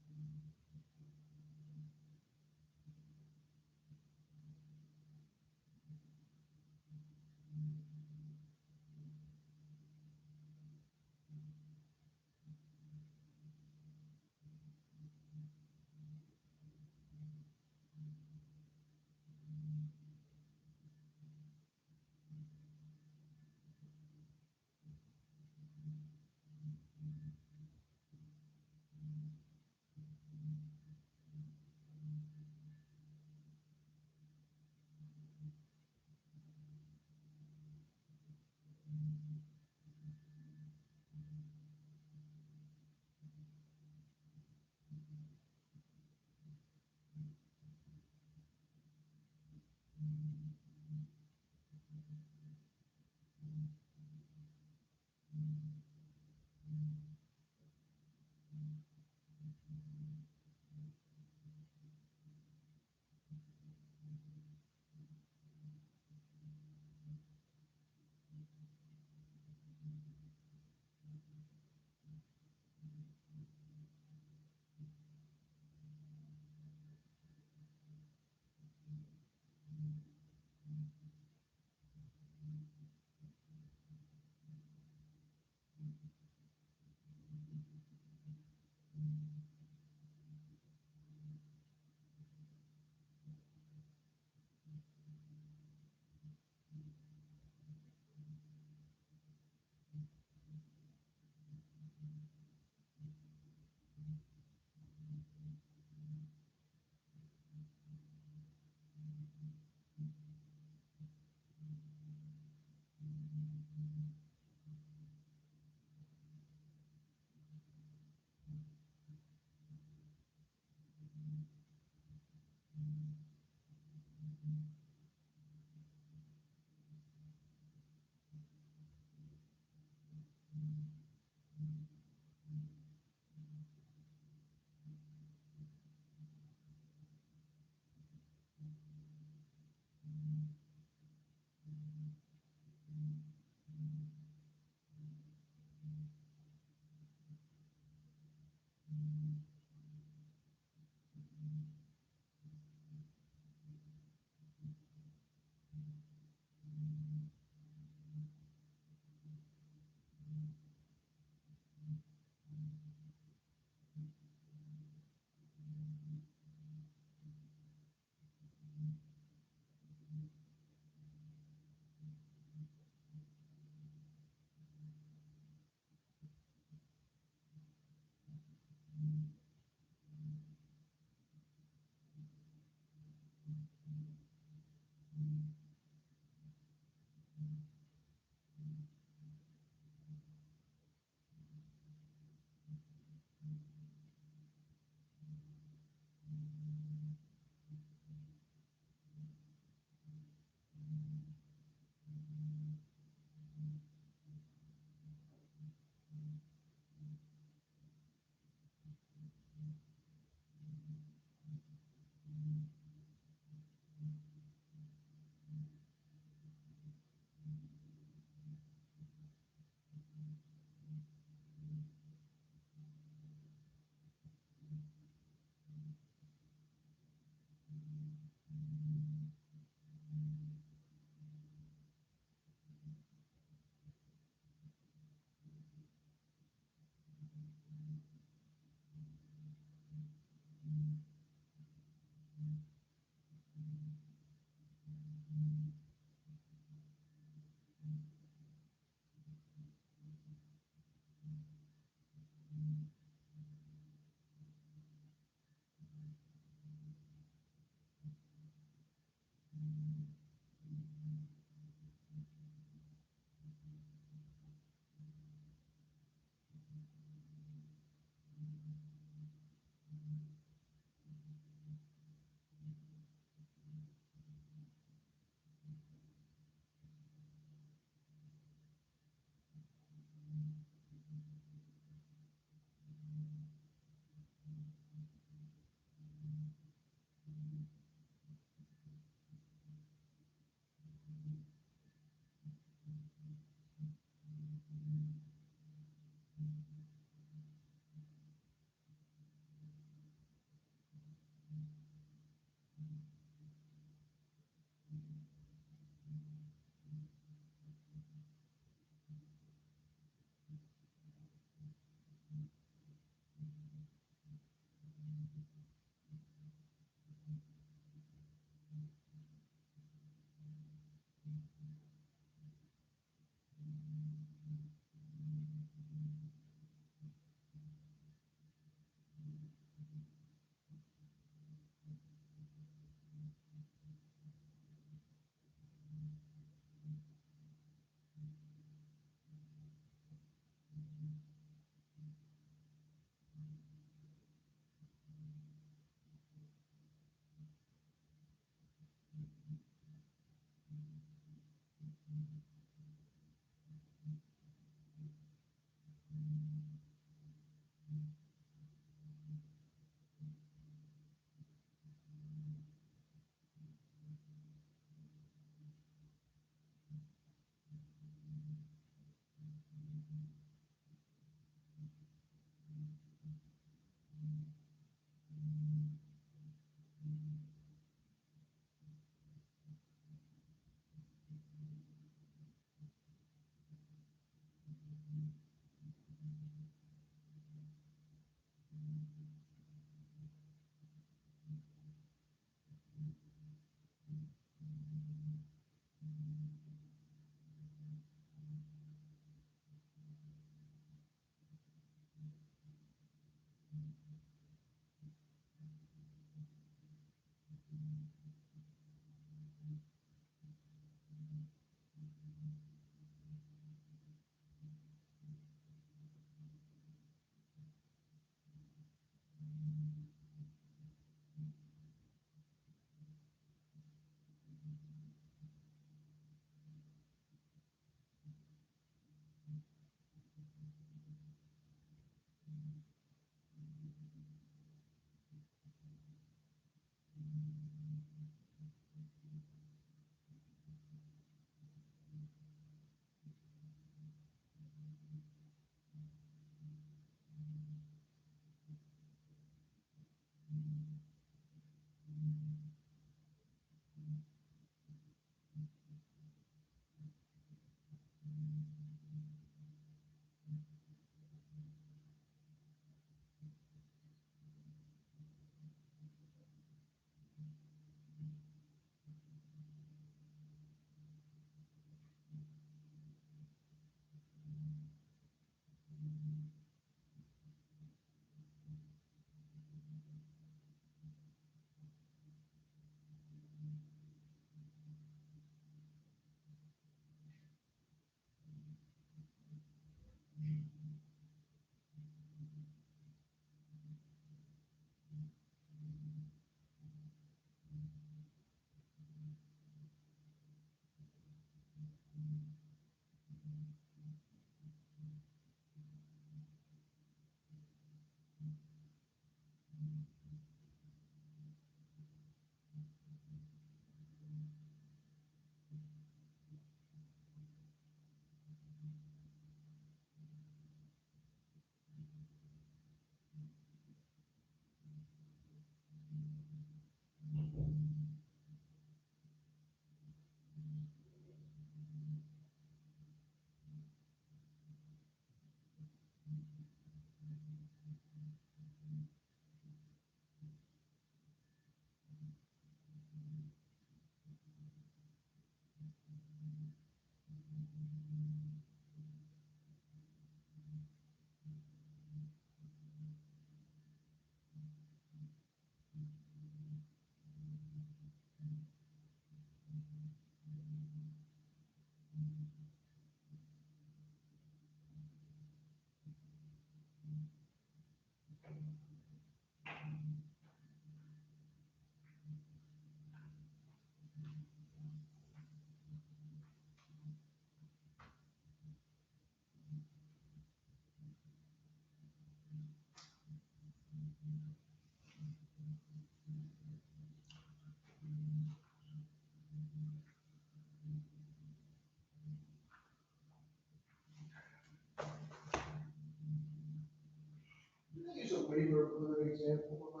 Use a waiver for an example of my.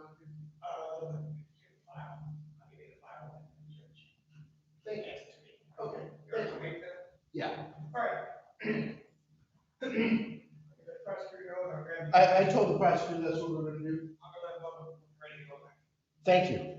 Thank you. Okay. Yeah. All right. I told the prosecutor that's what we're gonna do. Thank you.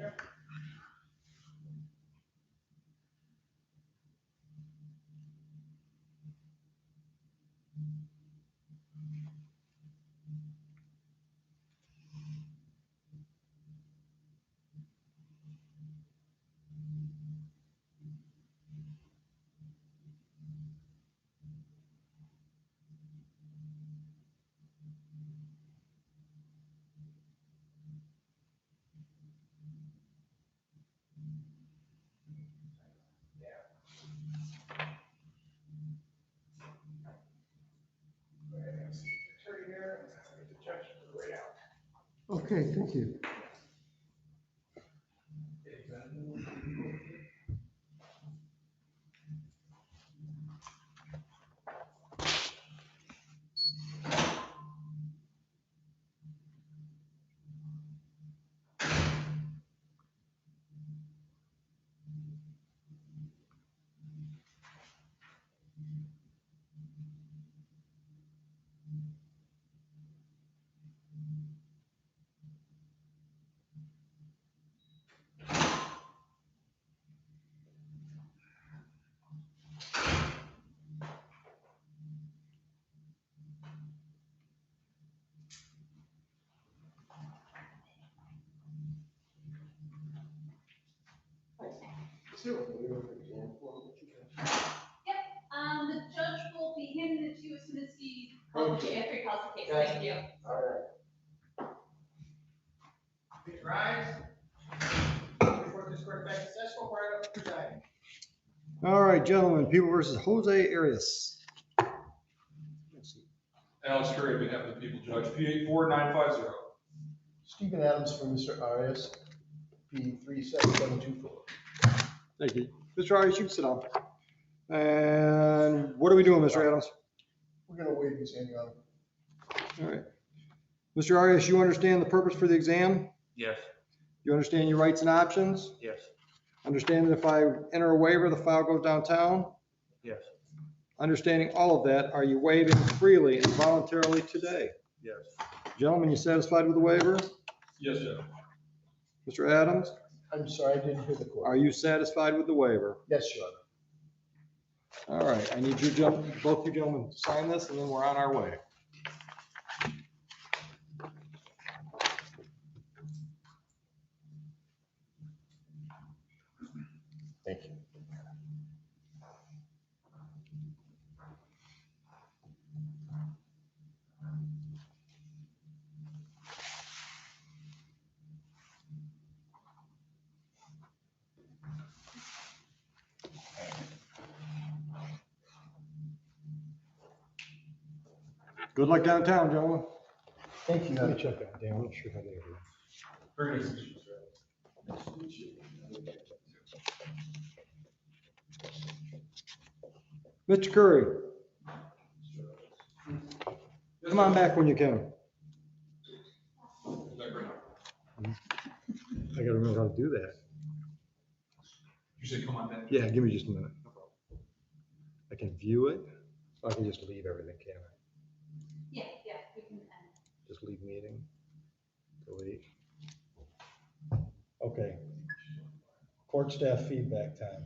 Okay, thank you. The judge will be handing it to you as soon as he, after he calls the case. Thank you. All right. Please rise. Report this court back to session, right up presiding. All right, gentlemen, People versus Jose Arias. Alex Curry, on behalf of the people, Judge, P84950. Stephen Adams for Mr. Arias, P 37724. Thank you. Mr. Arias, you can sit down. And what are we doing, Mr. Adams? We're gonna waive this, Your Honor. All right. Mr. Arias, you understand the purpose for the exam? Yes. You understand your rights and options? Yes. Understand that if I enter a waiver, the file goes downtown? Yes. Understanding all of that, are you waiving freely and voluntarily today? Yes. Gentlemen, you satisfied with the waiver? Yes, sir. Mr. Adams, I'm sorry, I didn't hear the court. are you satisfied with the waiver? Yes, Your Honor. All right, I need you both you gentlemen to sign this and then we're on our way. Thank you. Good luck downtown, gentlemen. Thank you. Let me check that. Dan, I'm not sure how they do. Very nice to meet you, sir. Mr. Curry. Come on back when you can. I gotta remember how to do that. You said come on back. Yeah, give me just a minute. I can view it. I can just leave everything, can't I? Yeah, we can. Just leave meeting. Delete. Okay. Court staff feedback time.